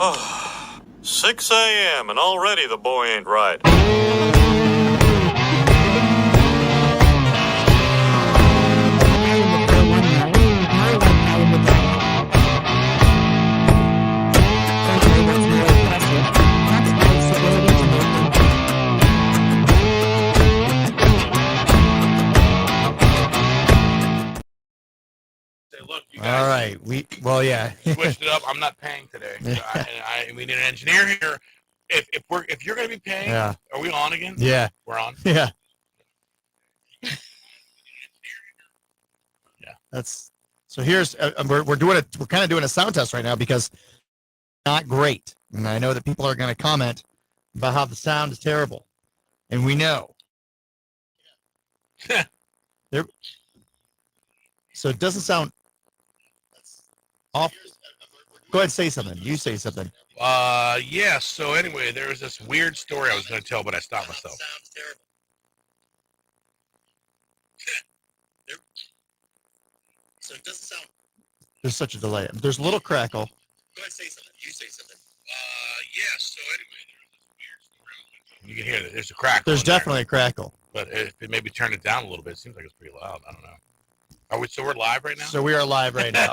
6 a.m. and already the boy ain't right. Look, you All guys. right. Yeah. Switched it up. I'm not paying today. We need an engineer here. If you're going to be paying, Yeah. Are we on again? Yeah. We're on. Yeah. Yeah. That's so. Here's we're doing it. We're kind of doing a sound test right now because not great, and I know that people are going to comment about how the sound is terrible, and we know. There. So it doesn't sound off. Go ahead and say something. You say something. Yeah. So anyway, there was this weird story I was going to tell, but I stopped myself. Sounds terrible. So it doesn't sound. There's such a delay. There's a little crackle. Go ahead and say something. You say something. Yeah. So anyway, there was this weird story I was going to tell. You can hear that. There's a crackle. There's definitely a crackle. But if it maybe turn it down a little bit, it seems like it's pretty loud. I don't know. So we're live right now? So we are live right now.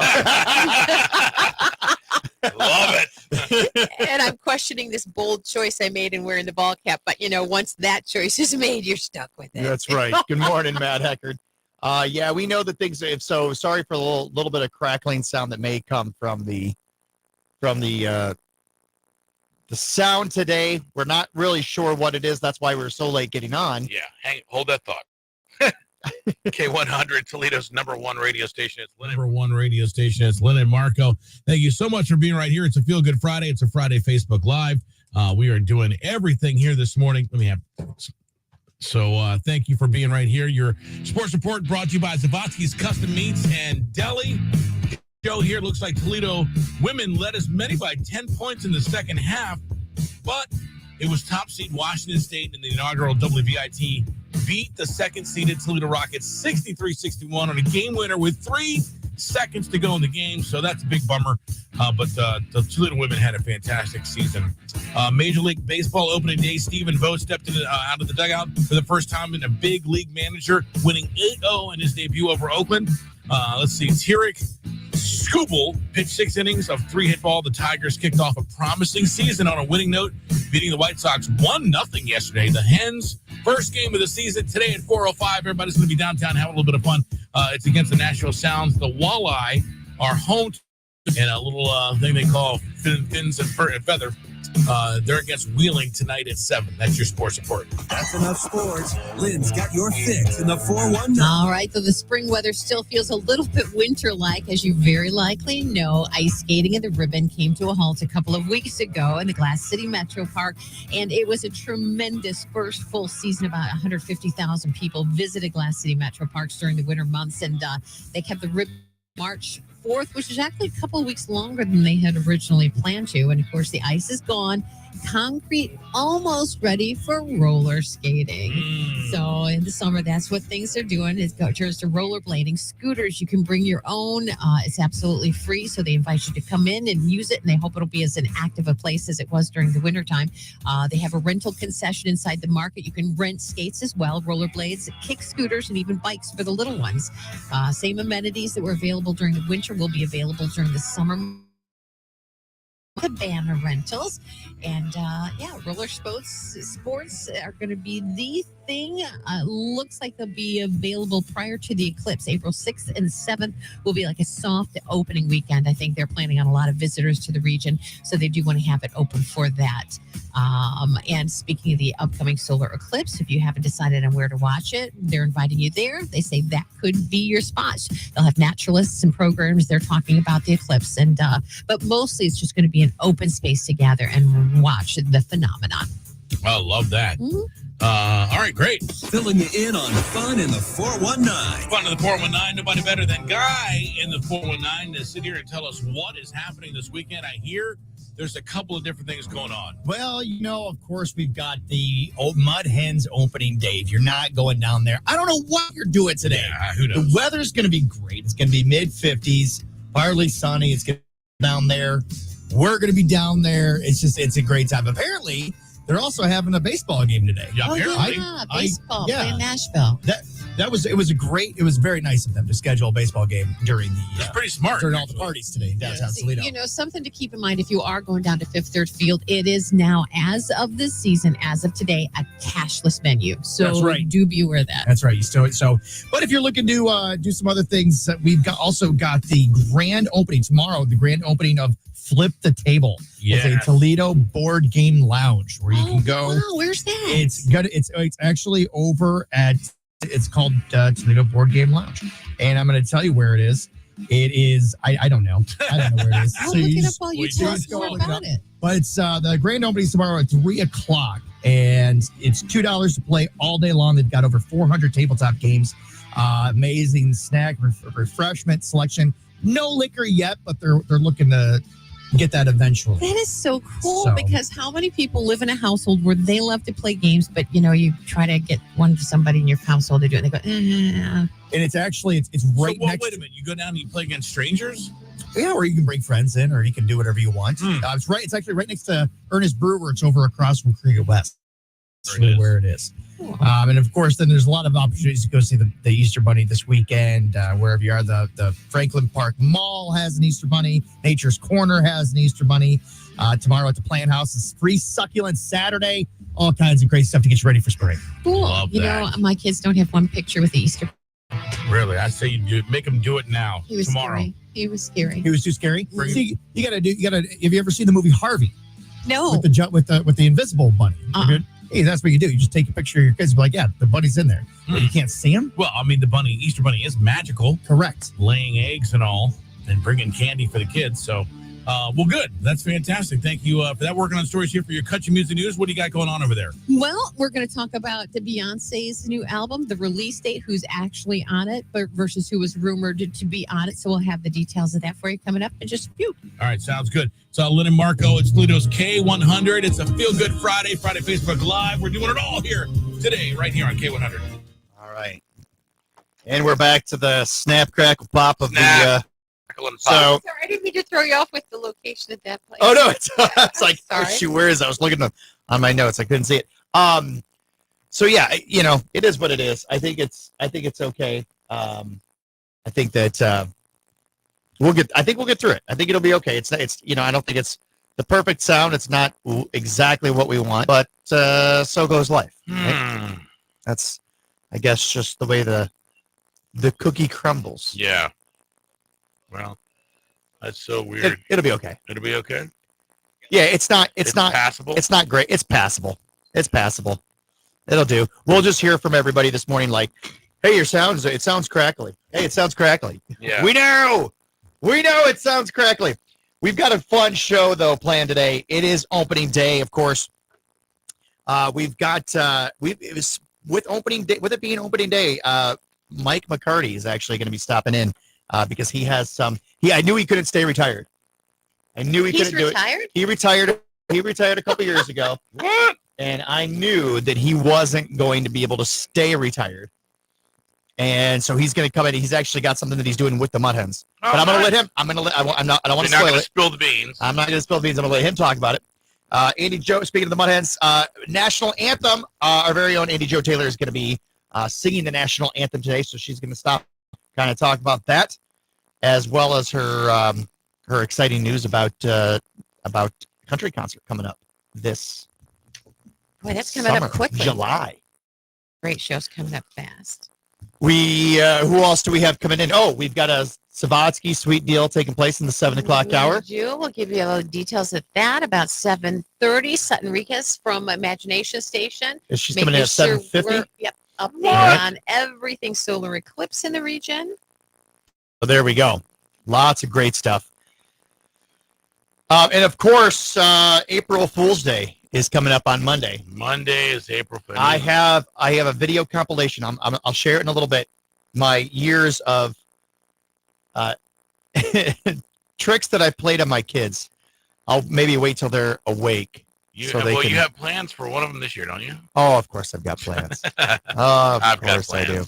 Love it. And I'm questioning this bold choice I made in wearing the ball cap. But, once that choice is made, you're stuck with it. That's right. Good morning, Matt Heckard. Yeah, we know that things. So sorry for a little bit of crackling sound that may come from the sound today. We're not really sure what it is. That's why we're so late getting on. Yeah, hold that thought. K100, Toledo's number one radio station. It's number one radio station. It's Lynn and Marco. Thank you so much for being right here. It's a Feel Good Friday. It's a Friday Facebook Live. We are doing everything here this morning. So thank you for being right here. Your sports report brought to you by Zavatsky's Custom Meats and Deli. Show here looks like Toledo women led as many by 10 points in the second half, but it was top seed Washington State in the inaugural WVIT beat the second-seeded Toledo Rockets 63-61 on a game winner with 3 seconds to go in the game. So that's a big bummer. But the Toledo women had a fantastic season. Major League Baseball opening day, Stephen Vogt stepped out of the dugout for the first time in a big league manager, winning 8-0 in his debut over Oakland. Let's see, Tarek Skubal pitched 6 innings of 3-hit ball. The Tigers kicked off a promising season on a winning note, beating the White Sox 1-0 yesterday. The Hens, first game of the season today at 4:05. Everybody's going to be downtown having a little bit of fun. It's against the Nashville Sounds. The Walleye are home in a little thing they call fins and feather. They're against Wheeling tonight at 7. That's your sports report. That's enough sports. Lynn's got your fix in the 419. All right, so the spring weather still feels a little bit winter-like, as you very likely know. Ice skating at the Ribbon came to a halt a couple of weeks ago in the Glass City Metro Park, and it was a tremendous first full season. About 150,000 people visited Glass City Metro Parks during the winter months, and they kept the Ribbon March 4th, which is actually a couple of weeks longer than they had originally planned to. And of course, the ice is gone. Concrete almost ready for roller skating. So in the summer, that's what things are doing. It turns to rollerblading. Scooters, you can bring your own. It's absolutely free. So they invite you to come in and use it. And they hope it'll be as an active a place as it was during the wintertime. They have a rental concession inside the market. You can rent skates as well, rollerblades, kick scooters, and even bikes for the little ones. Same amenities that were available during the winter will be available during the summer. Cabana rentals, and roller sports are going to be the thing. Looks like they'll be available prior to the eclipse. April 6th and 7th will be like a soft opening weekend. I think they're planning on a lot of visitors to the region, so they do want to have it open for that. And speaking of the upcoming solar eclipse, if you haven't decided on where to watch it, they're inviting you there. They say that could be your spot. They'll have naturalists and programs. They're talking about the eclipse, and but mostly it's just going to be an open space to gather and watch the phenomenon. I love that. Mm-hmm. All right, great. Filling you in on fun in the 419. Fun in the 419. Nobody better than Guy in the 419 to sit here and tell us what is happening this weekend. I hear there's a couple of different things going on. Well, of course, we've got the Mudhens Opening day. If you're not going down there, I don't know what you're doing today. Yeah, who knows? The weather's going to be great. It's going to be mid-50s, partly sunny. It's going to be down there. We're going to be down there. It's a great time. Apparently, they're also having a baseball game today. Yeah, Oh, apparently. yeah, baseball yeah. playing Nashville. It was very nice of them to schedule a baseball game during It's pretty smart. during all the parties today in downtown Toledo. You know, something to keep in mind if you are going down to Fifth Third Field, it is now, as of this season, as of today, a cashless venue. So That's right. do be aware of that. That's right. You still so. But if you're looking to do some other things, we've also got the grand opening tomorrow. The grand opening of Flip the Table. Yes. It's a Toledo board game lounge where you can go. Wow, where's that? It's good. It's actually over at. It's called Toledo Board Game Lounge, and I'm going to tell you where it is. It is. I don't know. I don't know where it is. I'll So look you it up just- while you we tell just us more go look it about up. it. But it's the grand opening tomorrow at 3:00, and it's $2 to play all day long. They've got over 400 tabletop games, amazing snack refreshment selection. No liquor yet, but they're looking to get that eventually. That is so cool So- because how many people live in a household where they love to play games, but you try to get one to somebody in your household to do it, and they go, And it's actually it's right next. Wait a minute. You go down and you play against strangers? Yeah, or you can bring friends in, or you can do whatever you want. It's right. It's actually right next to Ernest Brewer. It's over across from Kriega West. That's really where it is. Cool. And of course, then there's a lot of opportunities to go see the Easter Bunny this weekend. Wherever you are, the Franklin Park Mall has an Easter Bunny. Nature's Corner has an Easter Bunny. Tomorrow at the Plant House is free succulent Saturday. All kinds of great stuff to get you ready for spring. cool. Love that. My kids don't have one picture with the Easter. Really? I say you make them do it now. He was tomorrow. scary. He was scary. It was too scary. See, you gotta. Have you ever seen the movie Harvey No. with the invisible bunny? Hey, that's what you do. You just take a picture of your kids and be like, yeah, the bunny's in there. But you can't see him? Well, I mean, the Easter Bunny is magical, Correct. laying eggs and all, and bringing candy for the kids. So, well, good. That's fantastic. Thank you for that. Working on stories here for your Country Music News. What do you got going on over there? Well, we're going to talk about the Beyonce's new album, the release date, who's actually on it, but versus who was rumored to be on it. So we'll have the details of that for you coming up in just a few. All right, sounds good. So, Lynn and Marco, it's Toledo's K100. It's a Feel Good Friday Facebook Live. We're doing it all here today, right here on K100. All right. And we're back to the snap, crackle, pop of Snap. So, Sorry, I didn't mean to throw you off with the location of that place. oh no, it's like, oh, Sorry. shoot, where is it? I was looking on my notes. I couldn't see it. So yeah, it is what it is. I think it's okay. I think that we'll get through it. I think it'll be okay. It's I don't think it's the perfect sound. It's not exactly what we want, but so goes life. Right? That's, I guess, just the way the cookie crumbles. Yeah. Well, that's so weird. It'll be okay. It'll be okay. Yeah, it's not passable. It's not great. It's passable. It'll do. We'll just hear from everybody this morning like, hey, it sounds crackly. Hey, it sounds crackly. Yeah. We know it sounds crackly. We've got a fun show though planned today. It is opening day, of course. We've got it was with opening day, with it being opening day, Mike McCarty is actually going to be stopping in because he has I knew he couldn't stay retired. I knew he couldn't do it. He retired a couple years ago. What? And I knew that he wasn't going to be able to stay retired. And so he's going to come in. He's actually got something that he's doing with the Mudhens. But I'm going to let him. I don't want to spoil it. Spill the beans. I'm not going to spill the beans. I'm going to let him talk about it. Andi Jo, speaking of the Mudhens, national anthem. Our very own Andi Jo Taylor is going to be singing the national anthem today. So she's going to stop, kind of talk about that, as well as her exciting news about country concert coming up this. Boy, that's coming summer, up quickly. July. Great show's coming up fast. We who else do we have coming in? Oh, we've got a Savatsky sweet deal taking place in the 7 o'clock hour. We'll give you all the details of that about 7:30. Sutton Rikas from Imagination Station. She's coming in at 7:50. Yep, update on everything Solar Eclipse in the region. So there we go. Lots of great stuff. And of course, April Fool's Day is coming up on Monday. Monday is April 5th. I have a video compilation. I'll share it in a little bit. My years of tricks that I played on my kids. I'll maybe wait till they're awake. You have plans for one of them this year, don't you? Oh, of course I've got plans. Of course I do.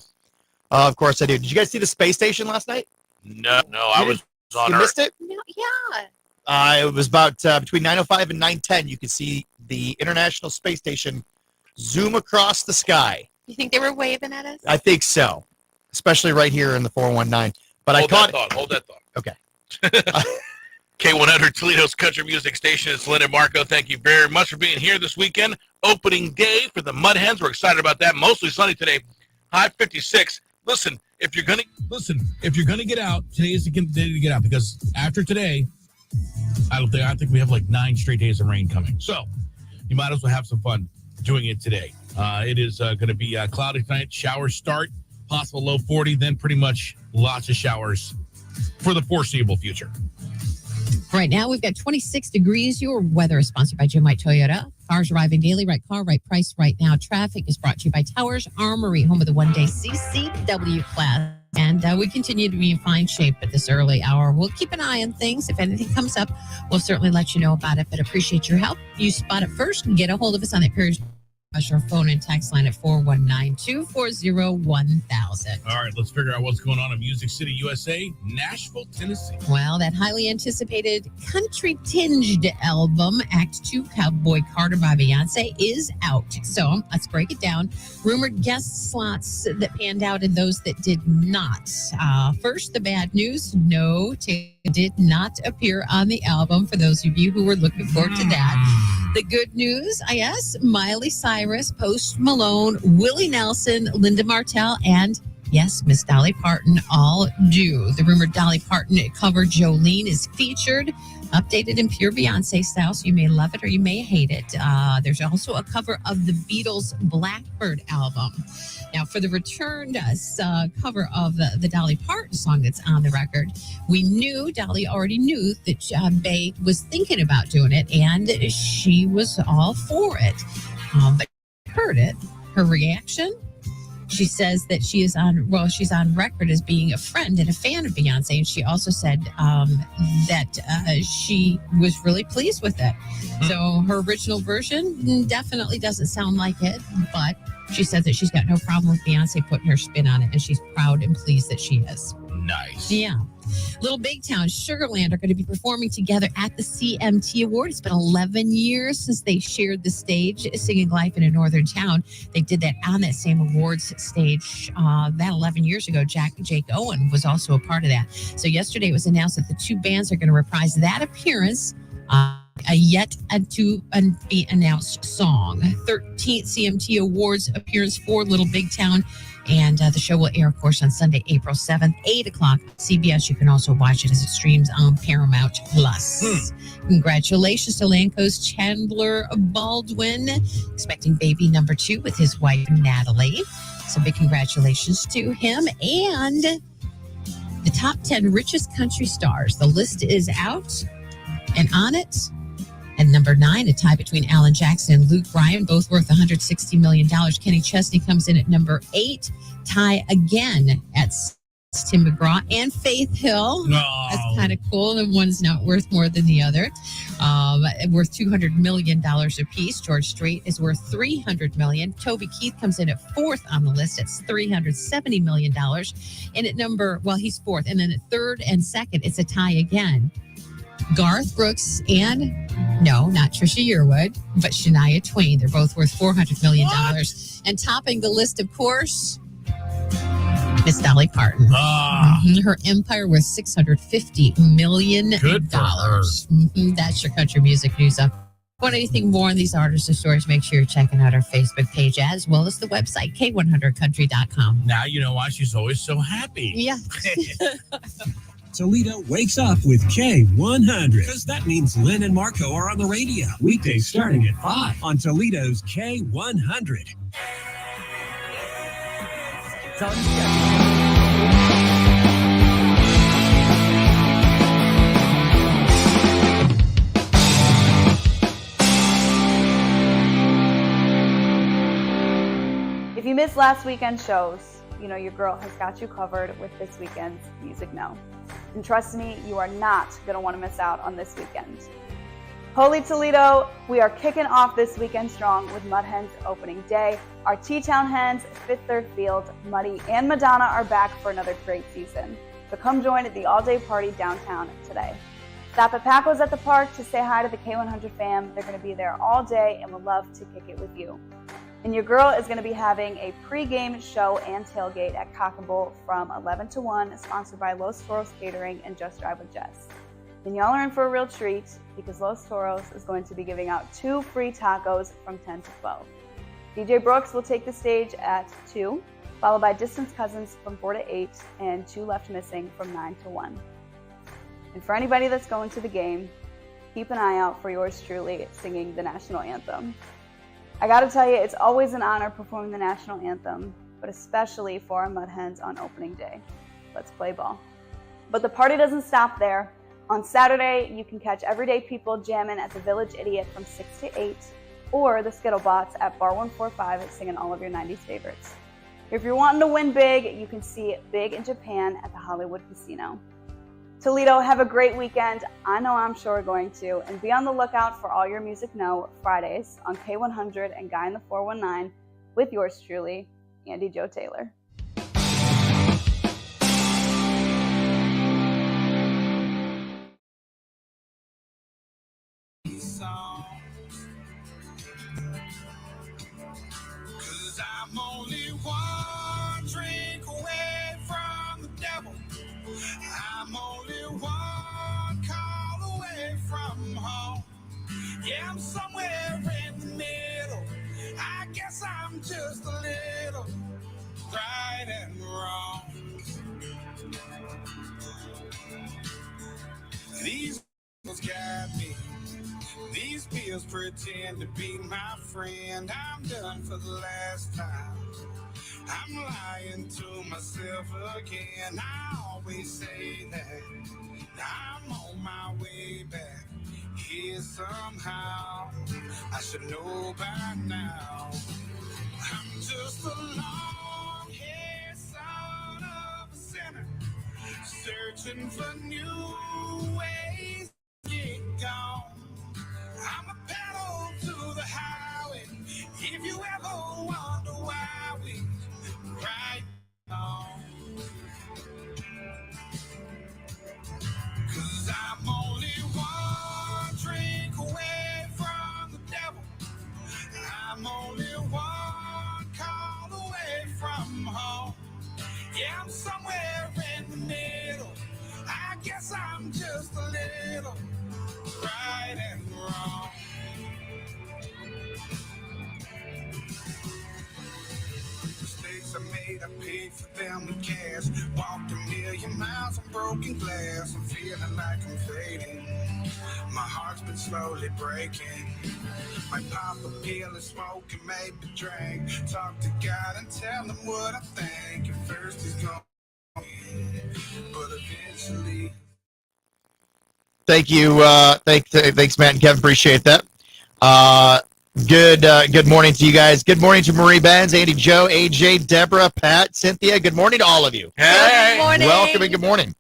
Of course I do. Did you guys see the space station last night? No, I was on You Earth. missed it? No, yeah. It was about between 9:05 and 9:10. You could see the International Space Station zoom across the sky. You think they were waving at us? I think so, especially right here in the 419. But I caught it. Hold that thought. Okay. K100 Toledo's country music station. It's Lynn and Marco. Thank you very much for being here this weekend. Opening day for the Mudhens. We're excited about that. Mostly sunny today. High 56. Listen, if you're gonna get out, today is the day to get out, because after today, I think we have like 9 straight days of rain coming. So you might as well have some fun doing it today. It is going to be cloudy tonight. Showers start, possible low 40, then pretty much lots of showers for the foreseeable future. Right now, we've got 26 degrees. Your weather is sponsored by Jim White Toyota. Cars arriving daily, right car, right price, right now. Traffic is brought to you by Towers Armory, home of the one-day CCW class. And we continue to be in fine shape at this early hour. We'll keep an eye on things. If anything comes up, we'll certainly let you know about it. But appreciate your help. You spot it first and get a hold of us on that period. Our phone and text line at 419-240-1000. All right, let's figure out what's going on in Music City, USA, Nashville, Tennessee. Well, that highly anticipated country-tinged album, Act 2, Cowboy Carter by Beyonce, is out. So let's break it down. Rumored guest slots that panned out and those that did not. First, the bad news. No, Taylor did not appear on the album, for those of you who were looking forward to that. The good news, yes, Miley Cyrus, Post Malone, Willie Nelson, Linda Martell, and yes, Miss Dolly Parton all do. The rumored Dolly Parton cover Jolene is featured, updated in pure Beyonce style, so you may love it or you may hate it. There's also a cover of the Beatles' Blackbird album. Now, for the returned cover of the Dolly Parton song that's on the record, Dolly already knew that Bey was thinking about doing it, and she was all for it. But heard it, her reaction, she says that she's on record as being a friend and a fan of Beyonce. And she also said that she was really pleased with it. So her original version definitely doesn't sound like it, but she said that she's got no problem with Beyonce putting her spin on it, and she's proud and pleased that she is. Nice. Yeah. Little Big Town, Sugarland are going to be performing together at the CMT Award. It's been 11 years since they shared the stage singing Life in a Northern Town. They did that on that same awards stage that 11 years ago. Jake Owen was also a part of that. So yesterday it was announced that the two bands are going to reprise that appearance, a yet to be announced song. 13th CMT Awards appearance for Little Big Town. And the show will air, of course, on Sunday, April 7th, 8 o'clock. CBS, you can also watch it as it streams on Paramount Plus. Congratulations to Lanco's Chandler Baldwin, expecting baby number 2 with his wife, Natalie. So big congratulations to him. And the top 10 richest country stars. The list is out, and on it, at number 9, a tie between Alan Jackson and Luke Bryan, both worth $160 million. Kenny Chesney comes in at number 8, tie again at Tim McGraw and Faith Hill. Oh. That's kind of cool. And one's not worth more than the other. Worth $200 million apiece. George Strait is worth $300 million. Toby Keith comes in at 4th on the list. It's $370 million. And at he's 4th. And then at 3rd and 2nd, it's a tie again. Garth Brooks and, no, not Trisha Yearwood, but Shania Twain. They're both worth $400 million. And topping the list, of course, Miss Dolly Parton. Her empire worth $650 million. Good for her. That's your country music news up. Want anything more on these artists or stories, make sure you're checking out our Facebook page as well as the website, K100country.com. Now you know why she's always so happy. Yeah. Toledo wakes up with K100, because that means Lynn and Marco are on the radio. Weekdays starting at 5 on Toledo's K100. If you missed last weekend's shows, you know your girl has got you covered with this weekend's Music Now. And trust me, you are not going to want to miss out on this weekend. Holy Toledo, we are kicking off this weekend strong with Mudhens Opening Day. Our T-Town Hens, Fifth Third Field, Muddy, and Madonna are back for another great season. So come join at the all-day party downtown today. Stop at Paco's at the park to say hi to the K100 fam. They're going to be there all day and would love to kick it with you. And your girl is going to be having a pre-game show and tailgate at Cock and Bull from 11 to 1, sponsored by Los Toros Catering and Just Drive with Jess. And y'all are in for a real treat because Los Toros is going to be giving out 2 free tacos from 10 to 12. DJ Brooks will take the stage at 2, followed by Distance Cousins from 4 to 8, and 2 Left Missing from 9 to 1. And for anybody that's going to the game, keep an eye out for yours truly singing the national anthem. I gotta tell you, it's always an honor performing the national anthem, but especially for our Mudhens on opening day. Let's play ball. But the party doesn't stop there. On Saturday, you can catch everyday people jamming at the Village Idiot from 6 to 8, or the Skittlebots at Bar 145 singing all of your 90s favorites. If you're wanting to win big, you can see Big in Japan at the Hollywood Casino. Toledo, have a great weekend. I know I'm sure going to. And be on the lookout for All Your Music Know Fridays on K100 and Guy in the 419 with yours truly, Andi Joe Taylor. Cause I'm only one drink away from the devil. I'm only one call away from home. Yeah, I'm somewhere in the middle. I guess I'm just a little right and wrong. These pills got me. These pills pretend to be my friend. I'm done for the last time. I'm lying to myself again. I always say that I'm on my way back here somehow. I should know by now. I'm just a long-haired son of a sinner, searching for new ways to get gone. I'm a pedal to the highway. If you ever wonder why we right on. Cause I'm only one drink away from the devil. I'm only one call away from home. Yeah, I'm somewhere in the middle. I guess I'm just a little right and wrong. Mistakes I made, I paid for them with cash. Walked a million miles on broken glass. I'm feeling like I'm fading. My heart's been slowly breaking. Might pop a pill and smoke and maybe drink. Talk to God and tell him what I think. At first he's going, but eventually. Thank you. Thanks, Matt and Kevin. Appreciate that. Good morning to you guys. Good morning to Marie Benz, Andi Joe, AJ, Deborah, Pat, Cynthia. Good morning to all of you. Hey. Good morning. Welcome and good morning.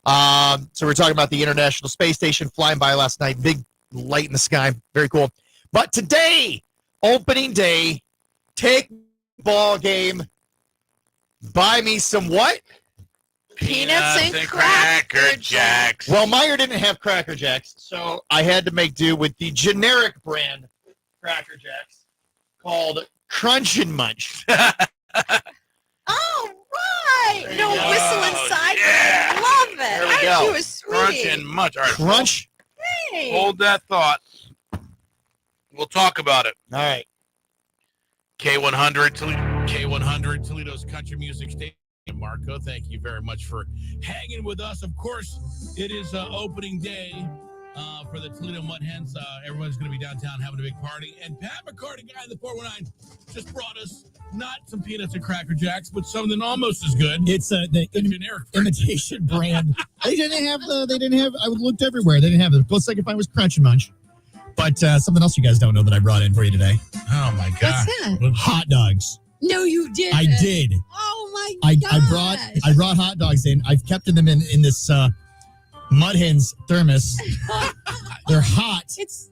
So we're talking about the International Space Station flying by last night. Big light in the sky. Very cool. But today, opening day, take ball game. Buy me some what? Peanuts and Cracker Jacks. Well, Meyer didn't have Cracker Jacks, so I had to make do with the generic brand Cracker Jacks called Crunch and Munch. Oh, right. No go. whistle inside. Yeah. I love it. There we Aren't go. you a sweetie? Crunch and Munch. All right, Crunch? Hey. hold that thought. We'll talk about it. All right. K100 Toledo's country music station. Marco, thank you very much for hanging with us. Of course, it is opening day for the Toledo Mudhens. Everyone's going to be downtown having a big party. And Pat McCarty, guy in the 419, just brought us not some peanuts and Cracker Jacks, but something almost as good. It's the generic imitation brand. They didn't have. I looked everywhere. They didn't have it. The closest I could find was Crunch and Munch. But something else you guys don't know that I brought in for you today. Oh my God! What's that? Hot dogs. No, you didn't. I did. Oh my I God! brought hot dogs in. I've kept them in this Mudhens thermos. They're hot. It's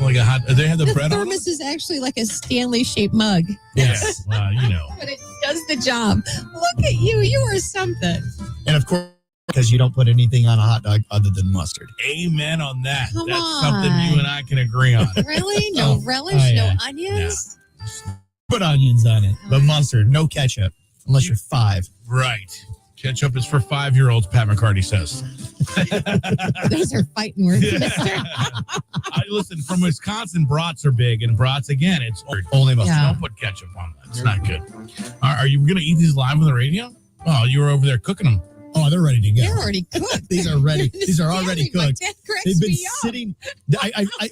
Like a hot. They have the bread on. thermos is actually like a Stanley-shaped mug, Yes. Well, you know. but it does the job. Look at you. You are something. And of course, because you don't put anything on a hot dog other than mustard. Amen on that. Come That's something you and I can agree on. Really? No relish? No onions? Put onions on it, but mustard, no ketchup, unless you're 5. Right. Ketchup is for 5-year-olds, Pat McCarty says. Those are fighting words, mister. Listen, from Wisconsin, brats are big, and brats, again, it's Only mustard. Yeah. Don't put ketchup on that. It's not good. Are you going to eat these live on the radio? Oh, you were over there cooking them. Oh, they're ready to go. They're already cooked. These are ready. These are already My cooked. dad cracks They've been me up. sitting.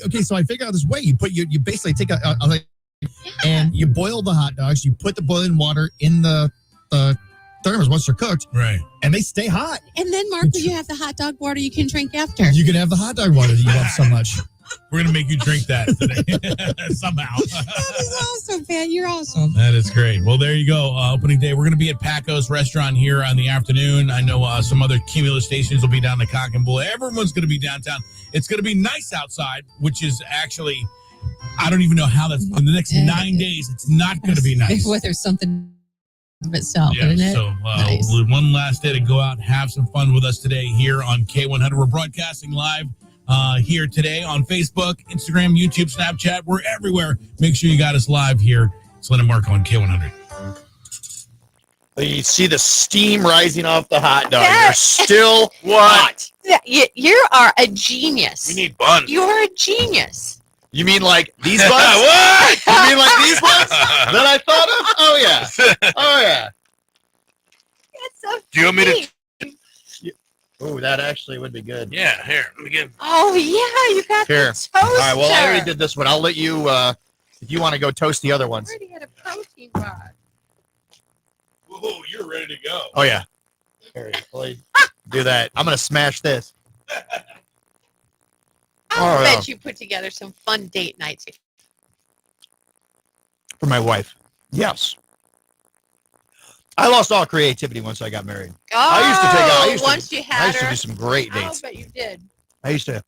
Okay, so I figured out this way. You basically take and you boil the hot dogs. You put the boiling water in the thermos once they're cooked, Right. and they stay hot. And then, Marco, you have the hot dog water you can drink after. You can have the hot dog water that you love so much. We're going to make you drink that today somehow. That is awesome, Pat. You're awesome. That is great. Well, there you go. Opening day. We're going to be at Paco's restaurant here on the afternoon. I know some other Cumulus stations will be down the Cock and Bull. Everyone's going to be downtown. It's going to be nice outside, which is actually, I don't even know how that's, in the next 9 days, it's not going to be nice. Well, there's something of itself, Yeah, isn't it? so Nice. one last day to go out and have some fun with us today here on K100. We're broadcasting live here today on Facebook, Instagram, YouTube, Snapchat. We're everywhere. Make sure you got us live here. It's Lynn and Marco on K100. You see the steam rising off the hot dog. That- They're still hot. You are a genius. We need buns. You are a genius. You mean like these buns? What? You mean like these buns that I thought of? Oh, yeah. Oh, yeah. That's so Do you want me to? sweet. Oh, that actually would be good. Yeah, here. Let me get. Oh, yeah, you got Here. the toaster. All right, well, I already did this one. I'll let you, if you want to go toast the other ones. I already had a protein bar. Whoa, you're ready to go. Oh, yeah. Here, do that. I'm going to smash this. I'll Oh, bet you put together some fun date nights. For my wife. Yes. I lost all creativity once I got married. Oh, I used to once you I had used to her. do some great I'll dates. bet you did. I used to.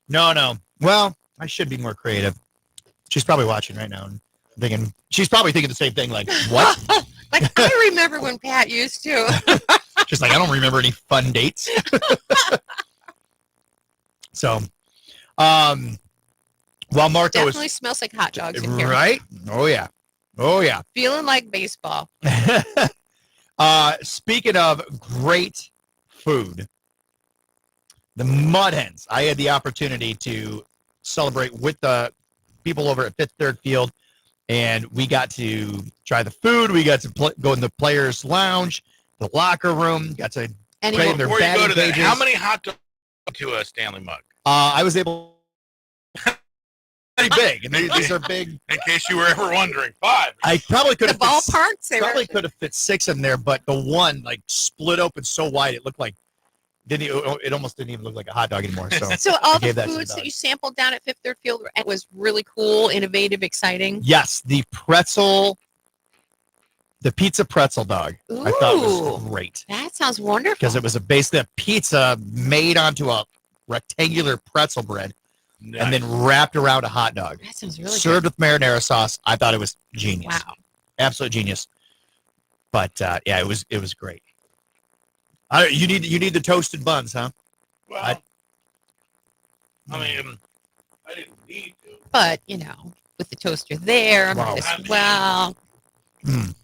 No. Well, I should be more creative. She's probably watching right now and thinking, she's probably thinking the same thing, like, what? Like, I remember when Pat used to. She's like, I don't remember any fun dates. So, while Marco Definitely smells like hot dogs in here. right? Oh, yeah. Oh, yeah. Feeling like baseball. Speaking of great food, the Mudhens. I had the opportunity to celebrate with the people over at Fifth Third Field, and we got to try the food. We got to go in the players' lounge, the locker room. Got to play in their Before you go batting to that, cages. how many hot dogs to a Stanley mug? I was able. Pretty big, and these are big. In case you were ever wondering, 5. I probably could The have ballparks, they probably were. could have fit 6 in there, but the one like split open so wide it looked like it almost didn't even look like a hot dog anymore. So So all I the gave that to the foods that dog. you sampled down at Fifth Third Field was really cool, innovative, exciting. yes, the pizza pretzel dog, I thought was Ooh. great That sounds wonderful. because it was basically a pizza made onto a rectangular pretzel bread and then wrapped around a hot dog, That sounds really served with marinara sauce. I thought it was genius. good. Wow. Absolute genius. But yeah, it was great. You need the toasted buns, huh? Well, I mean, I didn't need to. But, with the toaster there, Wow. as well. Mm.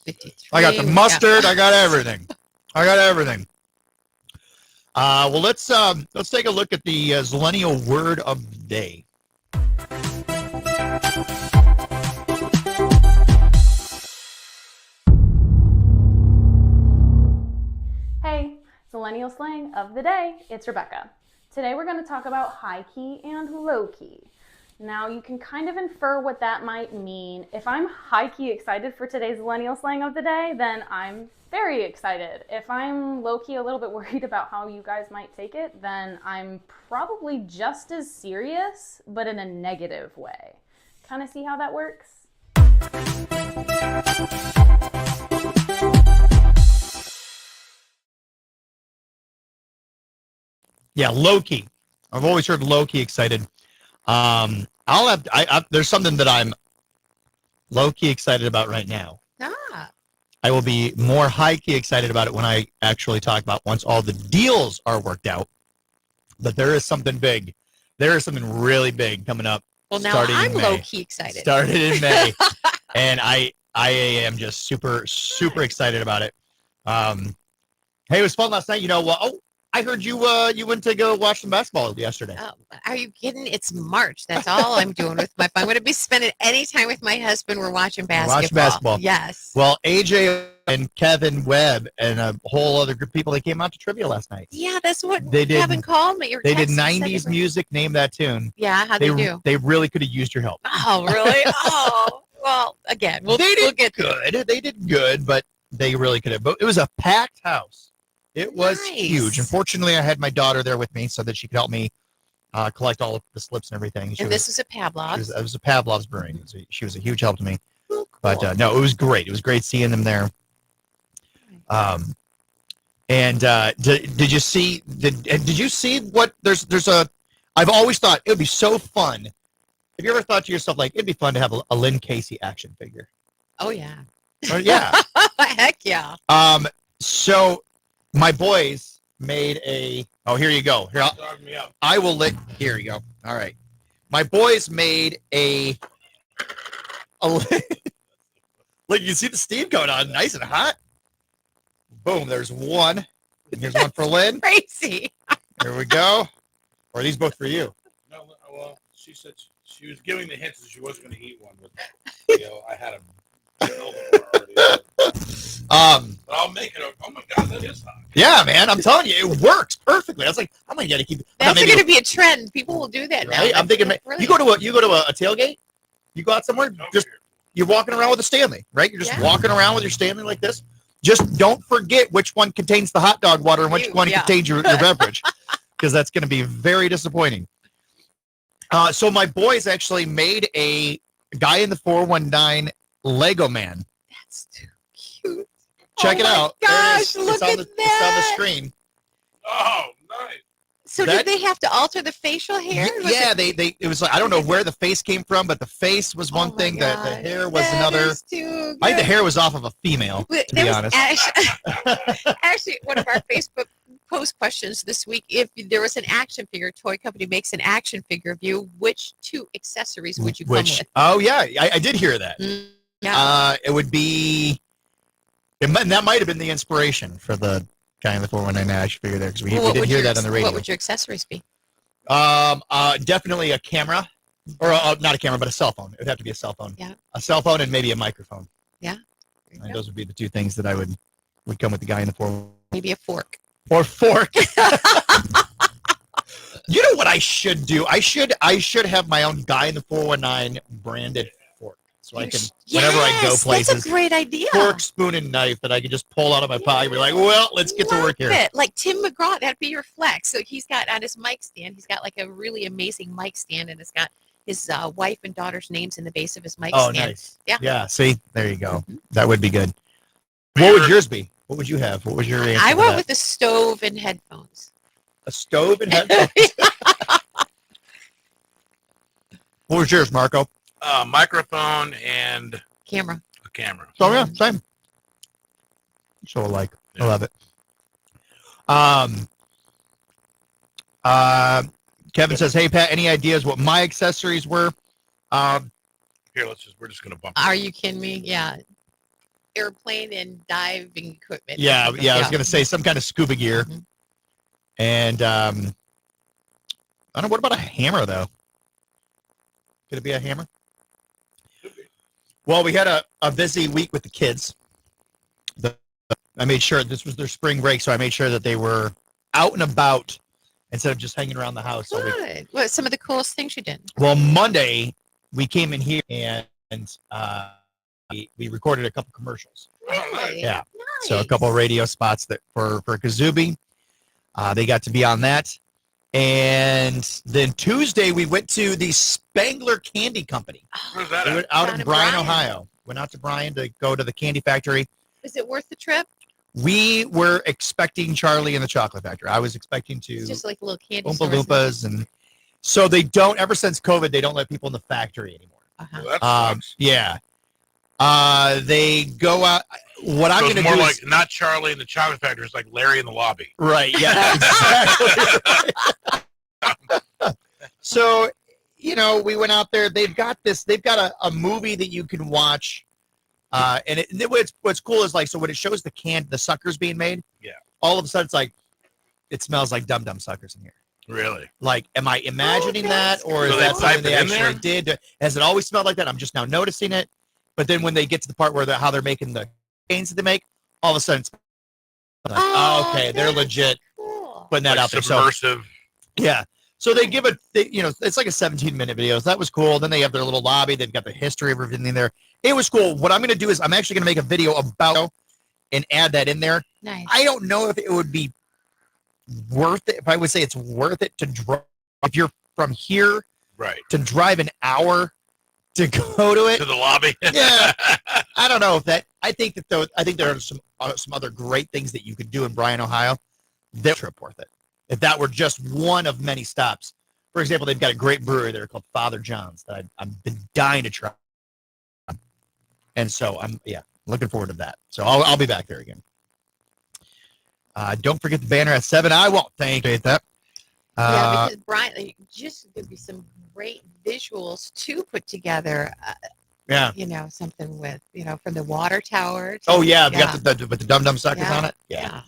53. I got the mustard. I got everything. Well, let's take a look at the Zillennial word of the day. Hey, Millennial slang of the day. It's Rebecca. Today we're going to talk about high key and low key. Now you can kind of infer what that might mean. If I'm high key excited for today's millennial slang of the day, then I'm very excited. If I'm low key a little bit worried about how you guys might take it, then I'm probably just as serious, but in a negative way. Kind of see how that works? Yeah, low key. I've always heard low key excited. There's something that I'm low key excited about right now. Ah. I will be more high-key excited about it when I actually talk about once all the deals are worked out. But there is something big. There is something really big coming up. Well, now starting I'm in May. low-key excited. Started in May. And I am just super, super excited about it. Hey, it was fun last night. I heard you went to go watch some basketball yesterday. Oh, are you kidding? It's March. That's all I'm doing with my fun. I'm going to be spending any time with my husband. We're watching basketball. Watch basketball. Yes. Well, AJ and Kevin Webb and a whole other group of people, they came out to trivia last night. Yeah, that's what They did- Kevin called me. Or They did texted me, said 90s they were- music, name that tune. Yeah, how'd they do? They really could have used your help. Oh, really? Oh, well, again, we'll get good. They did good, but they really could have. But it was a packed house. It was Nice. huge. Unfortunately, I had my daughter there with me so that she could help me collect all of the slips and everything. And this was a Pavlov's. It was a Pavlov's Brewing. She was a huge help to me. Oh, cool. But no, it was great. It was great seeing them there. Did you see what there's a? I've always thought it would be so fun. Have you ever thought to yourself, like, it'd be fun to have a Lynn Casey action figure? Oh, yeah. Oh, yeah. Heck yeah. So my boys made a. Oh, here you go. Here, I will let. Here you go. All right. My boys made a. Look, you see the steam going on, nice and hot. Boom. There's one. Here's one for Lynn. Crazy. Here we go. Or are these both for you? No, well, she said she was giving the hints that she wasn't going to eat one, but I had a. But I'll make it. Oh my God, that is hot. Yeah, man. I'm telling you, it works perfectly. I was like, I'm gonna get to keep. That's going to be a trend. People will do that Right? now. I'm thinking, you go to a tailgate. You go out somewhere. You're walking around with a Stanley, right? You're just walking around with your Stanley like this. Just don't forget which one contains the hot dog water and which one contains your beverage, because that's going to be very disappointing. So my boys actually made a guy in the 419 Lego man. That's too cute. Check it out. Gosh, there it is. look at It's on the that. screen. Oh, nice. So did they have to alter the facial hair? Yeah, it was like, I don't know where the face came from, but the face was one thing. The hair was another. I think the hair was off of a female, to be honest. Actually, one of our Facebook post questions this week: if there was an action figure, toy company makes an action figure of you, which two accessories would you come with? Oh yeah, I did hear that. Yeah. It would be. That might have been the inspiration for the guy in the 419 action figure there, because we did hear that on the radio. What would your accessories be? Definitely a camera, or not a camera, but a cell phone. It would have to be a cell phone. Yeah. A cell phone and maybe a microphone. Yeah. And those would be the two things that would come with the guy in the 419. Maybe a fork. Or fork. You know what I should do? I should have my own guy in the 419 branded fork, so I can, whenever I go places, that's a great idea. Fork, spoon, and knife that I can just pull out of my pocket. Be like, well, let's get to work here. Like Tim McGraw, that'd be your flex. So he's got on his mic stand, he's got like a really amazing mic stand, and it's got his wife and daughter's names in the base of his mic stand. Oh, nice. Yeah. Yeah. See, there you go. That would be good. What would yours be? What would you have? What was your answer? I went with the stove and headphones. A stove and headphones. What was yours, Marco? Microphone and camera. A camera. So yeah, same. So alike. I love it. Kevin says, "Hey Pat, any ideas what my accessories were?" Here, we're just gonna bump. Are you kidding me? Yeah. Airplane and diving equipment. Yeah. I was gonna say some kind of scuba gear. Mm-hmm. And I don't know. What about a hammer though? Could it be a hammer? Well, we had a busy week with the kids. I made sure this was their spring break, so I made sure that they were out and about instead of just hanging around the house. Good. What some of the coolest things you did? Well, Monday we came in here and we recorded a couple commercials. Really? Yeah. Nice. So a couple of radio spots that for Kazubi. They got to be on that. And then Tuesday, we went to the Spangler Candy Company. Where's that? We went out in Bryan, Ohio. Went out to Bryan to go to the candy factory. Is it worth the trip? We were expecting Charlie and the Chocolate Factory. I was expecting to It's just like little candy Oompa stores. Loompas. And so they don't, ever since COVID, they don't let people in the factory anymore. Uh-huh. Well, that sucks. Yeah. They go out. what So I'm it's going to more do like is not Charlie in the Chocolate Factory. It's like Larry in the lobby. right. Yeah, exactly. So, we went out there. They've got a movie that you can watch. And what's cool is like, so when it shows the suckers being made, Yeah. all of a sudden it's like, it smells like Dum Dum suckers in here. Really? Like, am I imagining that, or So is they that something type they it in actually there? did? Has it always smelled like that? I'm just now noticing it. But then when they get to the part where how they're making the canes that they make, all of a sudden it's like, okay, they're legit putting that Like out there. So subversive. yeah. So they give it's like a 17-minute video. So that was cool. Then they have their little lobby. They've got the history of everything there. It was cool. What I'm going to do is I'm actually going to make a video about and add that in there. Nice. I don't know if it would be worth it. If I would say it's worth it to drive, if you're from here, right, to drive an hour to go to it, to the lobby. Yeah. I don't know if that. I think there are some other great things that you could do in Bryan, Ohio. That trip worth it. If that were just one of many stops. For example, they've got a great brewery there called Father John's that I've been dying to try. And so I'm looking forward to that. So I'll be back there again. Don't forget the banner at 7. I won't thank you. That. Yeah, because Brian, just there'd be some great visuals to put together. Yeah. Something with from the water tower. Oh yeah, they got with the Dum Dum suckers on it. Yeah,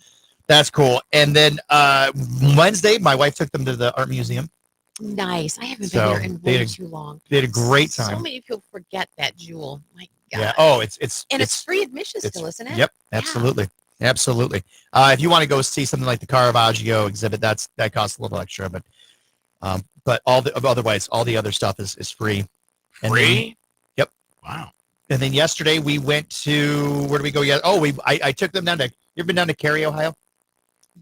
that's cool. And then Wednesday, my wife took them to the art museum. Nice. I haven't been there in way too long. They had a great time. So many people forget that jewel. My God. Yeah. Oh, it's free admission still, isn't it? Yep. Absolutely. Yeah. Absolutely. If you want to go see something like the Caravaggio exhibit, that costs a little extra, but otherwise all the other stuff is free. Free? Yep. Wow. And then yesterday we went to, where do we go? I took them down to, you ever been down to Cary, Ohio?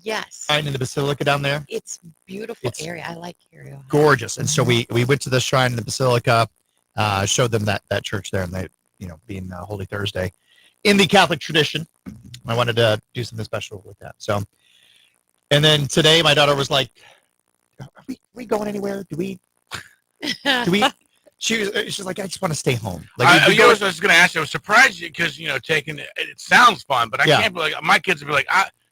Yes. Shrine in the Basilica down there. It's beautiful area. I like Cary, Ohio. Gorgeous. And so we went to the shrine in the Basilica, showed them that church there, and they, being Holy Thursday in the Catholic tradition, I wanted to do something special with that. So, and then today my daughter was like, "Are we going anywhere? Do we?" She's like, "I just want to stay home." Like, I was going to ask you. I was surprised because taking it sounds fun, but I can't be like my kids would be like,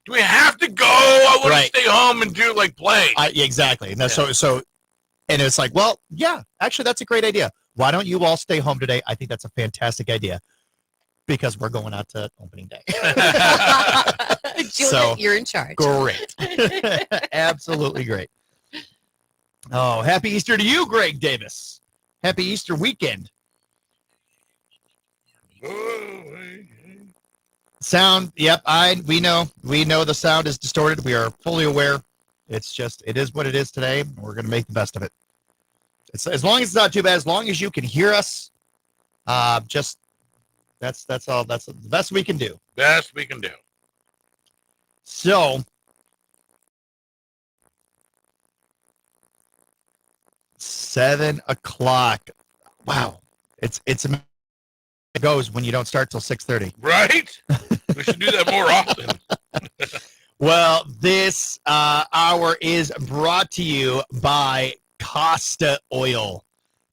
"Do we have to go? I want to stay home and do play." Exactly. And so, and it's like, well, yeah, actually, that's a great idea. Why don't you all stay home today? I think that's a fantastic idea because we're going out to opening day. Julia, you're in charge. Great. Absolutely great. Oh, happy Easter to you, Greg Davis. Happy Easter weekend. Sound, yep, we know the sound is distorted. We are fully aware. It is what it is today. We're going to make the best of it. It's, as long as it's not too bad, as long as you can hear us, that's all. That's the best we can do. Best we can do. So, $7:00. Wow, it goes when you don't start till 6:30. Right? We should do that more often. Well, this hour is brought to you by Costa Oil.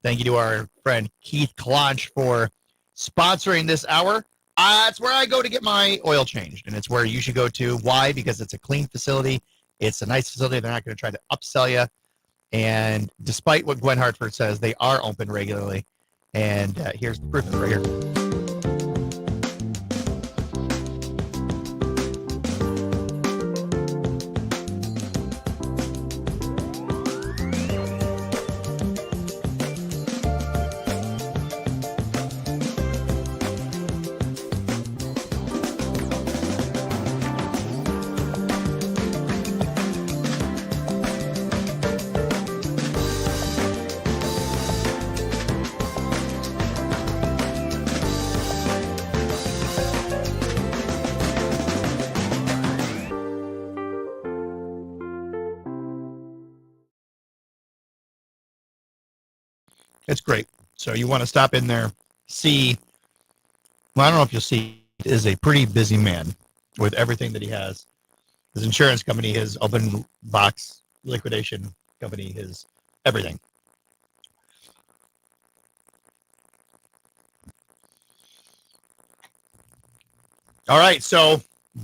Thank you to our friend Keith Clonch for sponsoring this hour. It's where I go to get my oil changed, and it's where you should go to. Why? Because it's a clean facility. It's a nice facility. They're not going to try to upsell you. And despite what Gwen Hartford says, they are open regularly. And here's the proof of it right here. It's great. So you want to stop in there, see. Well, I don't know if you'll see. He is a pretty busy man with everything that he has. His insurance company, his open box liquidation company, his everything. All right, so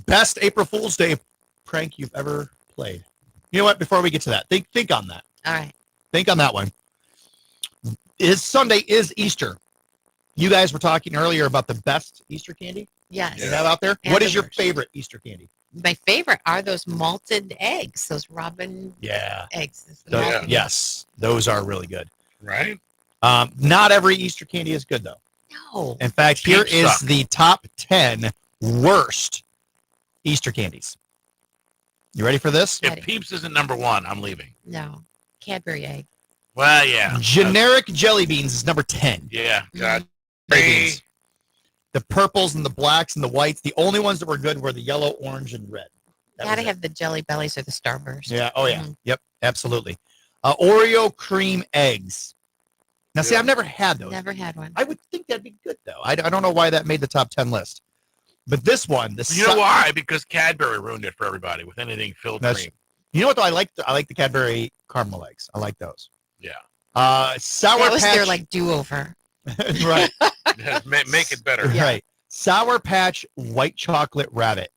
best April Fool's Day prank you've ever played. You know what? Before we get to that, think on that. All right. Think on that one. Sunday is Easter. You guys were talking earlier about the best Easter candy Yes. you have out there. And What is the your worst. favorite Easter candy? My favorite are those malted eggs, those robin Yeah. eggs. Yes, those are really good. Right? Not every Easter candy is good, though. No. In fact, here Peeps is suck. the top 10 worst Easter candies. You ready for this? If Peeps isn't number one, I'm leaving. No. Cadbury egg. Well, yeah. Generic jelly beans is number 10. Yeah. God. Jelly beans. The purples and the blacks and the whites, the only ones that were good were the yellow, orange, and red. That Gotta was it. have the Jelly Bellies or the Starburst. Yeah. Oh, yeah. Mhm. Yep. Absolutely. Oreo cream eggs. Now, see, Yeah. I've never had those. Never had one. I would think that'd be good, though. I don't know why that made the top 10 list. But this one, You know why? Because Cadbury ruined it for everybody with anything filled That's- cream. You know what, though? I like the Cadbury caramel eggs. I like those. Yeah. Sour That was Patch. their like do-over. Right. Make it better. Right. Sour Patch white chocolate rabbit.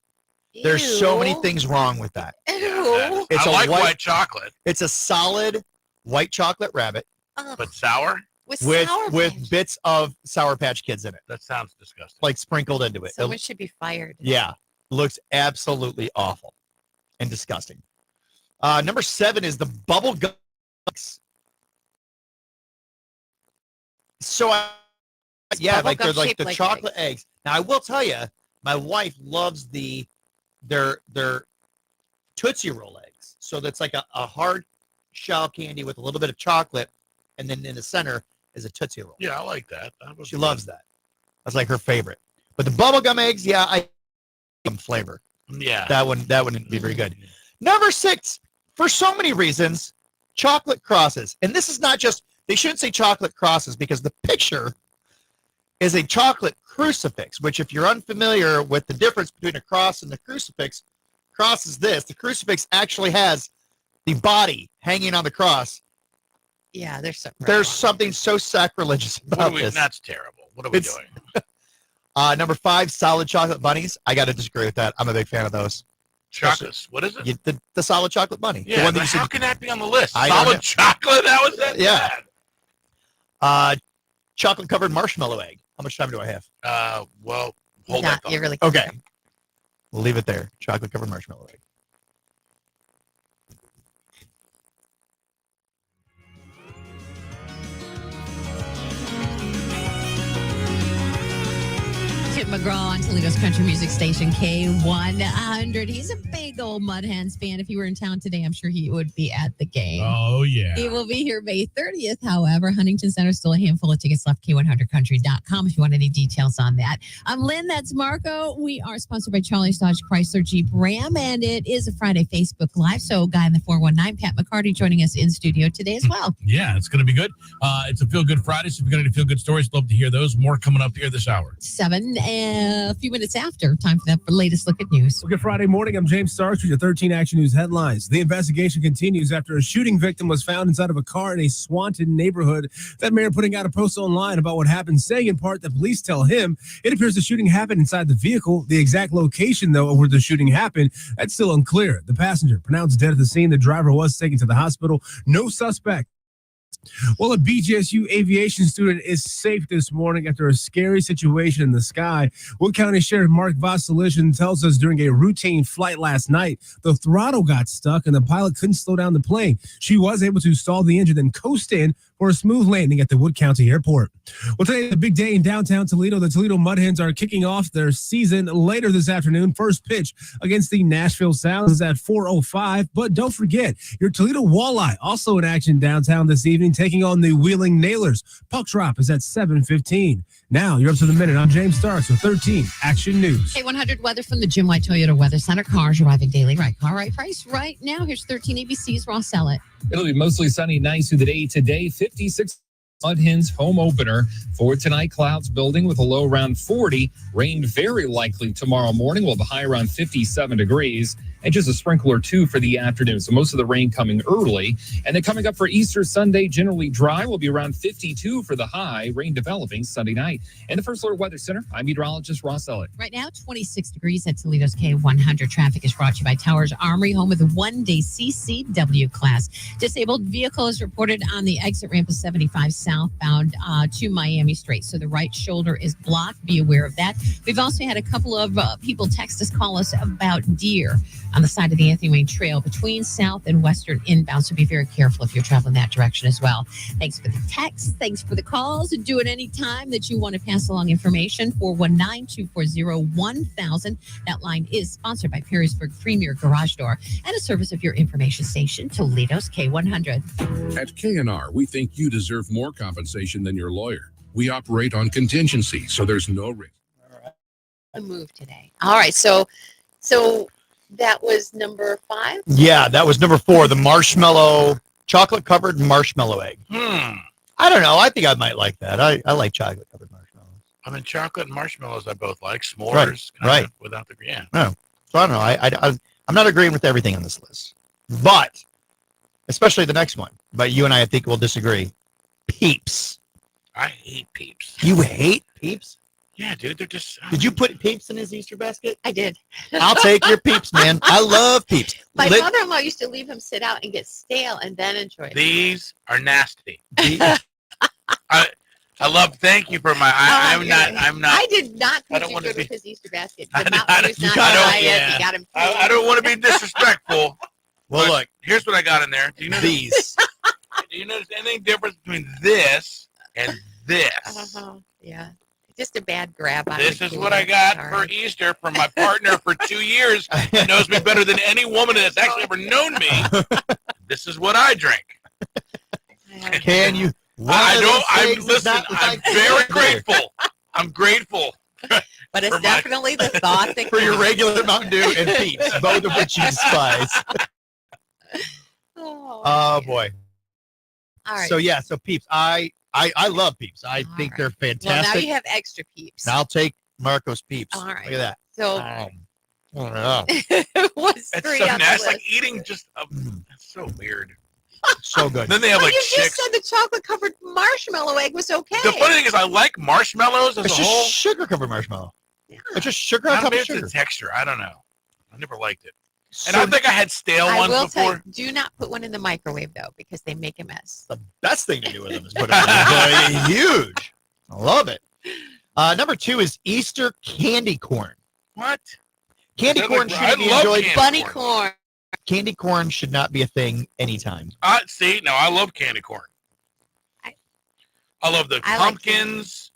There's so many Ew. things wrong with that. Ew. It's I a like white- white chocolate, It's a solid white chocolate rabbit Ugh. but sour? with with Sour with Patch. bits of Sour Patch Kids in it, That sounds disgusting. like sprinkled into it. Someone should be fired. Yeah, looks absolutely awful and disgusting. Number 7 is the bubble gum. So, yeah, like they're Bubblegum like shaped the like chocolate eggs. Now, I will tell you, my wife loves their Tootsie Roll eggs. So that's like a hard shell candy with a little bit of chocolate, and then in the center is a Tootsie Roll. Yeah, I like that. She loves that. That's like her favorite. But the bubblegum eggs, yeah, I flavor. Yeah. That wouldn't be very good. Number 6, for so many reasons, chocolate crosses. And this is not just, they shouldn't say chocolate crosses because the picture is a chocolate crucifix, which if you're unfamiliar with the difference between a cross and the crucifix, cross is this. The crucifix actually has the body hanging on the cross. Yeah, There's something so sacrilegious about this. That's terrible. What are we It's- doing? Number 5, solid chocolate bunnies. I got to disagree with that. I'm a big fan of those. Chocolates. What is it? The solid chocolate bunny. The Yeah, one that but you see- how can that be on the list? I don't know. Solid chocolate? That was that Yeah. Chocolate covered marshmallow egg. How much time do I have? bad? Well, hold Not, that you thought. really Okay. We'll leave it there. Chocolate covered marshmallow egg. Tim McGraw on Toledo's country music station K100. He's a big old Mudhens fan. If he were in town today, I'm sure he would be at the game. Oh, yeah. He will be here May 30th. However, Huntington Center still a handful of tickets left. K100country.com if you want any details on that. I'm Lynn. That's Marco. We are sponsored by Charlie's Dodge Chrysler Jeep Ram, and it is a Friday Facebook Live. So, guy in the 419, Pat McCarty, joining us in studio today as well. Yeah, it's going to be good. It's a Feel Good Friday, so if you're going to feel good stories, love to hear those. More coming up here this hour. 7 a few minutes after. Time for that latest look at news. Good Friday morning. I'm James Starks with your 13 Action News headlines. The investigation continues after a shooting victim was found inside of a car in a Swanton neighborhood. That mayor putting out a post online about what happened, saying in part that police tell him it appears the shooting happened inside the vehicle. The exact location, though, of where the shooting happened, that's still unclear. The passenger pronounced dead at the scene. The driver was taken to the hospital. No suspect. Well, a BGSU aviation student is safe this morning after a scary situation in the sky. Wood County Sheriff Mark Vasilishin tells us during a routine flight last night, the throttle got stuck and the pilot couldn't slow down the plane. She was able to stall the engine, then coast in for a smooth landing at the Wood County Airport. Well, today is a big day in downtown Toledo. The Toledo Mudhens are kicking off their season later this afternoon. First pitch against the Nashville Sounds is at 4:05. But don't forget, your Toledo Walleye also in action downtown this evening, taking on the Wheeling Nailers. Puck drop is at 7:15. Now you're up to the minute. I'm James Starks with 13 Action News. K100 weather from the Jim White Toyota Weather Center. Cars arriving daily. Right car, right price. Right now, here's 13 ABC's Raw Sell It. It'll be mostly sunny, nice through the day today. 56 Mudhens home opener for tonight. Clouds building with a low around 40. Rain very likely tomorrow morning. We'll have a high around 57 degrees. and just a sprinkle or two for the afternoon. So most of the rain coming early. And then coming up for Easter Sunday, generally dry. Will be around 52 for the high. Rain developing Sunday night. In the First Alert Weather Center, I'm meteorologist Ross Elliott. Right now, 26 degrees at Toledo's K100. Traffic is brought to you by Towers Armory, home of the one-day CCW class. Disabled vehicle is reported on the exit ramp of 75 southbound to Miami Strait. So the right shoulder is blocked. Be aware of that. We've also had a couple of people text us, call us about deer on the side of the Anthony Wayne Trail between South and Western inbound. So be very careful if you're traveling that direction as well. Thanks for the texts. Thanks for the calls. And do it any time that you want to pass along information. 419-240-1000. That line is sponsored by Perrysburg Premier Garage Door and a service of your information station, Toledo's K100. At K&R, we think you deserve more compensation than your lawyer. We operate on contingency, so there's no risk. A move today. All right. So that was number 5. Yeah, that was number 4, the marshmallow, chocolate-covered marshmallow egg. I don't know. I think I might like that. I like chocolate-covered marshmallows. I mean, chocolate and marshmallows I both like. S'mores, right. Without the No. So I don't know. I'm not agreeing with everything on this list, but especially the next one. But you and I think we'll disagree. Peeps. I hate Peeps. You hate Peeps? Yeah, dude. They're just. Did you put Peeps in his Easter basket? I did. I'll take your Peeps, man. I love Peeps. My mother-in-law used to leave him sit out and get stale and then enjoy them. These are nasty. I love. Thank you for my. I'm not. I did not I think don't you want good to be with his Easter basket. The mountain was not diet. You got him. I don't want to be disrespectful. Well, look. Here's what I got in there. Do you know these? Do you notice anything difference between this and this? Yeah. Just a bad grab. This is what I got for Easter from my partner for 2 years. He knows me better than any woman that's actually ever known me. This is what I drink. Can you? I'm very grateful. I'm grateful. But it's definitely the thought that for your regular Mountain Dew and Peeps, both of which you despise. Oh boy. All right. So yeah, so Peeps. I love Peeps. I think they're fantastic. Well, now you have extra Peeps. I'll take Marco's Peeps. All right. Look at that. So it's so nasty. Like eating just. That's so weird. So good. Then they have like you chicks. just said the chocolate-covered marshmallow egg was okay. The funny thing is, I like marshmallows as It's a whole. just sugar-covered marshmallow. Yeah. It's just sugar on top Maybe of it's sugar. the texture. I don't know. I never liked it. So And I think I had stale I ones will before. tell you, do not put one in the microwave though, because they make a mess. the best thing to do with them is put it in huge. I love it. Number 2 is Easter candy corn. What? Candy Is that corn like- should I be love enjoyed. candy Bunny corn. corn. Candy corn should not be a thing anytime. See, no, I love candy corn. I love the I like pumpkins.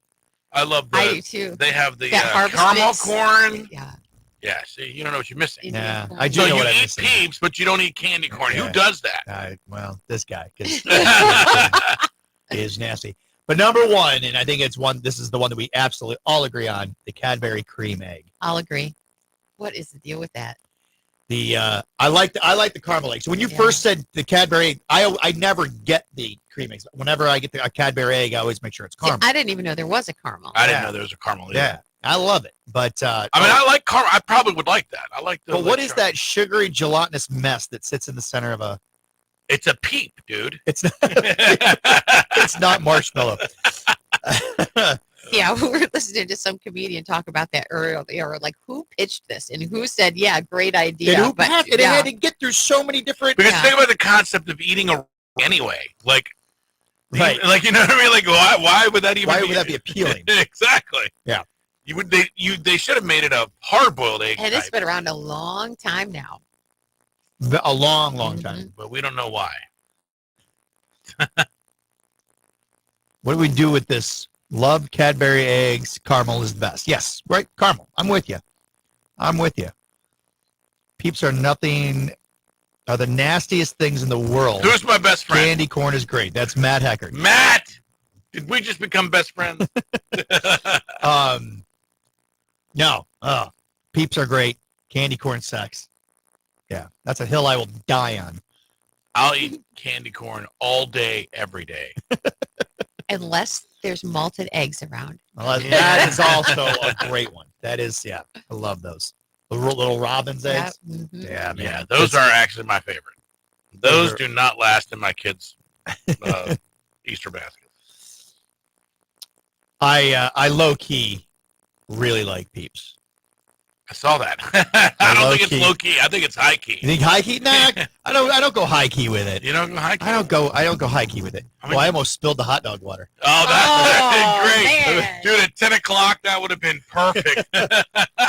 I love the. I do too. They have the That harvest caramel mix. corn. Yeah. Yeah, see, you don't know what you're missing. It Yeah, is I do So know you what I'm eat missing. Peeps, but you don't eat candy corn. Yeah. Who does that? Well, this guy 'cause is nasty. But number 1, and I think it's one. This is the one that we absolutely all agree on: the Cadbury cream egg. I'll agree. What is the deal with that? The I like the caramel egg. So when you first said the Cadbury egg, I never get the cream eggs. Whenever I get a Cadbury egg, I always make sure it's caramel. See, I didn't even know there was a caramel. I didn't know there was a caramel either. Yeah, I love it. But I mean, I like caramel. I probably would like that. I like the. But what is that sugary gelatinous mess that sits in the center of a? It's a peep, dude. It's not. It's not marshmallow. Yeah, we were listening to some comedian talk about that earlier. They were like, who pitched this? And who said, yeah, great idea. It had to get through so many different. Because think about the concept of eating a anyway. Like, right. Like, you know what I mean? Like, why would that even? Why would that be appealing? Exactly. Yeah. They should have made it a hard-boiled egg. And it's type, been around a long time now. A long time. but we don't know why. What do we do with this? Love Cadbury eggs. Caramel is the best. Yes, right. Caramel. I'm with you. Peeps are the nastiest things in the world. Who's my best friend? Candy corn is great. That's Matt Heckard. Matt! Did we just become best friends? No. Peeps are great. Candy corn sucks. Yeah, that's a hill I will die on. I'll eat candy corn all day, every day. Unless there's malted eggs around. Well, that is also a great one. That is, yeah, I love those. The little robin's eggs. Mhm. Yeah, man. Yeah, those are actually my favorite. Those are- do not last in my kids' Easter basket. I low key really like Peeps. I saw that. I don't think it's Low-key. low key. I think it's high key. You think high key? Nah, I don't go high key with it. You don't go high key? I don't go high key with it. I mean- Well, I almost spilled the hot dog water. Oh, that's great. Man. Dude, at 10 o'clock, that would have been perfect.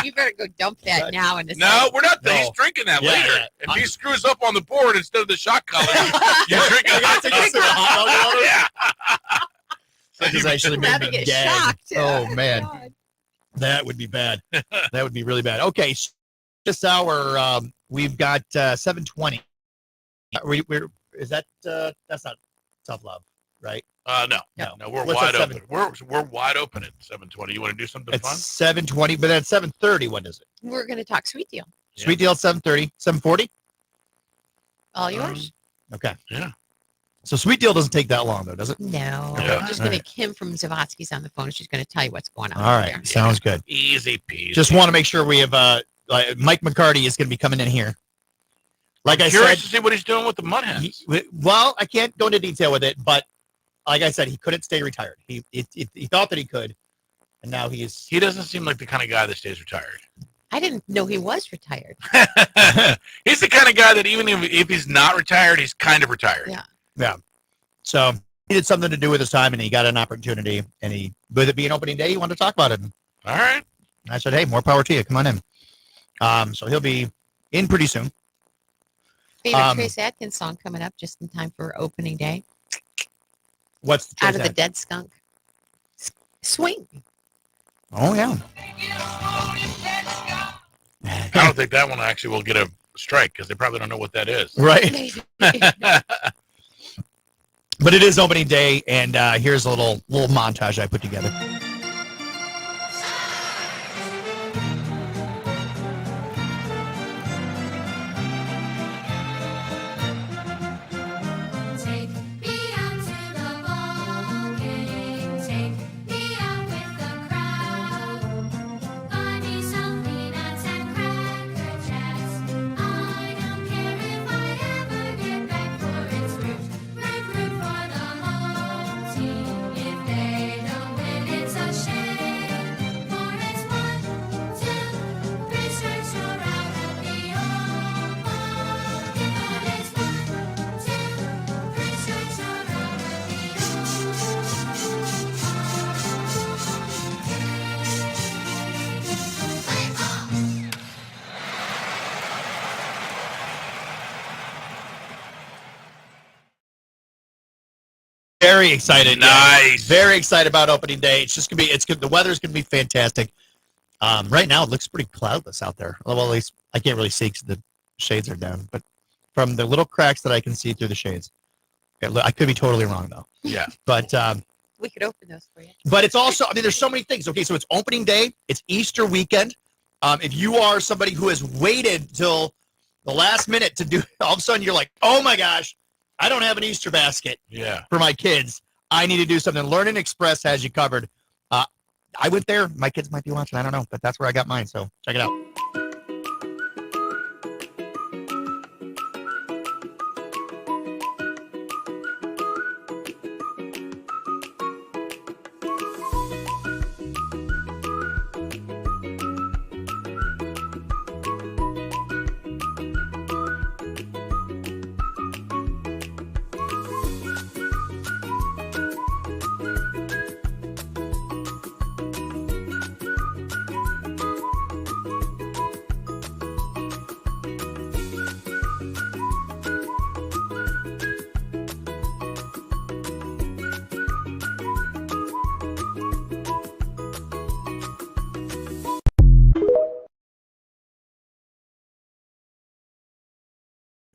You better go dump that now in the No, we're not. No. He's drinking that Yeah, later. yeah. If he screws up on the board instead of the shot color, you drink I it. gotta take a sip of hot dog water? Yeah. So That you- just actually I'm made having me it gag. shocked. Oh man, God. that would be bad. That would be really bad. Okay, this hour we've got 7:20. We're is that that's not tough love, right? No, No. we're What's wide at open. We're wide open at 7:20. You want to do something It's fun? 7:20, but at 7:30, what is it? We're going to talk sweet deal. Yeah. Sweet deal at 7:30, 7:40. All yours? Okay. Yeah. So sweet deal doesn't take that long though, does it? No. Yeah. I'm just All going to Kim from Zavotski's on the phone. She's going to tell you what's going on. All over right, there. sounds good. Easy peasy. Just want to make sure we have Mike McCarty is going to be coming in here. Like I curious said, to see what he's doing with the mud hens. well, I can't go into detail with it, but like I said, he couldn't stay retired. He thought that he could, and now he's. He doesn't seem like the kind of guy that stays retired. I didn't know he was retired. He's the kind of guy that even if he's not retired, he's kind of retired. Yeah. Yeah. So he did something to do with his time, and he got an opportunity, and he, with it being opening day, he wanted to talk about it. And All right. I said, hey, more power to you. Come on in. So he'll be in pretty soon. Favorite Trace Adkins song coming up just in time for opening day. What's the Out of the Dead Skunk. Swing. Oh, yeah. I don't think that one actually will get a strike because they probably don't know what that is. Right. But it is opening day, and here's a little montage I put together. Take me out to the ball game. Take me out with the crowd. Buy me some peanuts and cracker jacks. I don't care if I ever get back, for it's root for the home team. If they don't win, it's a shame. For it's 1, 2, 3 strikes, you're out of the old ball game. For it's 1, 2, 3 strikes, you're out of Very excited. Nice. Very excited about opening day. It's just gonna be. It's good. The weather's gonna be fantastic. Right now it looks pretty cloudless out there. Well, at least I can't really see because the shades are down. But from the little cracks that I can see through the shades, I could be totally wrong though. Yeah. But We could open those for you. but it's also. I mean, there's so many things. Okay, so it's opening day. It's Easter weekend. If you are somebody who has waited till the last minute to do, all of a sudden you're like, oh my gosh, I don't have an Easter basket Yeah. for my kids. I need to do something. Learning Express has you covered. I went there. My kids might be watching. I don't know, but that's where I got mine. So check it out.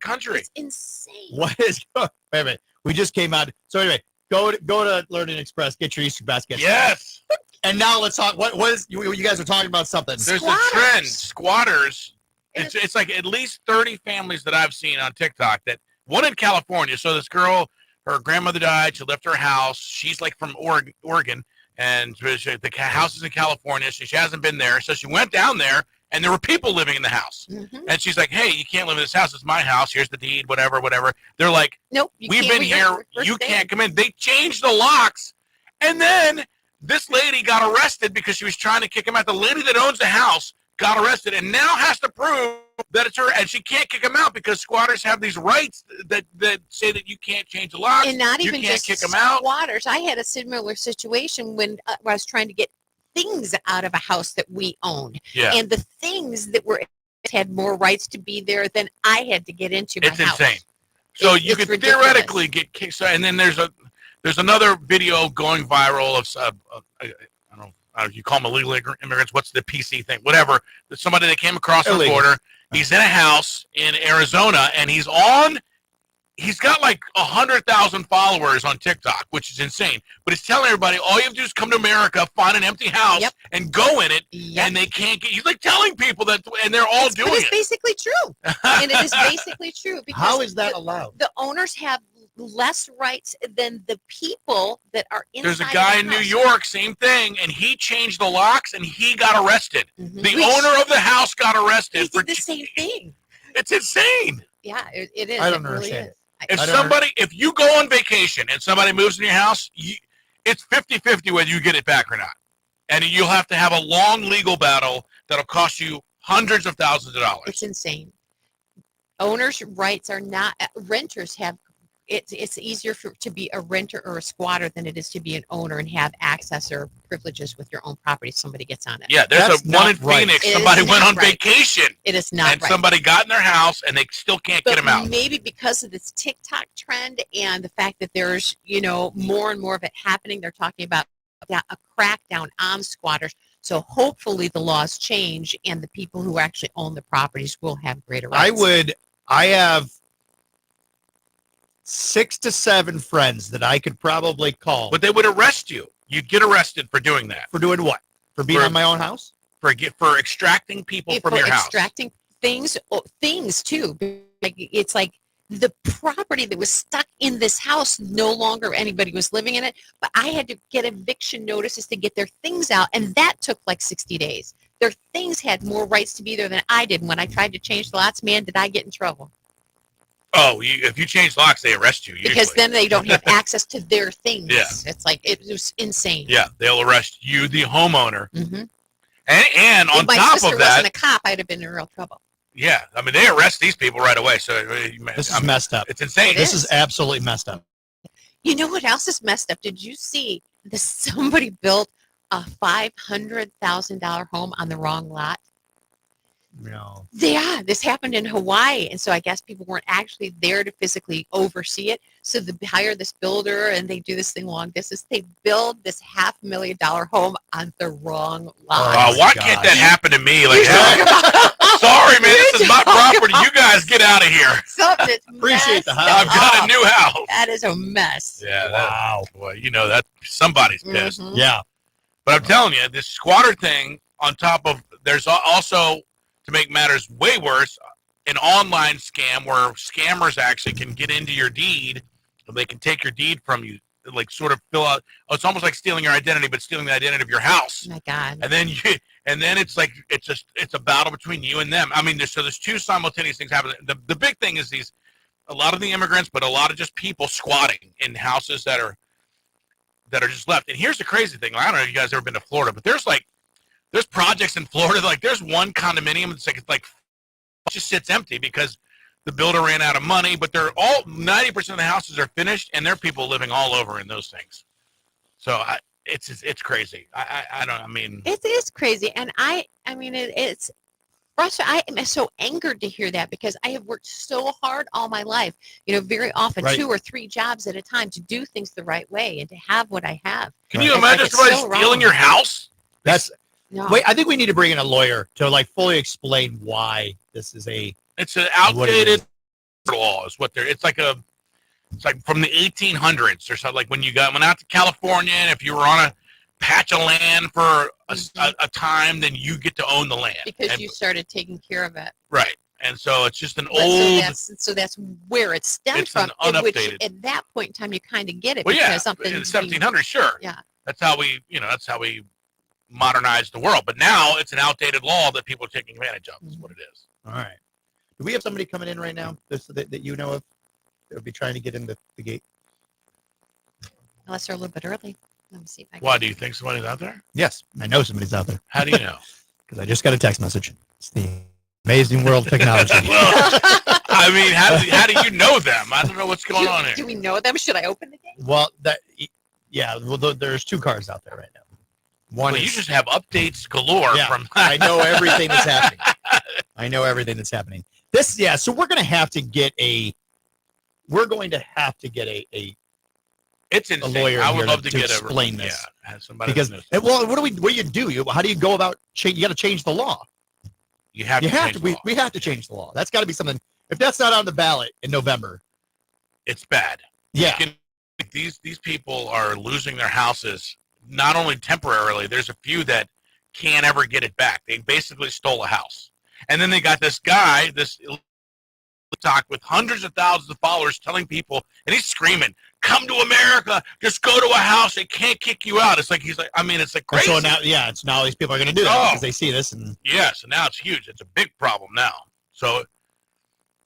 Country. It's insane. What is? Wait a minute. We just came out. So anyway, go to Learning Express. Get your Easter basket. Yes. And now let's talk. What is? You guys are talking about something. There's Squatters. a trend. Squatters. It's like at least 30 families that I've seen on TikTok that one in California. So this girl, her grandmother died. She left her house. She's like from Oregon, and the house is in California. So she hasn't been there. So she went down there and there were people living in the house. Mhm. And she's like, hey, you can't live in this house. It's my house. Here's the deed, whatever. They're like, Nope. You we've can't. been here. We're You staying. can't come in. They changed the locks. And then this lady got arrested because she was trying to kick him out. The lady that owns the house got arrested and now has to prove that it's her. And she can't kick him out because squatters have these rights that say that you can't change the locks. And not you even can't just kick them out. squatters. I had a similar situation when I was trying to get things out of a house that we owned. Yeah. And the things that were had more rights to be there than I had to get into my It's house. insane. So you it's could ridiculous. theoretically get kicked. So, and then there's another video going viral of I don't know if you call them illegal immigrants. What's the PC thing? Whatever. There's somebody that came across the Illegal. border. He's in a house in Arizona, and he's got like 100,000 followers on TikTok, which is insane. But he's telling everybody, all you have to do is come to America, find an empty house, Yep. and go in it, Yep. and they can't get. He's like telling people that, and they're all doing But it's it. basically true. And it is basically true. Because How is that allowed? the owners have less rights than the people that are inside. There's a guy the in New house. York, same thing, and he changed the locks, and he got arrested. Mhm. The Which- owner of the house got He arrested for. did the same thing. It's insane. Yeah, it is. I don't It really understand is. If you go on vacation and somebody moves in your house, it's 50-50 whether you get it back or not. And you'll have to have a long legal battle that'll cost you hundreds of thousands of dollars. It's insane. Owners' rights are not renters have. It's easier to be a renter or a squatter than it is to be an owner and have access or privileges with your own property. Somebody gets on it. Yeah, there's That's a one not in right. Phoenix. It is Somebody went not on right. vacation, It is not and right. somebody got in their house, and they still can't get But them out. maybe because of this TikTok trend and the fact that there's, more and more of it happening, they're talking about a crackdown on squatters. So hopefully the laws change and the people who actually own the properties will have greater rights. I have 6 to 7 friends that I could probably call. But they would arrest you. You'd get arrested for doing that. For doing what? For being For- on my own house? For extracting people from your house. Extracting things too. Like it's like the property that was stuck in this house, no longer anybody was living in it, but I had to get eviction notices to get their things out, and that took like 60 days. Their things had more rights to be there than I did. And when I tried to change the lots, man, did I get in trouble. Oh, if you change locks, they arrest you. Because usually. then they don't have access to their things. Yeah. It's like, it was insane. Yeah, they'll arrest you, the homeowner. Mm-hmm. And on If my top sister of that, wasn't a cop, I'd have been in real trouble. yeah, I mean, they arrest these people right away. So This is messed up. It's insane. This is absolutely messed up. You know what else is messed up? Did you see that somebody built a $500,000 home on the wrong lot? No. Yeah, this happened in Hawaii, and so I guess people weren't actually there to physically oversee it. So they hire this builder, and they do this thing long distance. They build this $500,000 home on the wrong lot. Why can't that happen to me? Like, sorry, man, this is my property. You guys get out of here. Something that's Appreciate the messed house. I've got up. a new house. That is a mess. Yeah. Wow. Boy, that somebody's pissed. Mhm. Yeah. But I'm telling you, this squatter thing, on top of, there's also, to make matters way worse, an online scam where scammers actually can get into your deed. They can take your deed from you, like sort of fill out. Oh, it's almost like stealing your identity, but stealing the identity of your house. Oh my God. And then it's like it's a battle between you and them. I mean, there's two simultaneous things happening. The big thing is a lot of the immigrants, but a lot of just people squatting in houses that are just left. And here's the crazy thing. I don't know if you guys ever been to Florida, but there's projects in Florida. Like there's one condominium. It's like just sits empty because the builder ran out of money. But they're all 90% of the houses are finished, and there are people living all over in those things. So it's crazy. It is crazy, and I mean it's frustrating. I am so angered to hear that because I have worked so hard all my life. Very often Right. 2 or 3 jobs at a time to do things the right way and to have what I have. Can you It's imagine like it's somebody so stealing wrong. your house? That's No. wait, I think we need to bring in a lawyer to fully explain why this is It's an What it outdated law. Is what they're. It's like from the 1800s or something. Like when you went out to California, and if you were on a patch of land for a time, then you get to own the land. Because you started taking care of it. Right. And so it's just an But old. so that's where it stemmed It's an from. Which unupdated- at that point in time you kind of get it Well, yeah, because something in the 1700s, sure. Yeah. That's how we modernize the world. But now it's an outdated law that people are taking advantage of. Is what it is. All right. Do we have somebody coming in right now that you know of that would be trying to get in the gate? Unless they're a little bit early. Let me see if I can. Why, do you think somebody's out there? Yes, I know somebody's out there. How do you know? Because I just got a text message. It's the amazing world of technology. Well, I mean, how do you know them? I don't know what's going on here. Do we know them? Should I open the gate? Well, there's two cars out there right now. One Well, is, you just have updates galore from. I know everything that's happening. I know everything that's happening. So we're going to have to get a It's insane. lawyer I here would love to get explain this. Yeah, have somebody Because knows. what do you do? How do you go about change? You got to change the law. You have to change the law. We have to change the law. That's got to be something. If that's not on the ballot in November, It's bad. yeah. These people are losing their houses, not only temporarily. There's a few that can't ever get it back. They basically stole a house, and then they got this guy, this TikTok with hundreds of thousands of followers, telling people, and he's screaming, "Come to America! Just go to a house. They can't kick you out." It's like it's like And crazy. so now these people are going to do that because they see this and Yes, and now it's huge. It's a big problem now. So,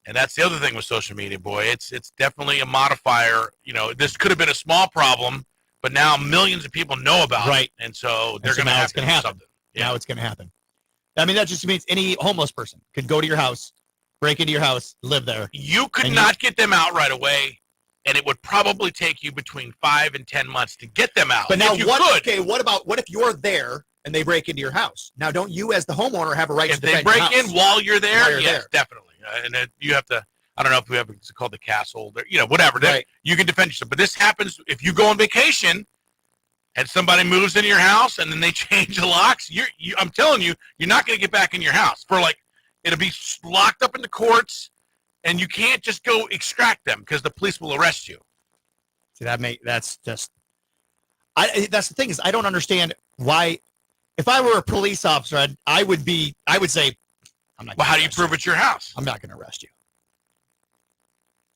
and that's the other thing with social media, boy. It's definitely a modifier. You know, this could have been a small problem, but now millions of people know about it, and so they're going to have to do something. Yeah. Now it's going to happen. I mean, that just means any homeless person could go to your house, break into your house, live there. You could not get them out right away, and it would probably take you between 5 and 10 months to get them out. But now, if you could, what if you're there and they break into your house? Now, don't you, as the homeowner, have a right if to they defend your break house? in while you're there, While you're yes, there. definitely. And then you have to. I don't know if we have it's called the castle, whatever. Right. You can defend yourself. But this happens if you go on vacation and somebody moves into your house and then they change the locks. I'm telling you, you're not going to get back in your house for it'll be locked up in the courts, and you can't just go extract them because the police will arrest you. See, that's the thing is, I don't understand why. If I were a police officer, I would say, I'm not. Well, how do you prove it's your house? I'm not going to arrest you.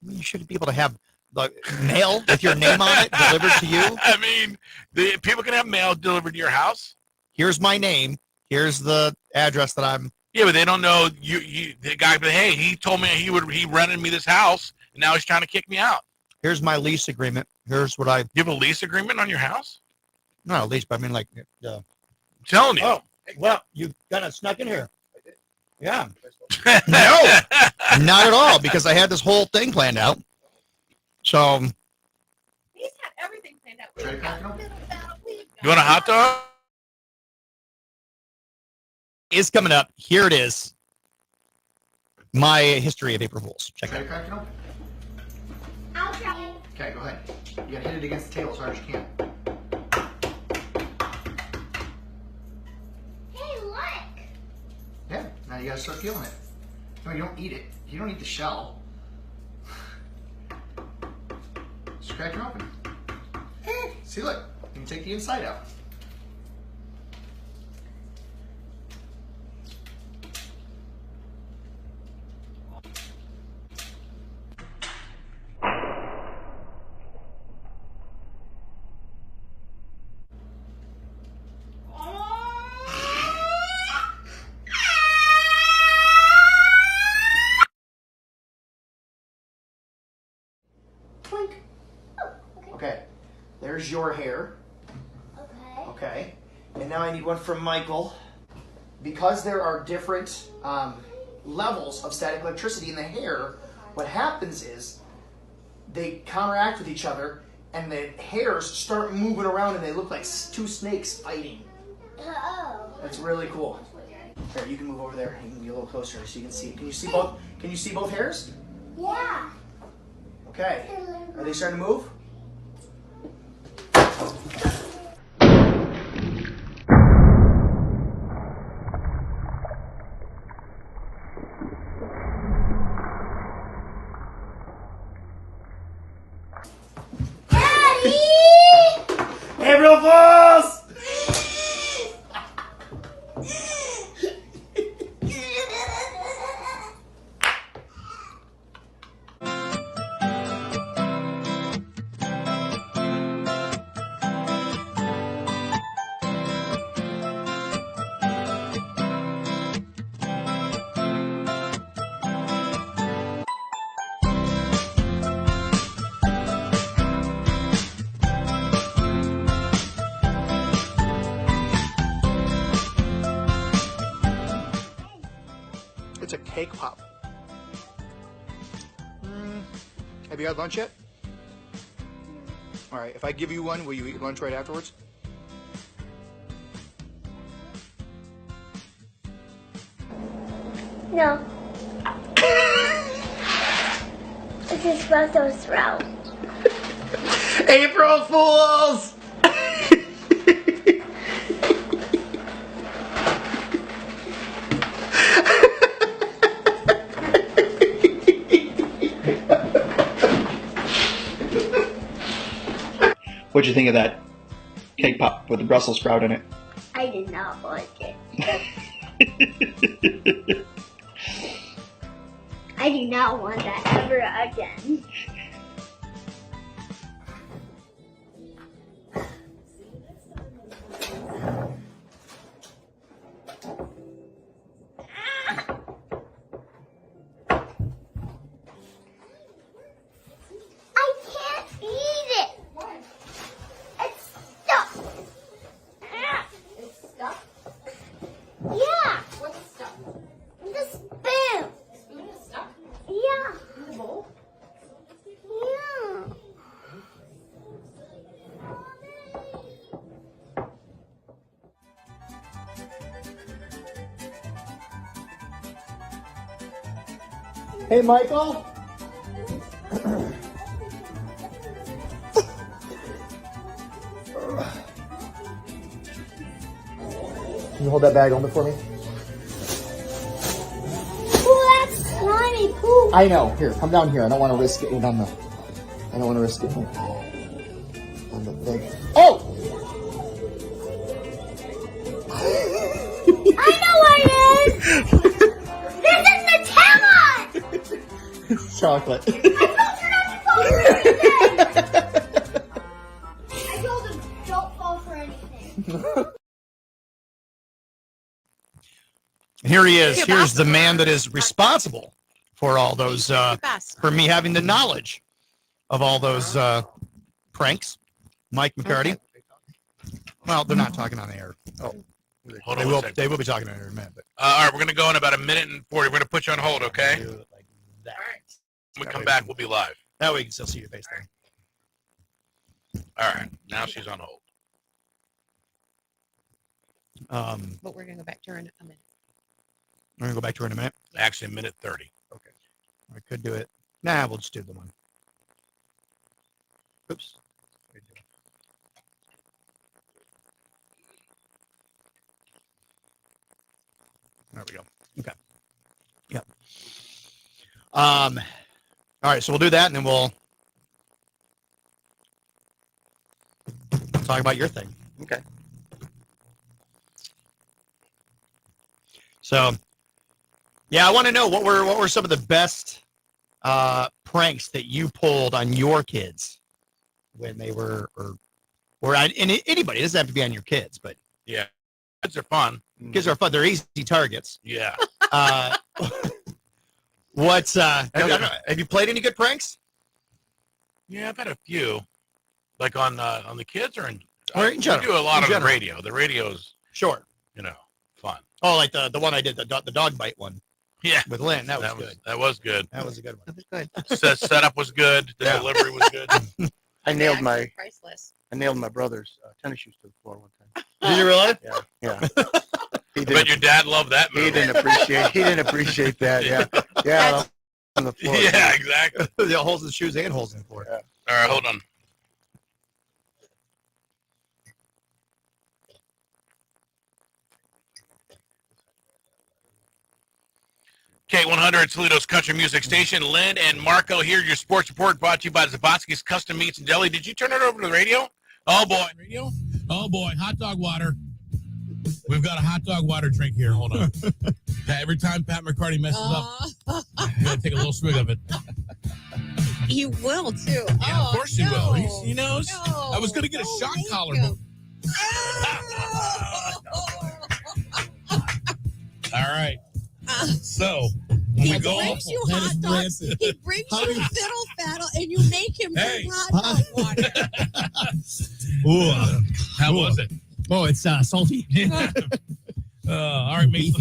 I mean, you shouldn't be able to have the mail with your name on it delivered to you. I mean, people can have mail delivered to your house. Here's my name. Here's the address that I'm. Yeah, but they don't know you. The guy, but hey, he told me he rented me this house, and now he's trying to kick me out. Here's my lease agreement. Here's what I. You have a lease agreement on your house? Not a lease, but I mean I'm telling you. Oh, well, you kind of snuck in here. Yeah. No, not at all, because I had this whole thing planned out. So. He's got everything planned out. You want a hot dog? Is coming up. Here it is. My history of April Fools. Check it out. I'll try. Okay, go ahead. You gotta hit it against the table as hard as you can. Hey, look. Yeah, now you gotta start peeling it. No, you don't eat it. You don't eat the shell. Just crack it open. See, look. You can take the inside out. Okay, there's your hair. Okay. Okay, and now I need one from Michael. Because there are different levels of static electricity in the hair, what happens is they counteract with each other, and the hairs start moving around, and they look like two snakes fighting. Oh. That's really cool. Here, you can move over there. You can be a little closer so you can see. Can you see both? Can you see both hairs? Yeah. Okay. Are they starting to move? Daddy! April Fools! cake pop. Have you had lunch yet? All right, if I give you one, will you eat lunch right afterwards? No. This is Brussels sprout. April Fools! What'd you think of that cake pop with the Brussels sprout in it? I did not like it. I do not want that ever again. I can't eat it. It's stuck. It's stuck? Yeah. What's stuck? The spoon. The spoon is stuck? Yeah. In the bowl? Yeah. Hey, Michael. Can you hold that bag open for me? Oh, that's slimy poop. I know. Here, come down here. I don't want to risk it on the. I don't want to risk it on the thing. Oh! I know what it is. This is Nutella. Chocolate. I told him don't fall for anything. And here he is. Here's the man that is responsible for all those, for me having the knowledge of all those pranks. Mike McCarty. Okay. Well, they're not talking on the air. Oh, Hold they on will. a second. They will be talking on the air in a minute. But. All right, we're going to go in about 1:40. We're going to put you on hold, okay? Do it like that. When we come back, we'll be live. That way you can still see your face there. All right, now she's on hold. But we're going to go back to her in a minute. We're going to go back to her in a minute. Actually, 1:30. Okay. I could do it. Nah, we'll just do the one. Oops. There we go. Okay. Yep. All right, so we'll do that, and then we'll talk about your thing. Okay. So, yeah, I want to know what were some of the best pranks that you pulled on your kids when they were, or on anybody. It doesn't have to be on your kids, but yeah, kids are fun. Kids are fun. They're easy targets. Yeah. Have you played any good pranks? Yeah, I've had a few, like on the kids or in general. We do a lot In on the general. radio. The radio's Sure. Fun. Oh, like the one I did, the dog bite one. Yeah, with Lynn. That was good. That was good. That was a good one. That was good. Setup was good. The delivery was good. I nailed my priceless. I nailed my brother's tennis shoes to the floor one time. Did you really? Yeah. But your dad loved that movie. He didn't appreciate that. Yeah. Yeah. On the floor. Yeah, exactly. The holes in the shoes and holes in the floor. Yeah. All right, hold on. K100, Toledo's country music station. Lynn and Marco here. Your sports report brought to you by Zabotsky's Custom Meats and Deli. Did you turn it over to the radio? Oh, boy. Radio? Oh, boy. Hot dog water. We've got a hot dog water drink here. Hold on. Every time Pat McCarty messes up, you got to take a little swig of it. He will, too. Yeah, of course he will. He knows. No. I was going to get a shock collar. All right. So, when we go brings off, you that hot is dogs. rancid. He brings How you do you- fiddle faddle, and you make him drink hot dog water. Ooh, how was it? Oh, it's salty. All right, Major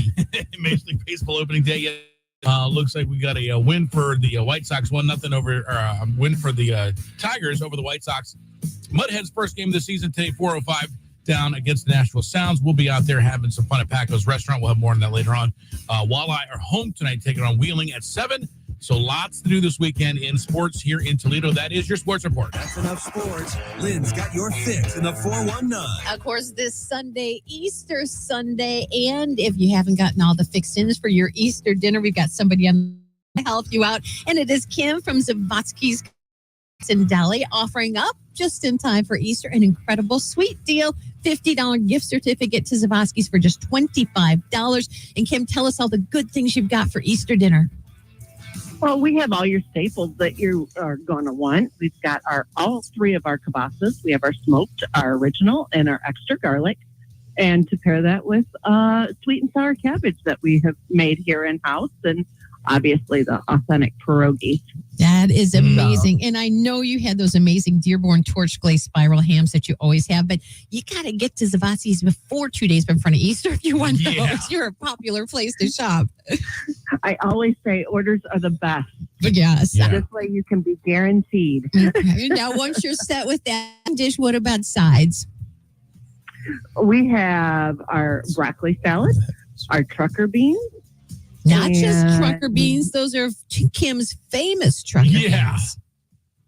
League Baseball opening day Looks like we got a win for the White Sox, 1-0 over, or a win for the Tigers over the White Sox. Mudhens' first game of the season today, 4:05 down against the Nashville Sounds. We'll be out there having some fun at Paco's Restaurant. We'll have more on that later on. Walleye are home tonight, taking on Wheeling at 7. So lots to do this weekend in sports here in Toledo. That is your sports report. That's enough sports. Lynn's got your fix in the 419. Of course, this Sunday, Easter Sunday. And if you haven't gotten all the fix-ins for your Easter dinner, we've got somebody on to help you out. And it is Kim from Zavatsky's in Deli offering up just in time for Easter an incredible sweet deal. $50 gift certificate to Zavatsky's for just $25. And Kim, tell us all the good things you've got for Easter dinner. Well, we have all your staples that you are going to want. We've got all 3 of our kibasas. We have our smoked, our original, and our extra garlic. And to pair that with sweet and sour cabbage that we have made here in-house, and obviously the authentic pierogi. That is amazing. And I know you had those amazing Dearborn torch glazed spiral hams that you always have, but you got to get to Zavatsky's before 2 days in front of Easter if you want those. You're a popular place to shop. I always say orders are the best. Yes. Yeah. This way you can be guaranteed. Okay. Now, once you're set with that dish, what about sides? We have our broccoli salad, our trucker beans. Not just trucker beans. Those are Kim's famous trucker beans.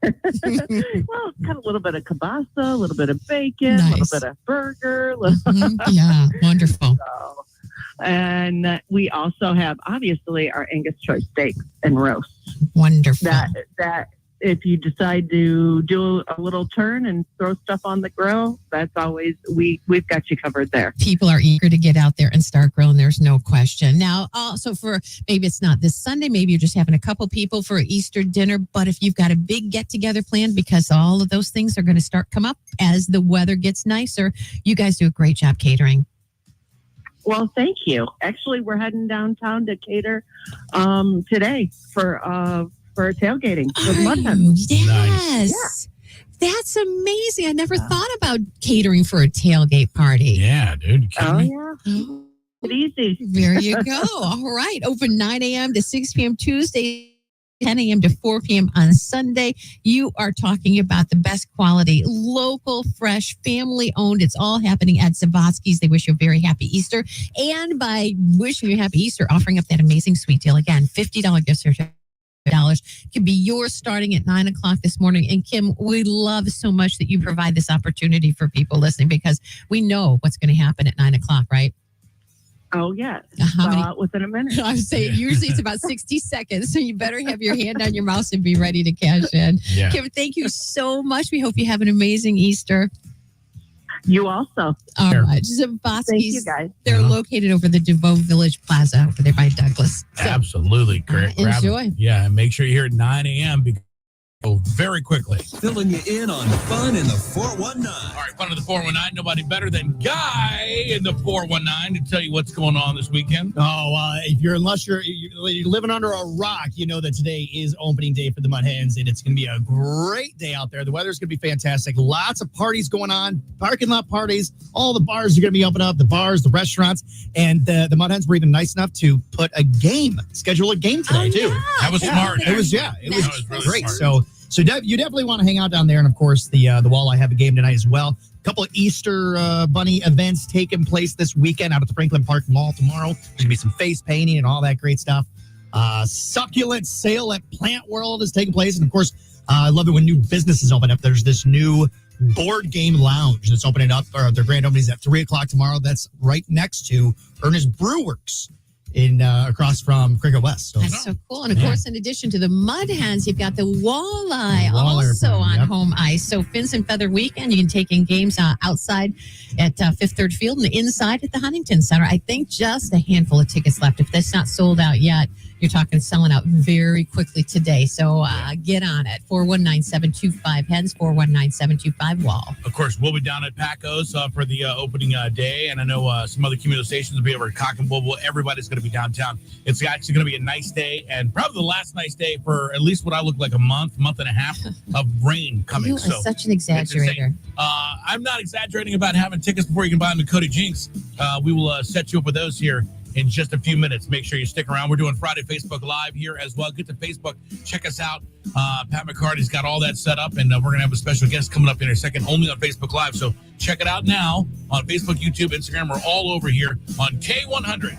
Well, got a little bit of kielbasa, a little bit of bacon, a little bit of burger. Yeah, wonderful. And we also have, obviously, our Angus choice steaks and roasts. Wonderful. That if you decide to do a little turn and throw stuff on the grill, that's always, we've got you covered there. People are eager to get out there and start grilling. There's no question. Now, also for maybe it's not this Sunday, maybe you're just having a couple people for Easter dinner, but if you've got a big get together planned, because all of those things are going to come up as the weather gets nicer, you guys do a great job catering. Well, thank you. Actually, we're heading downtown to cater today for tailgating with Mudhens. Yes. Yeah. That's amazing. I never thought about catering for a tailgate party. Yeah, dude. Yeah. It's easy. There you go. All right. Open 9 a.m. to 6 p.m. Tuesday, 10 a.m. to 4 p.m. on Sunday. You are talking about the best quality, local, fresh, family-owned. It's all happening at Zavatsky's. They wish you a very happy Easter. And by wishing you a happy Easter, offering up that amazing sweet deal. Again, $50 gift certificate. Could be yours starting at 9 o'clock this morning. And Kim, we love so much that you provide this opportunity for people listening, because we know what's going to happen at 9 o'clock, right? Oh, yeah. Out within a minute. I would say usually it's about 60 seconds. So you better have your hand on your mouse and be ready to cash in. Yeah. Kim, thank you so much. We hope you have an amazing Easter. You also. All right. Zavatsky's. Thank you, guys. They're located over the DeVoe Village Plaza over there by Douglas. So, absolutely. Great. Enjoy. Yeah. And make sure you're here at 9 a.m. because very quickly. Filling you in on fun in the 419. All right, fun in the 419. Nobody better than Guy in the 419 to tell you what's going on this weekend. Unless you're living under a rock, you know that today is opening day for the Mudhens, and it's going to be a great day out there. The weather's going to be fantastic. Lots of parties going on, parking lot parties. All the bars are going to be open up, the bars, the restaurants, and the Mudhens were even nice enough to schedule a game today, too. Yeah. That was smart. It was really great. Smart. So you definitely want to hang out down there. And, of course, the Walleye have a game tonight as well. A couple of Easter Bunny events taking place this weekend out at the Franklin Park Mall tomorrow. There's going to be some face painting and all that great stuff. Succulent sale at Plant World is taking place. And, of course, I love it when new businesses open up. There's this new board game lounge that's opening up. Or their grand opening is at 3 o'clock tomorrow. That's right next to Ernest Brewworks across from Cricket West. So, that's so cool. And of course, in addition to the Mudhens, you've got the Walleye also on home ice. So Fins and Feather Weekend, you can take in games outside at Fifth Third Field and inside at the Huntington Center. I think just a handful of tickets left. If that's not sold out yet, you're talking selling out very quickly today. So get on it. 419-725-HENS, 419-725-WALL. Of course, we'll be down at Paco's for the opening day. And I know some other community stations will be over at Cock and Bull. Everybody's going to be downtown. It's actually going to be a nice day, and probably the last nice day for at least what I look like a month and a half of rain coming. You are such an exaggerator. I'm not exaggerating about having tickets before you can buy them at Cody Jinks. We will set you up with those here in just a few minutes. Make sure you stick around. We're doing Friday Facebook Live here as well. Get to Facebook. Check us out. Pat McCarty's got all that set up, and we're going to have a special guest coming up in a second, only on Facebook Live. So check it out now on Facebook, YouTube, Instagram. We're all over here on K100.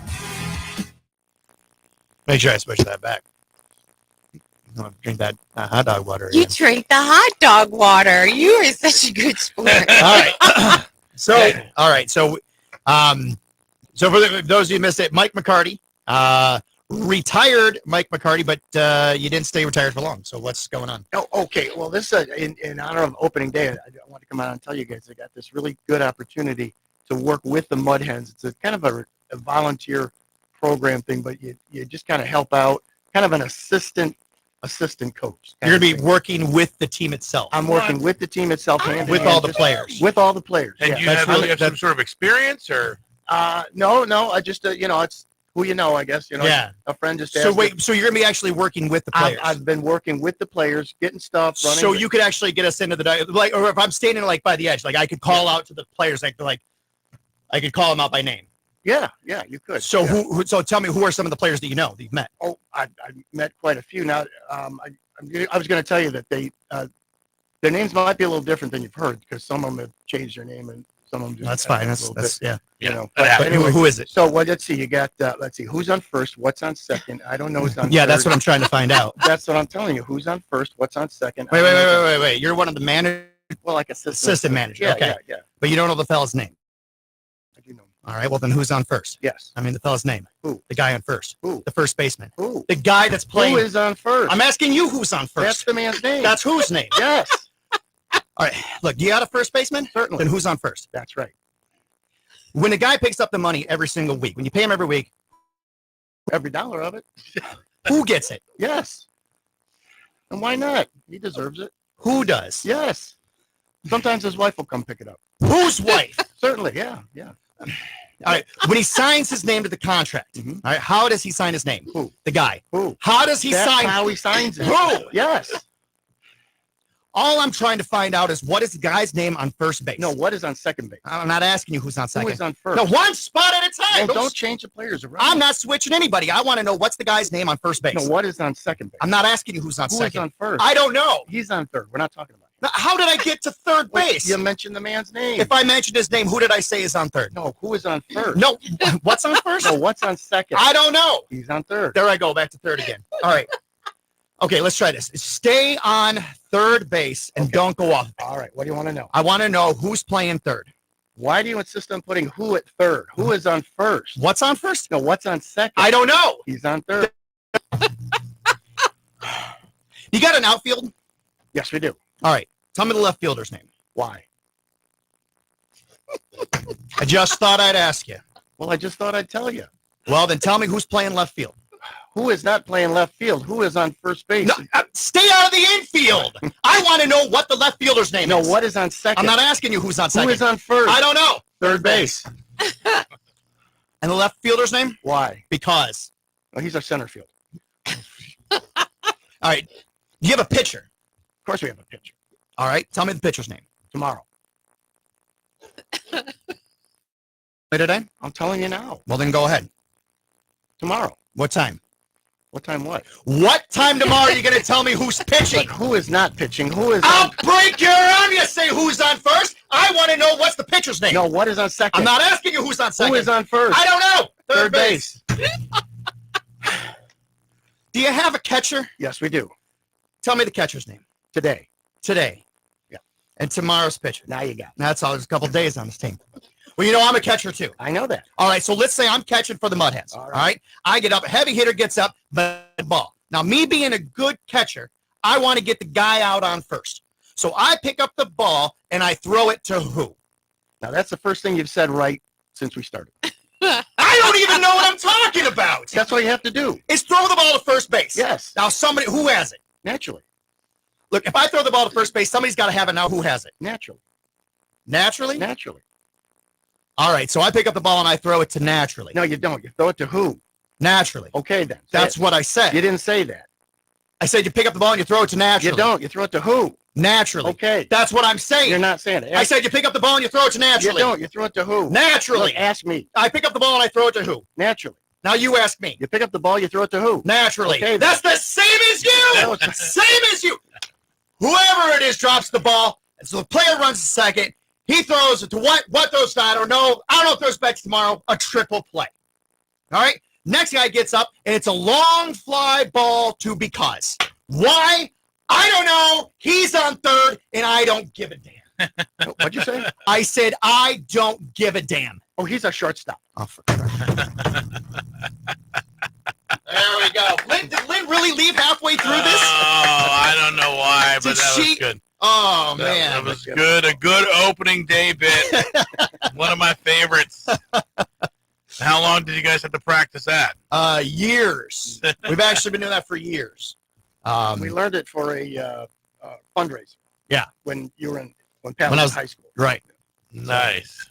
Make sure I switch that back. Drink that hot dog water. You drink the hot dog water. You are such a good sport. All right. So for those of you who missed it, Mike McCarty, retired Mike McCarty, but you didn't stay retired for long. So what's going on? Oh, okay. Well, this in honor of opening day, I want to come out and tell you guys I got this really good opportunity to work with the Mudhens. It's a kind of a volunteer program thing, but you just kind of help out, kind of an assistant coach. You're going to be working with the team itself. I'm working with the team itself. With all the players. With all the players. And do you have some sort of experience, or? No. I just, it's who you know, I guess. Yeah. A friend just So asked wait, me. so you're going to be actually working with the players? I've been working with the players, getting stuff, running. So you could actually get us into the, or if I'm standing by the edge, I could call out to the players, I could call them out by name. Yeah, you could. So yeah. So tell me, who are some of the players that you know that you've met? Oh, I met quite a few. Now, I was going to tell you that their names might be a little different than you've heard, because some of them have changed their name and some of them. That's fine. That's yeah. But anyway, who is it? So let's see. You got who's on first, what's on second. I don't know who's on. Yeah, third. that's what I'm trying to find out. That's what I'm telling you. Who's on first, what's on second. Wait. You're one of the managers. Well, like assistant manager. Yeah, okay. Yeah. But you don't know the fella's name. I do know. All right. Well, then who's on first? Yes. I mean, the fella's name. Who? The guy on first. Who? The first baseman. Who? The guy that's playing. Who is on first? I'm asking you who's on first. That's the man's name. That's whose name? Yes. All right. Look, you got a first baseman? Certainly. Then who's on first? That's right. When the guy picks up the money every single week, when you pay him every week, every dollar of it, who gets it? Yes. And why not? He deserves it. Who does? Yes. Sometimes his wife will come pick it up. Whose wife? Certainly, yeah. All right. When he signs his name to the contract, all right, how does he sign his name? Who? The guy. Who? How does he That's sign? How he signs it. Who? Yes. All I'm trying to find out is, what is the guy's name on first base? No, what is on second base? I'm not asking you who's on second. Who is on first? No, one spot at a time. Well, don't change the players around. I'm not switching anybody. I want to know what's the guy's name on first base. No, what is on second base? I'm not asking you who's on Who second. is on first? I don't know. He's on third. We're not talking about it. Now, how did I get to third base? You mentioned the man's name. If I mentioned his name, who did I say is on third? No, who is on first? No, what's on first? No, what's on second? I don't know. He's on third. There I go, back to third again. All right. Okay, let's try this. Stay on third base and don't go off. All right, what do you want to know? I want to know who's playing third. Why do you insist on putting who at third? Who is on first? What's on first? No, what's on second? I don't know. He's on third. You got an outfield? Yes, we do. All right. Tell me the left fielder's name. Why? I just thought I'd ask you. Well, I just thought I'd tell you. Well, then tell me who's playing left field. Who is not playing left field? Who is on first base? No, stay out of the infield. I want to know what the left fielder's name No, is. what is on second? I'm not asking you who's on second. Who is on first? I don't know. Third base. And the left fielder's name? Why? Because. Well, he's our center field. All right. Do you have a pitcher? Of course we have a pitcher. All right. Tell me the pitcher's name. Tomorrow. Wait, did I? I'm telling you now. Well, then go ahead. Tomorrow. What time? What time what? What time tomorrow are you going to tell me who's pitching? But who is not pitching? Who is I'll break your arm. You say who's on first. I want to know what's the pitcher's name. No, what is on second? I'm not asking you who's on second. Who is on first? I don't know. Third base. Do you have a catcher? Yes, we do. Tell me the catcher's name. Today. Yeah. And tomorrow's pitcher. Now you got it. That's all. There's a couple days on this team. Well, you know, I'm a catcher too. I know that. All right, so let's say I'm catching for the Mudhens. All right. I get up, a heavy hitter gets up, bad ball. Now, me being a good catcher, I want to get the guy out on first. So I pick up the ball and I throw it to who? Now, that's the first thing you've said right since we started. I don't even know what I'm talking about. That's all you have to do. Is throw the ball to first base. Yes. Now, who has it? Naturally. Look, if I throw the ball to first base, somebody's got to have it. Now, who has it? Naturally. Naturally? Naturally. All right, so I pick up the ball and I throw it to naturally. No, you don't. You throw it to who? Naturally. Okay, then. That's what I said. You didn't say that. I said you pick up the ball and you throw it to naturally. You don't. You throw it to who? Naturally. Okay. That's what I'm saying. You're not saying it. I said you pick up the ball and you throw it to naturally. You don't. You throw it to who? Naturally. Look, ask me. I pick up the ball and I throw it to who? Naturally. Now you ask me. You pick up the ball, you throw it to who? Naturally. Okay, That's the same as you. Same as you. Whoever it is drops the ball, and so the player runs the second. He throws it to what throws to, I don't know. I don't know if throws back tomorrow. A triple play. All right. Next guy gets up, and it's a long fly ball to because. Why? I don't know. He's on third, and I don't give a damn. What'd you say? I said I don't give a damn. Oh, he's a shortstop. Oh, there we go. Did Lynn really leave halfway through this? Oh, I don't know why, but that was good. Oh, man. That was good. A good opening day bit. One of my favorites. How long did you guys have to practice that? Years. We've actually been doing that for years. We learned it for a fundraiser. Yeah. When Pat was in high school. Right. Nice.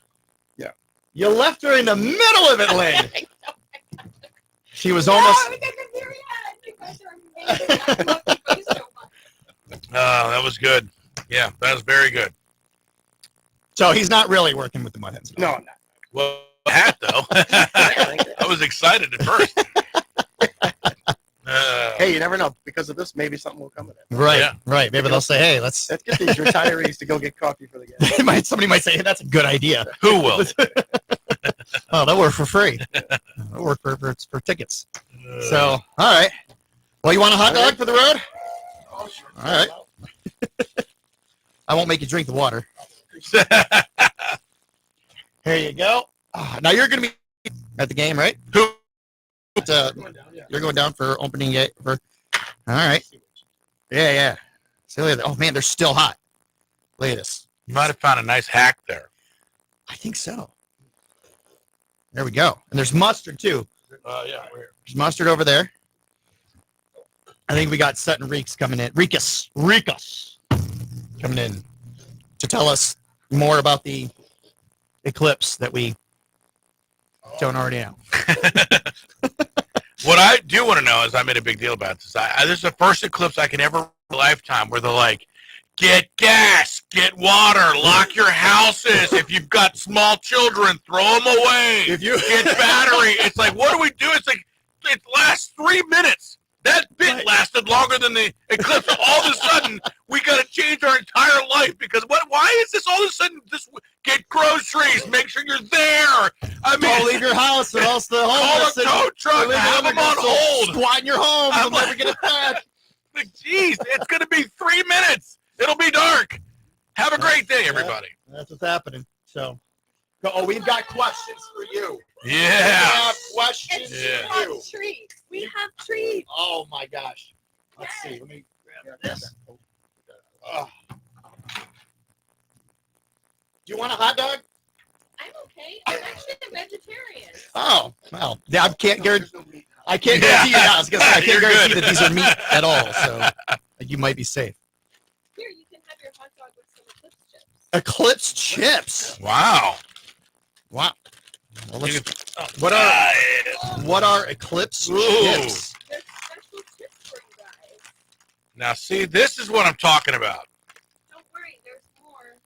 Yeah. You left her in the middle of it, Lynn. She was almost. Oh, that was good. Yeah, that was very good. So he's not really working with the Mudhens. No, I'm not. Well, hat though. I was excited at first. Hey, you never know. Because of this, maybe something will come of it. Right, right. Maybe they'll say, "Hey, let's get these retirees to go get coffee for the guys." Somebody might say, "Hey, that's a good idea." Who will? Oh, they'll work for free. They'll work for tickets. So, all right. Well, you want a hot dog for the road? Oh, sure. All right. I won't make you drink the water. Here you go. Now you're going to be at the game, right? Who? You're going down for opening day. All right. Yeah. See, look at that. Oh, man, they're still hot. Look at this. You might have found a nice hack there. I think so. There we go. And there's mustard, too. Yeah. There's mustard over there. I think we got Sutton Reeks coming in. Reekus coming in to tell us more about the eclipse that we don't already know. What I do want to know is I made a big deal about this. This is the first eclipse I can ever in my lifetime where they're like, get gas, get water, lock your houses. If you've got small children, throw them away. If you get battery, it's like, what do we do? It's like, it lasts 3 minutes. That bit lasted longer than the eclipse. All of a sudden, we got to change our entire life because why is this all of a sudden? Get groceries, make sure you're there. I mean, don't leave your house or else the homeless call a tow truck, have them on hold. Squat in your home, you'll never get it back. Like, geez, it's going to be 3 minutes. It'll be dark. Have a great day, everybody. That's what's happening. So, we've got questions for you. Yeah. We have questions for you. Treats. We have treats. Oh my gosh. Let's see. Let me grab this. Do you want a hot dog? I'm okay. I'm actually a vegetarian. Oh, well, I can't guarantee. I can't guarantee you. I was gonna say I can't guarantee that these are meat at all. So you might be safe. Here, you can have your hot dog with some Eclipse chips. Wow. Well, what are Eclipse chips? Now, see, this is what I'm talking about. Don't worry, there's more.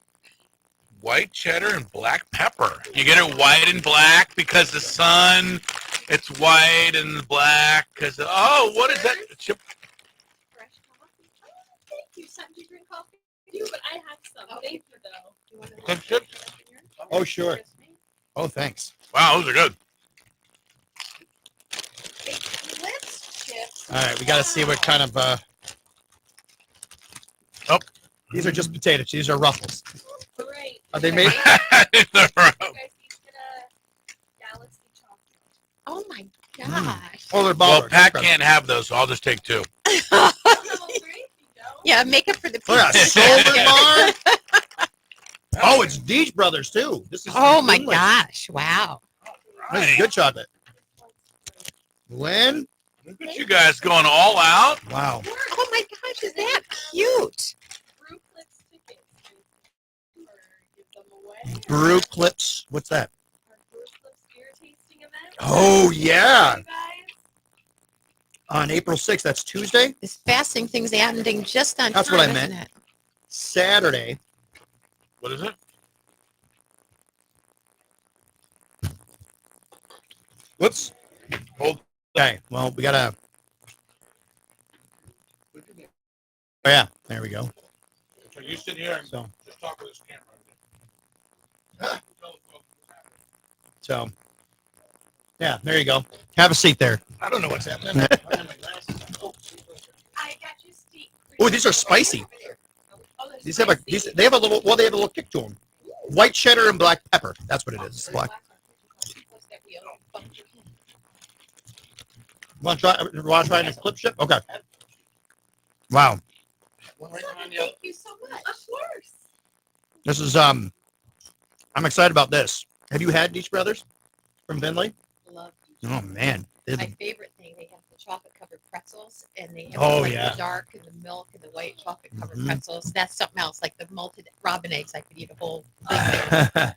White cheddar and black pepper. You get it white and black because the sun. It's white and black because what is that? Chip. Fresh coffee. Oh, thank you. Something to drink coffee too, but I have some. Thank you, though. You want to chips? Oh, sure. Oh, thanks. Wow, those are good. Eclipse chips. All right, we got to see what kind of. These are just potato chips. These are Ruffles. Great. Are they made? Oh my gosh. Oh, they're well, baller. Pat can't have those, so I'll just take two. Yeah, make up for the Look at pizza. Solar Bar. Oh, it's Deej Brothers too. This is Oh my gosh! Wow. This is good chocolate. Lynn? Look at you guys going all out. Wow. Oh my gosh! Is that cute? Brew Clips. What's that? Oh yeah. On April 6th, that's Tuesday. This fasting thing's ending just on That's time, what I isn't meant. it? Saturday. What is it? Whoops. Okay. Well, we gotta. Oh yeah, there we go. So you sit here and just talk with this camera. So, yeah, there you go. Have a seat there. I don't know what's happening. Oh, these are spicy. These have they have a little kick to them. White cheddar and black pepper. That's what it is. It's black. Want to try an eclipse chip? Okay. Wow. Thank you so much. Of course. This is I'm excited about this. Have you had Deach Brothers from Vinley? Love Oh man. My favorite thing, they have the chocolate covered pretzels, and they have the dark and the milk and the white chocolate covered pretzels. That's something else, like the malted robin eggs. I could eat a whole thing.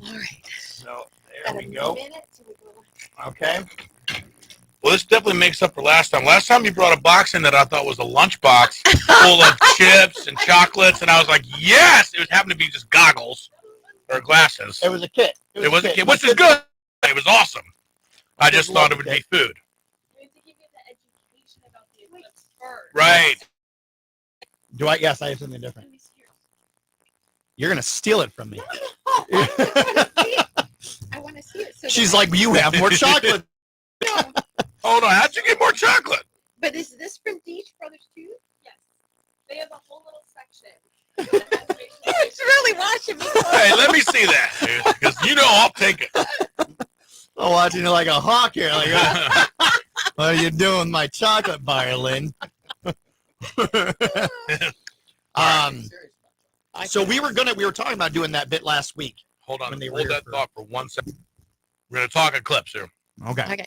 All right. So there we go. Okay. Well, this definitely makes up for last time. Last time you brought a box in that I thought was a lunch box full of chips and chocolates, and I was like, yes! It was happened to be just goggles or glasses. It was a kit. It was a kit, which is good. It was awesome. I just thought it would be food. Right. Do I? Yes, I have something different. You're going to steal it from me. I want to see it. So She's like, you have more chocolate. Hold on. How'd you get more chocolate? But is this from Deach Brothers too? Yes. They have a whole little section. It's really watching me. Hey, let me see that, dude, because you know I'll take it. I'm watching you like a hawk here. Like, what are you doing, my chocolate bar, Lynn? So we were talking about doing that bit last week. Hold on, hold that thought for 1 second. We're gonna talk eclipse here. Okay.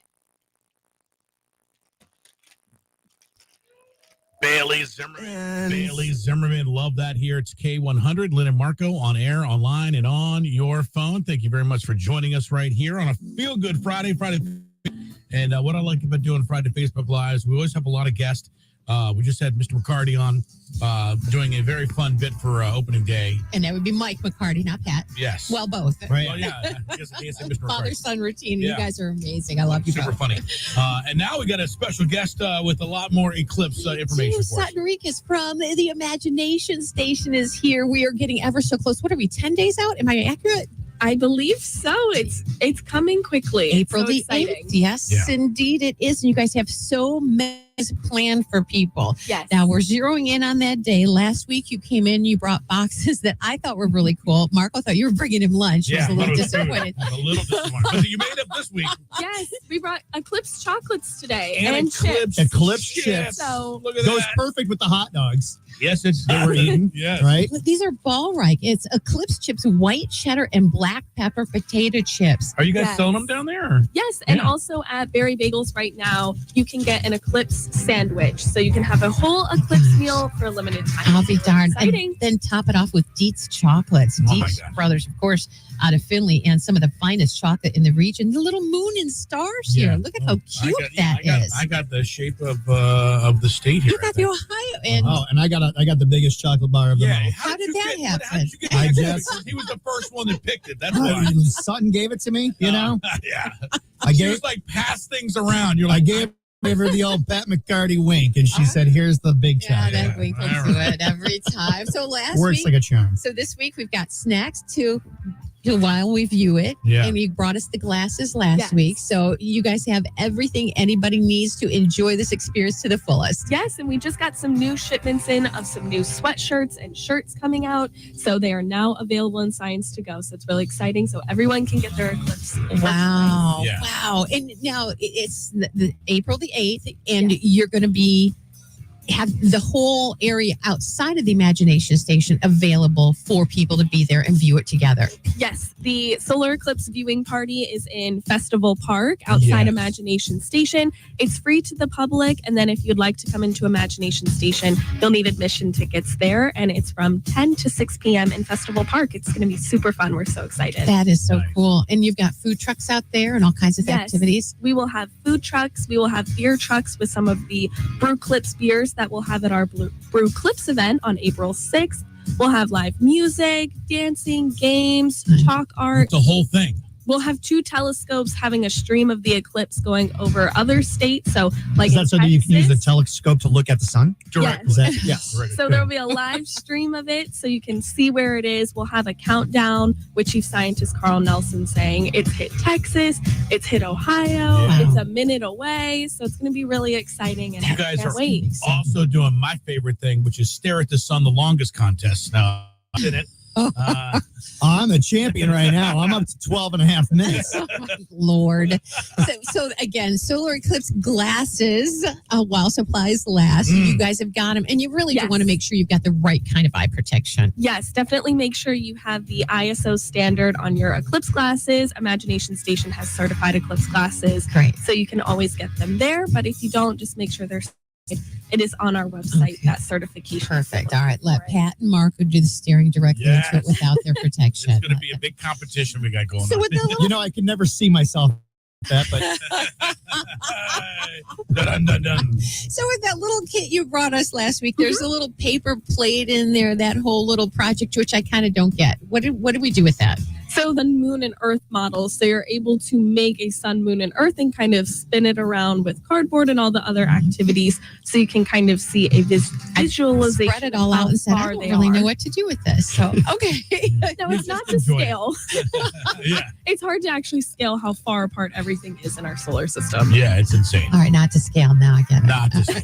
Bailey Zimmerman. Bailey Zimmerman, love that here. It's K100, Lynn and Marco on air, online, and on your phone. Thank you very much for joining us right here on a Feel Good Friday. And what I like about doing Friday Facebook Lives, we always have a lot of guests. We just had Mr. McCarty on doing a very fun bit for opening day. And that would be Mike McCarty, not Pat. Yes. Well, both. Right. Well, yeah. I guess I can't say Mr. McCarty. Father-son routine. Yeah. You guys are amazing. I love you Super both. funny. And now we got a special guest with a lot more eclipse information for us. Sutton Rikas from the Imagination Station is here. We are getting ever so close. What are we, 10 days out? Am I accurate? I believe so. It's coming quickly. April so the exciting. 8th. Yes, indeed it is. And you guys have so many planned for people. Yes. Now we're zeroing in on that day. Last week you came in, you brought boxes that I thought were really cool. Marco thought you were bringing him lunch. He was a little disappointed. A little disappointed. But you made up this week. Yes, we brought Eclipse chocolates today And chips. Eclipse chips. So Look at Goes that. perfect with the hot dogs. Yes, That we're eating. Yes. Right? But these are ball-like. It's Eclipse chips, white cheddar, and black pepper potato chips. Are you guys Yes. selling them down there? Yes, and Yeah. also at Berry Bagels right now, you can get an Eclipse sandwich. So you can have a whole Eclipse meal for a limited time. I'll be So darned. exciting. And then top it off with Dietz chocolates. my Dietz gosh. Brothers, of course, out of Finley, and some of the finest chocolate in the region. The little moon and stars here. Yeah. Look at how cute that is. I got the shape of the state here. You got the Ohio, and Oh, and I got the biggest chocolate bar of them all. how did that How happen? did you get I that? just- He was the first one that picked it. That's why. Sutton gave it to me, you know? Yeah. I She gave was like, pass things around. You're I like, gave her the old Pat McCarty wink, and she said, "Here's the big Yeah, chocolate." that wink will do it every time. So last Works week, like a charm. so this week we've got snacks too. While we view it, Yeah. and you brought us the glasses last Yes. week, so you guys have everything anybody needs to enjoy this experience to the fullest. Yes, and we just got some new shipments in of some new sweatshirts and shirts coming out. So they are now available in Science to Go. So it's really exciting. So everyone can get their Eclipse. Wow. Yeah. Wow. And now it's the April the 8th, and you're going to have the whole area outside of the Imagination Station available for people to be there and view it together. Yes, the Solar Eclipse viewing party is in Festival Park outside Yes. Imagination Station. It's free to the public. And then if you'd like to come into Imagination Station, you'll need admission tickets there. And it's from 10 to 6 p.m. in Festival Park. It's going to be super fun. We're so excited. That is so Nice. cool. And you've got food trucks out there and all kinds of Yes. activities. We will have food trucks. We will have beer trucks with some of the Brew Clips beers that we'll have at our Brew Clips event on April 6th. We'll have live music, dancing, games, chalk art. the whole thing. we'll have 2 telescopes having a stream of the eclipse going over other states. So, like, Is that so that you can use the telescope to look at the sun? Directly. Is that, yes. So there'll be a live stream of it, so you can see where it is. We'll have a countdown with Chief Scientist Carl Nelson saying it's hit Texas, it's hit Ohio, it's a minute away. So it's going to be really exciting. And You guys are wait. also doing my favorite thing, which is stare at the sun the longest contest. Now, in it. I'm a champion right now. I'm up to 12 and a half minutes. Oh, my Lord. So again, solar eclipse glasses while supplies last. You guys have got them. And you really do want to make sure you've got the right kind of eye protection. Yes, definitely make sure you have the ISO standard on your eclipse glasses. Imagination Station has certified eclipse glasses. Great. So you can always get them there. But if you don't, just make sure it is on our website, that certification. Perfect. All right. Let Pat and Marco do the steering directly into it without their protection. It's going to be a big competition we got going So on. with the little- I can never see myself that, but Dun, dun, dun. So with that little kit you brought us last week, there's a little paper plate in there, that whole little project, which I kind of don't get. What did we do with that? So the moon and earth models, so you're able to make a sun, moon, and earth and kind of spin it around with cardboard and all the other activities, so you can kind of see a visualization. Spread it all out and said, I don't really know what to do with this. So, okay. No, it's not to enjoy it. scale. Yeah. It's hard to actually scale how far apart everything is in our solar system. Yeah, it's insane. All right, not to scale now. I get it. Not to scale.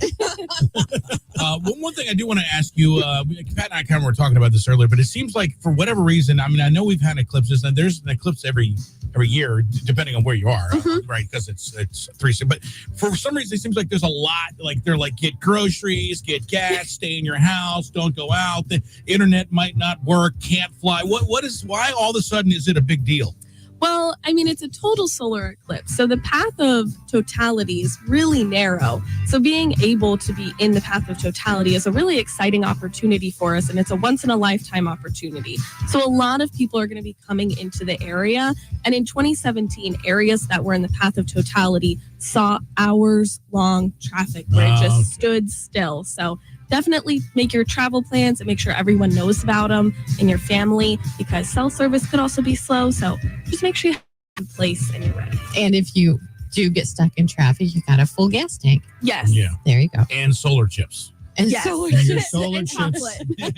One thing I do want to ask you, Pat and I kind of were talking about this earlier, but it seems like for whatever reason, I mean, I know we've had eclipses, and there's an eclipse every year, depending on where you are, right? Because it's 3. But for some reason, it seems like there's a lot. Like they're like, get groceries, get gas, stay in your house, don't go out. The internet might not work, can't fly. Why all of a sudden is it a big deal? Well, I mean, it's a total solar eclipse. So the path of totality is really narrow. So being able to be in the path of totality is a really exciting opportunity for us. And it's a once in a lifetime opportunity. So a lot of people are going to be coming into the area. And in 2017, areas that were in the path of totality saw hours long traffic where it just stood still. So definitely make your travel plans and make sure everyone knows about them in your family, because cell service could also be slow. So just make sure you have a place and you're ready. And if you do get stuck in traffic, you got a full gas tank. Yes. Yeah. There you go. And solar chips. And Yes. solar And chips. solar and chips. chocolate.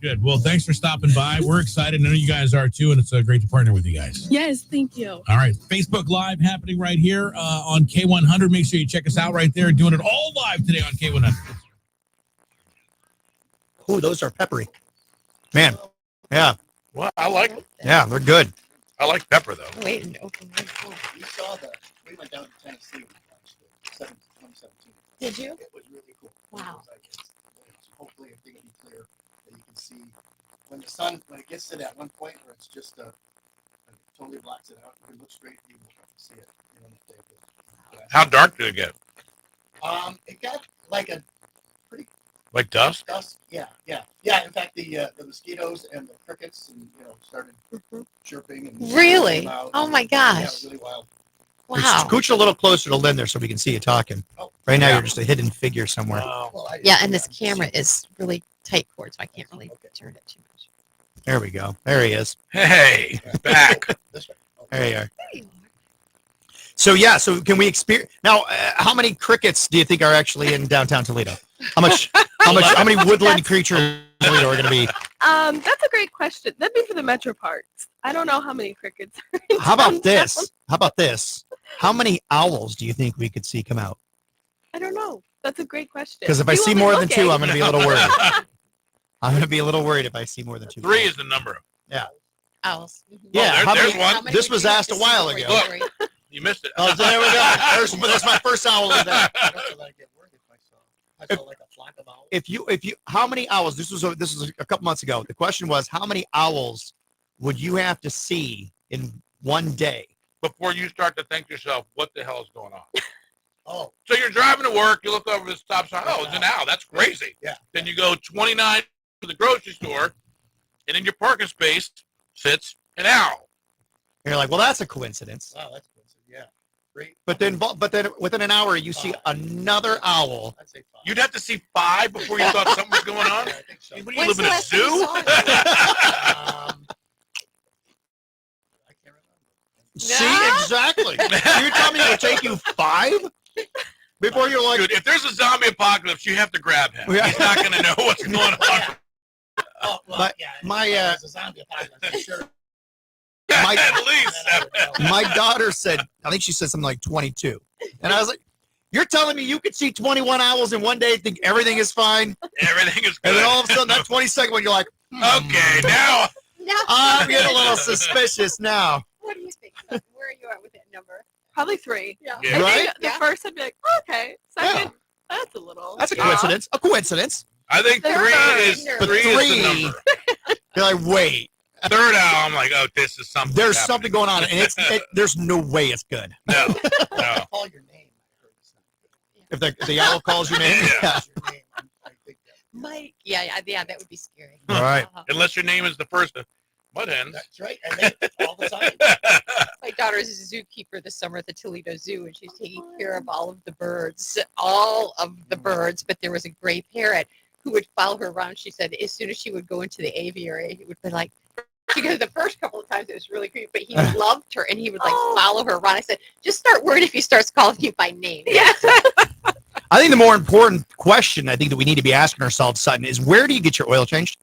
Good. Well, thanks for stopping by. We're excited. I know you guys are too, and it's great to partner with you guys. Yes, thank you. All right. Facebook Live happening right here on K100. Make sure you check us out right there. Doing it all live today on K100. Ooh, those are peppery. Man. Yeah. Well, I like Yeah, they're good. I like pepper though. Wait and open my phone. We saw we went down to Tennessee when we launched it, 2017. Did you? It was really cool. Wow. Hopefully everything will be clear, that you can see when it gets to that one point where it's just totally blocks it out. You can look straight, you will see it. How dark did it get? It got like a pretty Like dusk? dusk. Yeah. In fact, the mosquitoes and the crickets started chirping and Really? came out. Oh my Yeah, it gosh. was really wild. Wow. Scooch a little closer to Lynn there so we can see you talking. Right now, you're just a hidden figure somewhere. Yeah, and this camera is really tight cord, so I can't really turn it too much. There we go. There he is. Hey, back. There you are. So can we experience now? How many crickets do you think are actually in downtown Toledo? How many woodland creatures in Toledo are going to be? That's a great question. That'd be for the metro parks. I don't know how many crickets are in How about downtown. this? How many owls do you think we could see come out? I don't know. That's a great question. Because if I You see will be more than looking. 2, I'm going to be a little worried. I'm going to be a little worried if I see more than 2. 3 is the number. Yeah. Owls. Yeah. Well, there's one. This was asked a while ago. Look, you missed it. Oh, there we go. That's my first owl of that. I saw like a flock of owls. If you, how many owls? This was a couple months ago. The question was, how many owls would you have to see in one day before you start to think to yourself, what the hell is going on? Oh. So you're driving to work, you look over the stop sign, oh, it's an owl. That's crazy. Yeah. Then you go 29 to the grocery store, and in your parking space sits an owl. And you're like, well, that's a coincidence. Wow, that's coincidence. Yeah. Great. But then within an hour, you see another owl. I'd say 5. You'd have to see 5 before you thought something was going on? Yeah, I think so. What do you live in a zoo? I can't See, exactly. You tell me it would take you 5 before you're like, dude, if there's a zombie apocalypse, you have to grab him. Yeah. He's not going to know what's going on. Oh, well, my zombie apocalypse, sure. At least. My daughter said, I think she said something like 22. And I was like, you're telling me you could see 21 owls in one day and think everything is fine? Everything is good. And then all of a sudden, that 22nd one, you're like, okay, now. I'm getting a little suspicious now. What do you think? Where are you at with that number? Probably 3. Yeah. I Right? think the first I'd be like, okay. Second, that's a little. That's a coincidence. A coincidence. I think Third. 3 is But the three- number. You're like, wait. Third owl, I'm like, oh, this is something. There's happening. something going on, and there's no way it's good. No. Call your name. If the owl calls your name, Yeah. Mike. Yeah, that would be scary. All right. Unless your name is the first Mudhens. That's right. And then all the time. My daughter is a zookeeper this summer at the Toledo Zoo, and she's taking care of all of the birds, but there was a gray parrot who would follow her around. She said as soon as she would go into the aviary, it would be like, because the first couple of times it was really creepy, but he loved her, and he would follow her around. I said, just start worrying if he starts calling you by name. Yeah. I think the more important question I think that we need to be asking ourselves, Sutton, is where do you get your oil changed?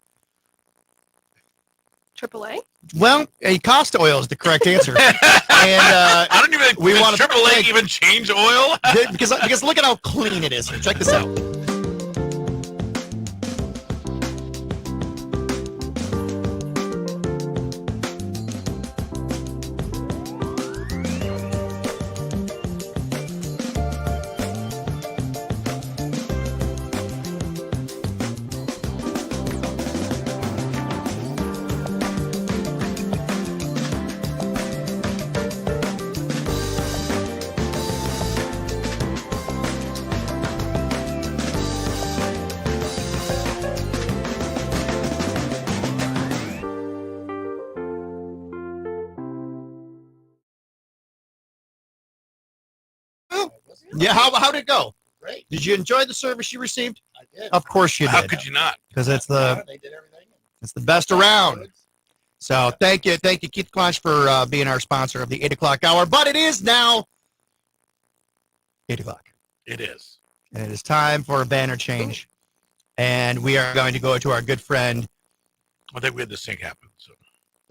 AAA? Well, Costa Oil is the correct answer. And I don't even. we want to AAA even change oil? because look at how clean it is here. Check this out. Yeah, how did it go? Great. Did you enjoy the service you received? I did. Of course you did. How could you not? Because it's They did everything. the best around. So thank you, Keith Clash, for being our sponsor of the 8 o'clock hour. But it is now 8 o'clock. It is. And it is time for a banner change. And we are going to go to our good friend. I think we had the sync happen. So.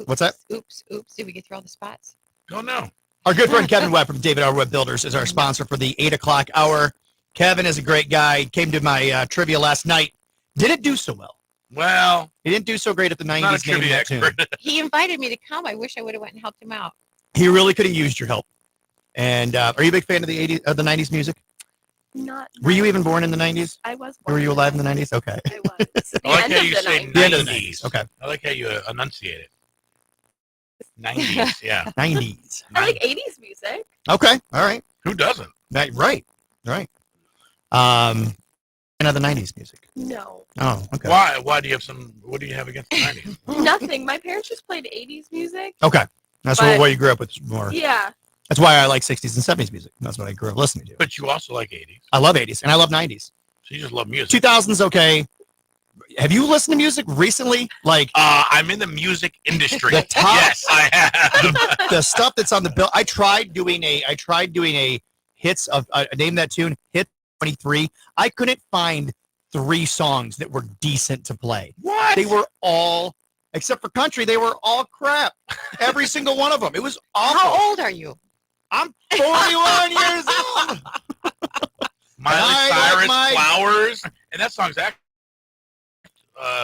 What's that? Oops. Did we get through all the spots? Oh, no. Our good friend Kevin Webb from David R. Webb Builders is our sponsor for the 8 o'clock hour. Kevin is a great guy. He came to my trivia last night. Didn't do so well. Well, he didn't do so great at the 90s. Not a trivia expert. He invited me to come. I wish I would have went and helped him out. He really could have used your help. And are you a big fan of the 80s, of the 90s music? Not. Were you even born in the 90s? I was Or were you alive in the 90s? Okay. I was. I like how you say 90s. The end of the 90s. Okay. I like how you enunciate it. 90s, yeah. 90s. I like 80s music. Okay. All right. Who doesn't? Right. Another 90s music. No. Oh, okay. Why do you have some? What do you have against the 90s? Nothing. My parents just played 80s music. Okay. That's But- what you grew up with more. Yeah. That's why I like 60s and 70s music. That's what I grew up listening to. But you also like 80s. I love 80s and I love 90s. So you just love music. 2000s, okay. Have you listened to music recently? Like, I'm in the music industry. The top- Yes, I have. the stuff that's on the bill. I tried doing a hits of name that tune, hit 23. I couldn't find 3 songs that were decent to play. What? They were all, except for country, they were all crap. Every single one of them. It was awful. How old are you? I'm 41 years old. Miley Cyrus, Flowers. And that song's actually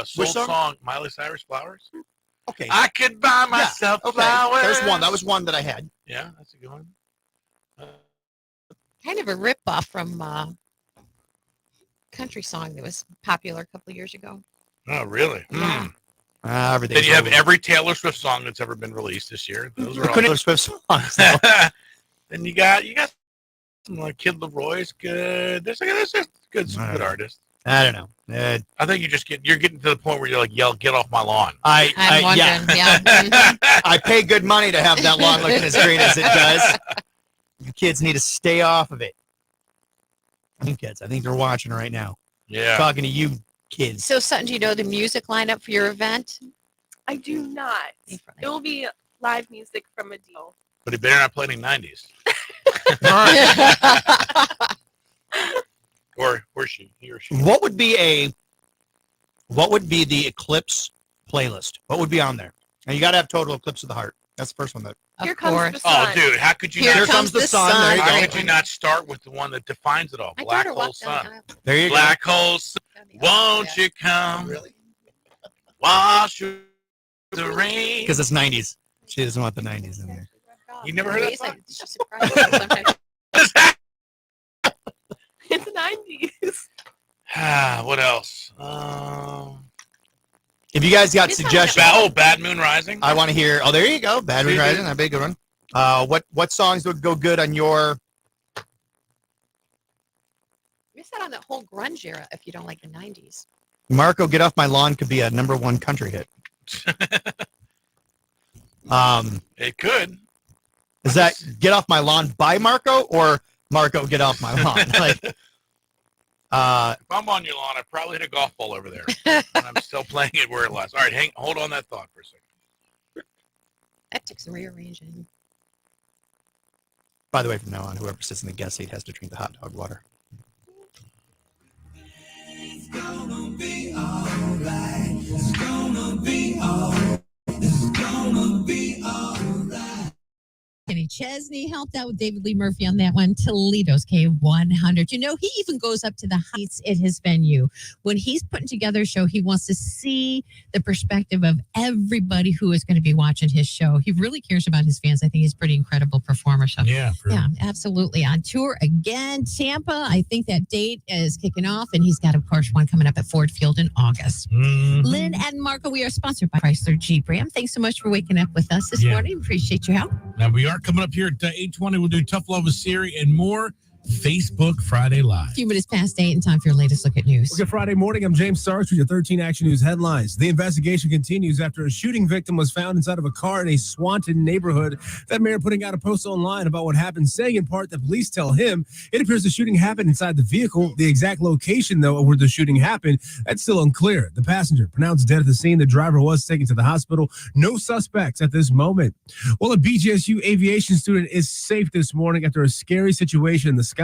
soul song? song, Miley Cyrus, Flowers. Okay. I could buy myself flowers. There's one. That was one that I had. Yeah, that's a good one. Kind of a rip-off from country song that was popular a couple of years ago. Oh, really? Yeah. Everything. Then you have every Taylor Swift song that's ever been released this year. Those are all Taylor Swift songs. Then you got some like Kid Leroy's good. There's just good artists. I don't know. I think you're getting to the point where you're like, get off my lawn. I'm wondering, yeah. I pay good money to have that lawn looking as green as it does. You kids need to stay off of it. Kids, I think they're watching right now. Yeah. Talking to you kids. So, Sutton, do you know the music lineup for your event? I do not. It will be live music from a deal. But he better not play any 90s. Or he or she. What would be the Eclipse playlist? What would be on there? And you got to have Total Eclipse of the Heart. That's the first one. Here comes the Oh, sun. dude, how could you Here not? comes the sun. There you How go. could you not start with the one that defines it all? My Black daughter hole walked down sun. the aisle. There you Black hole sun. Won't you come? Wash the rain. Because it's 90s. She doesn't want the 90s in there. You never heard that song? She's surprised sometimes. It's the 90s. What else? If you guys got It's suggestions, Bad Moon Rising. I want to hear. Oh, there you go. Bad Moon See, Rising. dude? That'd be a good one. What songs would go good on your? Miss out on that whole grunge era if you don't like the 90s. Marco, Get Off My Lawn could be a #1 country hit. It could. Is that Get Off My Lawn by Marco or Marco Get Off My Lawn? Like, If I'm on your lawn, I probably hit a golf ball over there. And I'm still playing it where it was. All right, hold on that thought for a second. That took some rearranging. by the way, from now on, whoever sits in the guest seat has to drink the hot dog water. It's gonna be alright. It's gonna be alright. It's gonna be alright. Kenny Chesney helped out with David Lee Murphy on that one. Toledo's K100. You know, he even goes up to the heights at his venue. When he's putting together a show, he wants to see the perspective of everybody who is going to be watching his show. He really cares about his fans. I think he's a pretty incredible performer. So, yeah, absolutely. On tour again, Tampa. I think that date is kicking off, and he's got, of course, one coming up at Ford Field in August. Mm-hmm. Lynn and Marco, we are sponsored by Chrysler Jeep Ram. Thanks so much for waking up with us this morning. Appreciate your help. Now, we are coming up here at 8:20. We'll do Tough Love with Siri and more Facebook Friday Live. A few minutes past 8 and time for your latest look at news. Okay, Friday morning, I'm James Starks with your 13 Action News headlines. The investigation continues after a shooting victim was found inside of a car in a Swanton neighborhood. That mayor putting out a post online about what happened, saying in part that police tell him it appears the shooting happened inside the vehicle. The exact location, though, of where the shooting happened, that's still unclear. The passenger pronounced dead at the scene. The driver was taken to the hospital. No suspects at this moment. Well, a BGSU aviation student is safe this morning after a scary situation in the sky.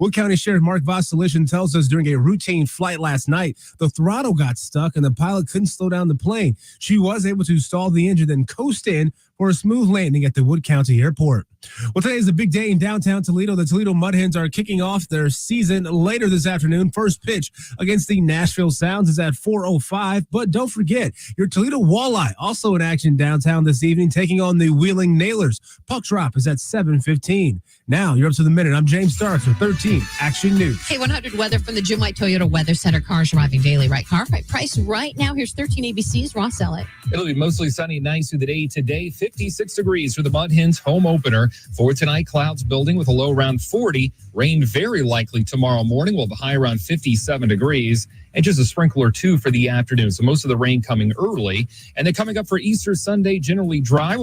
Wood County Sheriff Mark Vossalishin tells us during a routine flight last night, the throttle got stuck and the pilot couldn't slow down the plane. She was able to stall the engine, then coast in for a smooth landing at the Wood County Airport. Well, today is a big day in downtown Toledo. The Toledo Mudhens are kicking off their season later this afternoon. First pitch against the Nashville Sounds is at 4:05. But don't forget, your Toledo Walleye also in action downtown this evening, taking on the Wheeling Nailers. Puck drop is at 7:15. Now you're up to the minute. I'm James Starks with 13 Action News. K100 weather from the Jim White Toyota Weather Center. Cars arriving daily, right? Car price right now. Here's 13 ABCs. Ross Ellett. It'll be mostly sunny and nice through the day today. 56 degrees for the Mudhens home opener. For tonight, clouds building with a low around 40. Rain very likely tomorrow morning. We'll have a high around 57 degrees. And just a sprinkle or two for the afternoon. So most of the rain coming early. And then coming up for Easter Sunday, generally dry.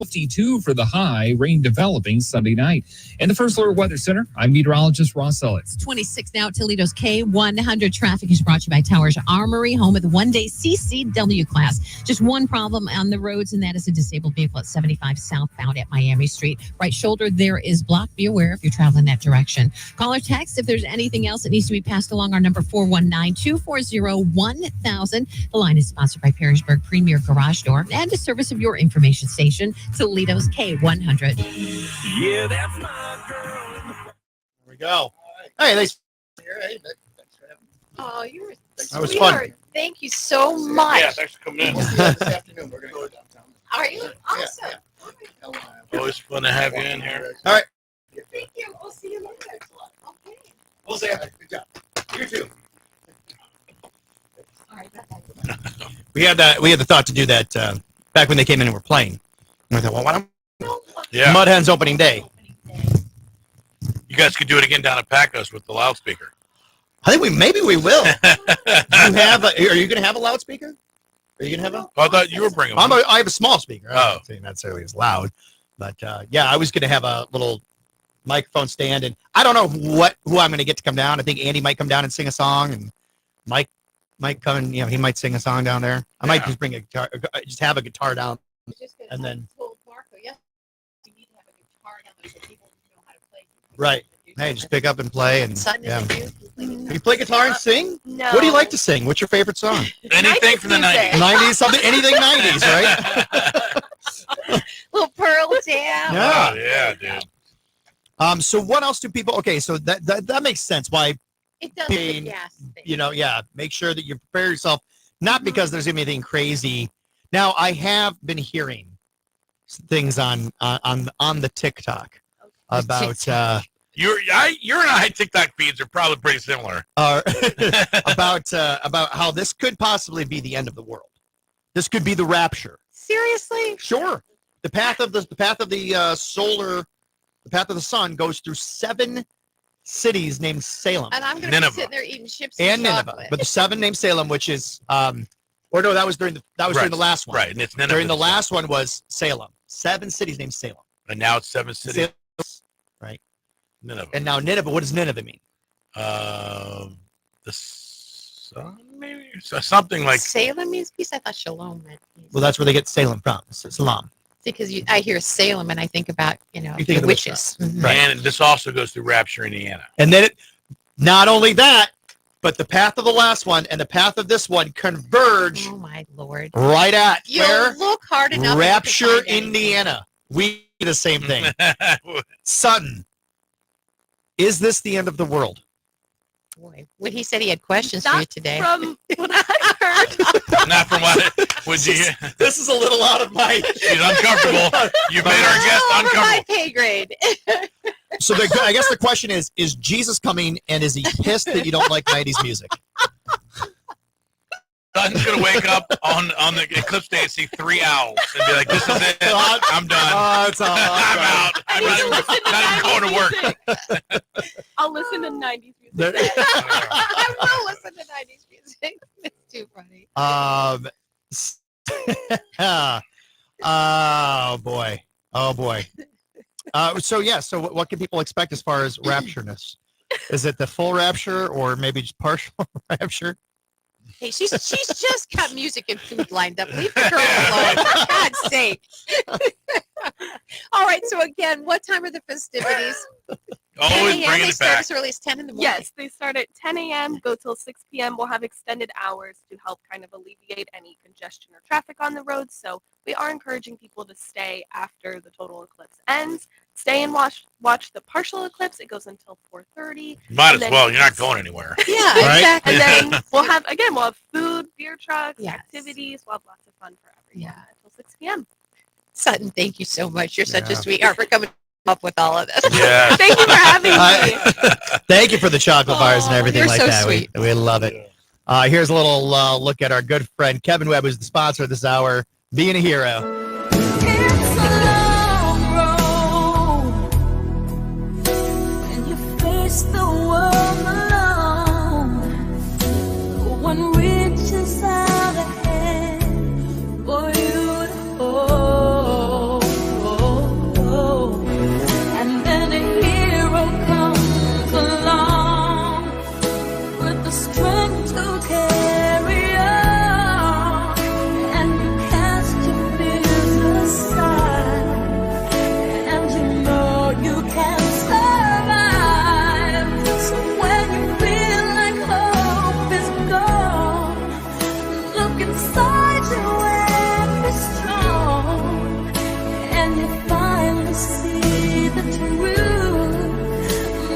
52 for the high, rain developing Sunday night. In the First Alert Weather Center, I'm meteorologist Ross Ellett. 26 now at Toledo's K100. Traffic is brought to you by Towers Armory, home of the one-day CCW class. Just one problem on the roads, and that is a disabled vehicle at 75 southbound at Miami Street. Right shoulder there is blocked. Be aware if you're traveling that direction. Call or text if there's anything else that needs to be passed along. Our number 419-240-1000. The line is sponsored by Perrysburg Premier Garage Door and a service of your information station, Toledo's K100. Yeah, that's my girl. There we go. Hey, thanks. Oh, you're a That was sweetheart. fun. Thank you so much. Yeah, thanks for coming in. This afternoon, we're going to go downtown. Are you? Awesome. Always fun to have you in here. All right. Thank you. We'll see you later. Okay. We'll say good job. You too. All right. Bye-bye. We had the thought to do that back when they came in and were playing. And I thought, well, why don't Mudhens opening day? You guys could do it again down at Pacos with the loudspeaker. I think maybe we will. Are you going to have a loudspeaker? Are you going to have a? I thought you were bringing one. I have a small speaker. I'm Oh. not saying necessarily as loud, but yeah, I was going to have a little microphone stand, and I don't know who I'm going to get to come down. I think Andi might come down and sing a song, and Mike might come and he might sing a song down there. I might just bring a guitar, just have a guitar down, and then. Right. Hey, just pick up and play. And Sudden yeah. interview. You play guitar and sing? No. What do you like to sing? What's your favorite song? Anything from the 90s. 90s, something, anything 90s, right? Little Pearl Jam. Yeah. Oh, yeah, dude. So what else do people? Okay, so that makes sense. Why? It does the gas thing. You know, yeah. Make sure that you prepare yourself, not because there's gonna be anything crazy. Now, I have been hearing things on the TikTok about Your and I TikTok feeds are probably pretty similar. about how this could possibly be the end of the world. This could be the rapture. Seriously? Sure. The path of the sun goes through 7 cities named Salem. And I'm going to be sitting there eating chips and and Nineveh, chocolate. but the 7 named Salem, which is or no, that was during the last one. Right, and it's Nineveh. During the last one was Salem. 7 cities named Salem. And now it's 7 cities. Right. Nineveh. And now Nineveh, what does Nineveh mean? The sun, maybe? So something like Salem means peace. I thought shalom meant peace. Well, that's where they get Salem from. Salam. Because I hear Salem and I think about, You think the of the witches. witchcraft. Mhm. Right. And this also goes through Rapture, Indiana. And then not only that, but the path of the last one and the path of this one converge. Oh my Lord! Right at You where? look hard enough. and you can Rapture, find anything. Indiana. We do the same thing. Sutton, is this the end of the world? Boy, when he said he had questions for you today. From what I heard. Not from what would you hear? This is a little out of my. She's uncomfortable. You've made our guest Over my uncomfortable. pay grade. So I guess the question is Jesus coming and is he pissed that you don't like 90s music? Sutton's gonna wake up on the eclipse day and see 3 owls and be like, "This is it. I'm done. Oh, I'm out. I'm not even going to work." I'll listen to 90s music. I will listen to 90s music. It's too funny. Oh boy. So what can people expect as far as raptureness? Is it the full rapture or maybe just partial rapture? Hey, she's just got music and food lined up. Leave the girl alone, for God's sake. All right. So again, what time are the festivities? Always 10 a.m. bringing They it start back. as early as 10 in the morning. Yes, they start at 10 a.m., go till 6 p.m. We'll have extended hours to help kind of alleviate any congestion or traffic on the roads. So we are encouraging people to stay after the total eclipse ends. Stay and watch the partial eclipse. It goes until 4:30. Might as well. You're not going anywhere. Yeah, Right? exactly. And then we'll have food, beer trucks, Yes. activities. We'll have lots of fun for everyone Yeah. until 6 p.m. Sutton, thank you so much. You're such a Yeah. sweetheart for coming up with all of this. Yeah. Thank you for having me. Thank you for the chocolate bars and everything you're like so that. sweet. We love it. Here's a little look at our good friend Kevin Webb, who's the sponsor of this hour, being a hero. It's a long road, and you face the world alone. No one reaches out a hand for you to hold. And then a hero comes along with the strength to carry on, and you cast your fears aside, and you know you can survive. So when you feel like hope is gone, look inside you and be strong, and you finally see the truth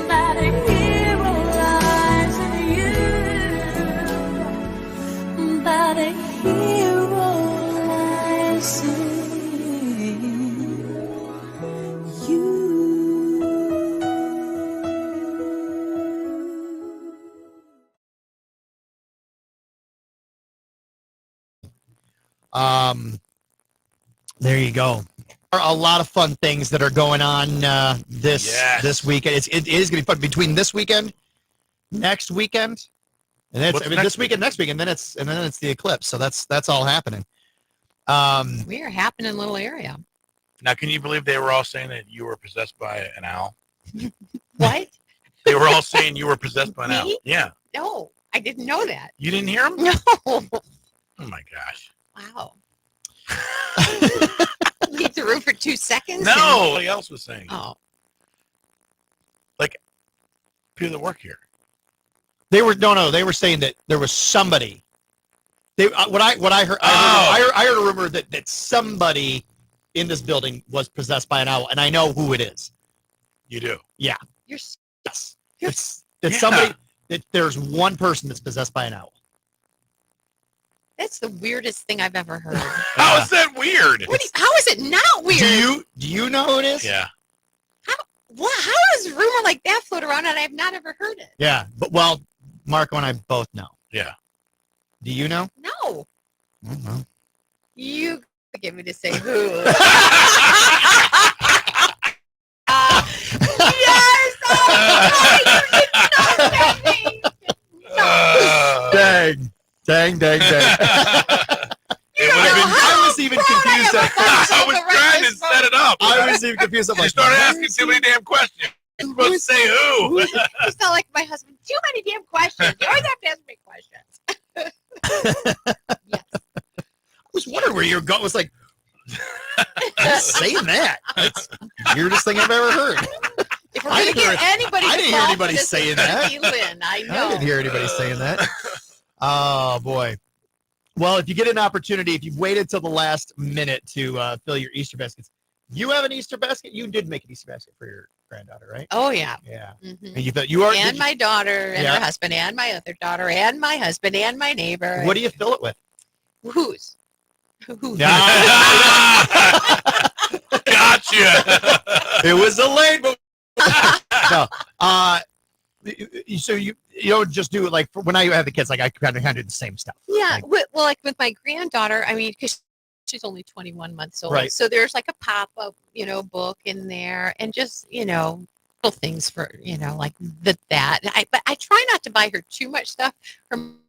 that a hero lies in you, that a hero lies in you. There you go. There are a lot of fun things that are going on this weekend. It is going to be fun between this weekend, next weekend, and then What's this next weekend, next weekend, then it's the eclipse. So that's all happening. We are happening little area. Now, can you believe they were all saying that you were possessed by an owl? What? They were all saying you were possessed by an owl. Me? Yeah. No, I didn't know that. You didn't hear them? No. Oh my gosh. Wow. Leave the room for 2 seconds. No. Somebody else was saying. Oh. people that work here. They were They were saying that there was somebody. What I heard. I heard a rumor that somebody in this building was possessed by an owl, and I know who it is. You do? Yeah. Yes. It's somebody. That there's one person that's possessed by an owl. That's the weirdest thing I've ever heard. How is that weird? How is it not weird? Do you know who it is? Yeah. How does a rumor like that float around and I've not ever heard it? Yeah, but Marco and I both know. Yeah. Do you know? No. I don't know. You get me to say who. Yes! Oh, dang. I was even confused. I was trying to set it up. I was even confused. You started asking too many damn questions. You're supposed to say who. It's not like my husband. Too many damn questions. You always have to ask me questions. I was wondering where you were going. I was like, saying that. That's the weirdest thing I've ever heard. If we're going to get anybody I didn't hear anybody saying that. Lynn, I know. I didn't hear anybody saying that. Oh, boy. Well, if you get an opportunity, if you've waited till the last minute to fill your Easter baskets, you have an Easter basket? You did make an Easter basket for your granddaughter, right? Oh, yeah. Yeah. Mm-hmm. And you are. And my daughter and her husband and my other daughter and my husband and my neighbor. What do you fill it with? Whose? Gotcha. It was Elaine, but no. So you don't just do it like when I have the kids, like I kind of do the same stuff. Yeah. Like with my granddaughter, I mean, because she's only 21 months old. Right. So there's like a pop-up, book in there and just, little things for, like that. But I try not to buy her too much stuff from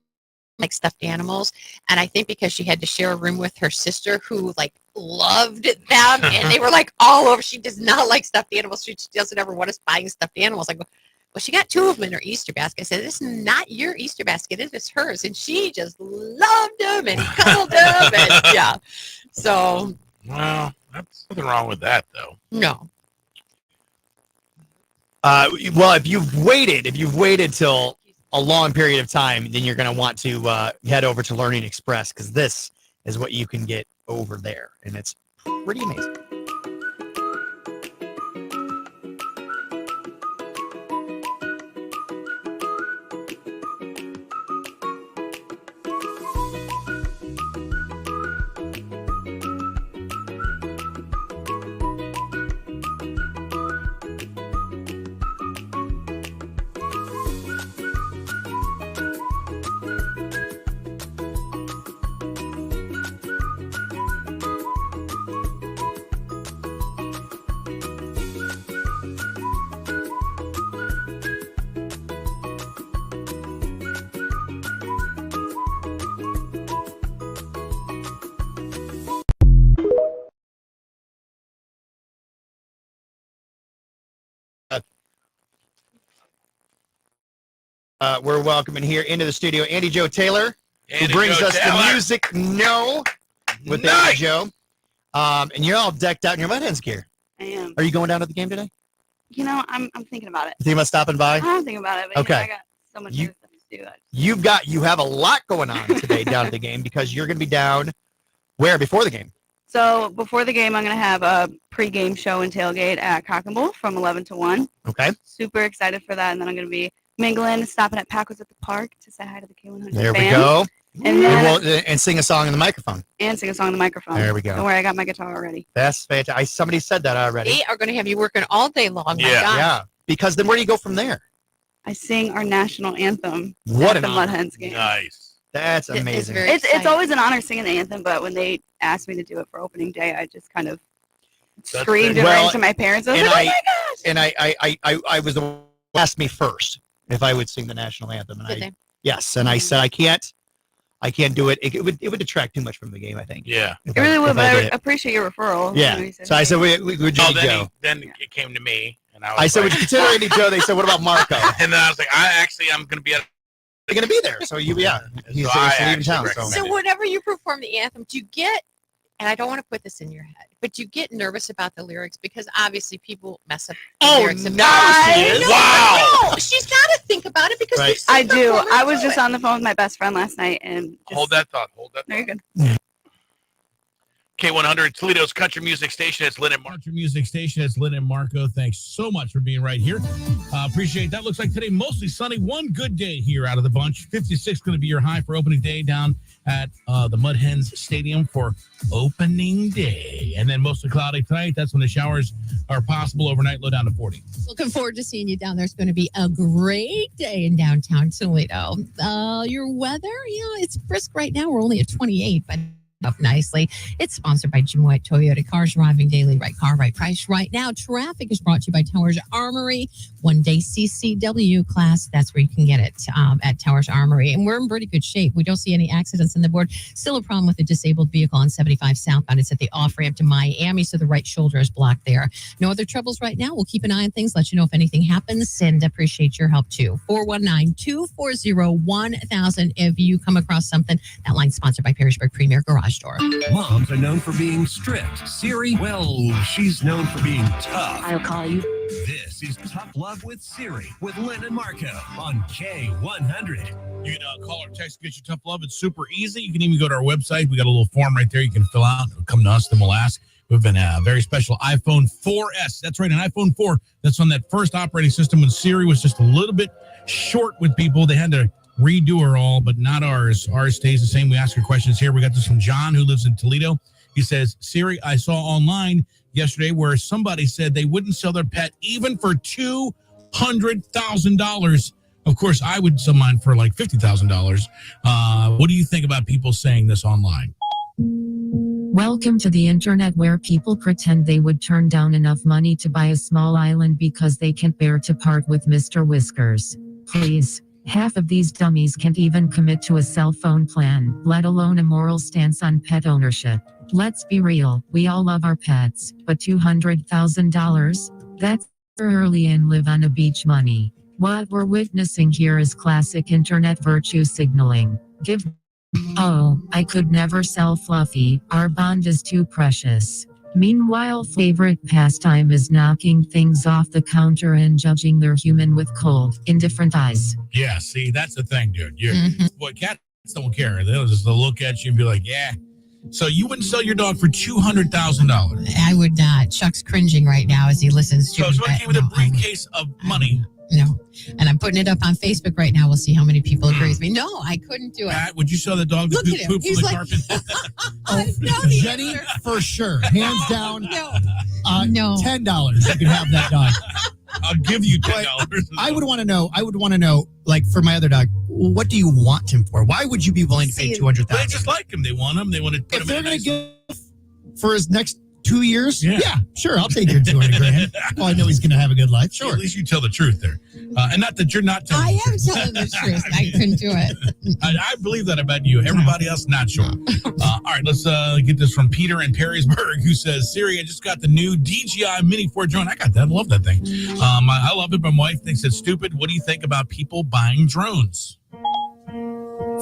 like stuffed animals. And I think because she had to share a room with her sister who like loved them and they were like all over. She does not like stuffed animals. She doesn't ever want us buying stuffed animals. Like, well, she got 2 of them in her Easter basket. I said, this is not your Easter basket. It is hers. And she just loved them and cuddled them. And yeah. So. Well, that's nothing wrong with that, though. No. Well, if you've waited till a long period of time, then you're going to want to head over to Learning Express because this is what you can get over there. And it's pretty amazing. We're welcoming here into the studio Andi Jo Taylor, who brings us the music with Andi Jo. And you're all decked out in your Mudhens gear. I am. Are you going down to the game today? I'm thinking about it. You think about stopping by? I'm thinking about it, but okay. I got so much other stuff to do. You have a lot going on today down at the game because you're going to be down where before the game? So before the game, I'm going to have a pregame show and tailgate at Cock and Bull from 11 to 1. Okay. Super excited for that. And then I'm going to be mingling, stopping at Paco's at the park to say hi to the K100 There fans. we go. And, and sing a song in the microphone. And sing a song in the microphone. There we go. Don't worry, I got my guitar already. That's fantastic. Somebody said that already. They are going to have you working all day long. My Yeah. gosh. Yeah. Because then where do you go from there? I sing our national anthem What at an the honor. Mudhens game. Nice. That's amazing. It's always an honor singing the anthem, but when they asked me to do it for opening day, I just kind of screamed it right to my parents. I was like, oh my gosh! And I was the one who asked me first if I would sing the national anthem, and yes, and I said I can't do it. It would detract too much from the game. I think. Yeah. It really would, but I appreciate your referral. Yeah. You know, you said, So I said, would you go? Then it came to me, and I said, would you consider Andi Jo? They said, what about Marco? And then I was like, I'm going to be at. You're going to be there, so he's I leaving town. So whenever you perform the anthem, do you get? And I don't want to put this in your head, but you get nervous about the lyrics because obviously people mess up the Oh, lyrics. now she is. Wow. No, she's got to think about it because we've seen I her do. woman I was do just it. on the phone with my best friend last night and just, Hold that thought. Hold that thought. no, you're good. K100, Toledo's country music station. It's Lynn and Marco. Country music station. It's Lynn and Marco. Thanks so much for being right here. Appreciate that. Looks like today mostly sunny. One good day here out of the bunch. 56 going to be your high for opening day down at the Mudhens Stadium for opening day. And then mostly cloudy tonight. That's when the showers are possible overnight. Low down to 40. Looking forward to seeing you down there. It's going to be a great day in downtown Toledo. Your weather, it's brisk right now. We're only at 28, but up nicely. It's sponsored by Jim White Toyota. Cars arriving daily, right car, right price. Right now, traffic is brought to you by Towers Armory. One-day CCW class. That's where you can get it at Towers Armory. And we're in pretty good shape. We don't see any accidents on the board. Still a problem with a disabled vehicle on 75 southbound. It's at the off-ramp to Miami, so the right shoulder is blocked there. No other troubles right now. We'll keep an eye on things, let you know if anything happens, and appreciate your help too. 419-240-1000 if you come across something. That line's sponsored by Perrysburg Premier Garage Door. Moms are known for being strict. Siri, well, she's known for being tough. I'll call you. This is Tough Love with Siri with Lynn and Marco on K100. You can call or text, get your tough love. It's super easy. You can even go to our website. We got a little form right there you can fill out. Come to us, then we'll ask. We've been a very special iPhone 4S. That's right, an iPhone 4. That's on that first operating system when Siri was just a little bit short with people. They had to redo her all, but not ours. Ours stays the same. We ask her questions here. We got this from John, who lives in Toledo. He says, Siri, I saw online yesterday where somebody said they wouldn't sell their pet even for $200,000. Of course, I would sell mine for like $50,000. What do you think about people saying this online? Welcome to the internet where people pretend they would turn down enough money to buy a small island because they can't bear to part with Mr. Whiskers. Please. Half of these dummies can't even commit to a cell phone plan, let alone a moral stance on pet ownership. Let's be real, we all love our pets, but $200,000? That's early and live on a beach money. What we're witnessing here is classic internet virtue signaling. Oh, I could never sell Fluffy, our bond is too precious. Meanwhile, favorite pastime is knocking things off the counter and judging their human with cold, indifferent eyes. Yeah, see, that's the thing, dude. Boy, cats don't care. They'll just look at you and be like, yeah. So you wouldn't sell your dog for $200,000? I would not. Chuck's cringing right now as he listens to So somebody came with a briefcase of money. No. And I'm putting it up on Facebook right now. We'll see how many people agree with me. No, I couldn't do it. Pat, would you sell the dog that Look at him. poop from He's the like, carpet? Jenny, for sure. Hands down. No. $10. You can have that dog. I'll give you $10. I would want to know, like for my other dog, what do you want him for? Why would you be willing to pay $200,000? They just like him. They want him. They want to put If him they're in a going to nice... give for his next 2 years, Yeah. sure, I'll take your $200,000. Well, I know he's going to have a good life. Sure. At least you tell the truth there. And not that you're not telling I the am truth. telling the truth. I couldn't do it. I believe that about you. Everybody else, not sure. All right, let's get this from Peter in Perrysburg, who says, Siri, I just got the new DJI Mini 4 drone. I got that. I love that thing. I love it, but my wife thinks it's stupid. What do you think about people buying drones?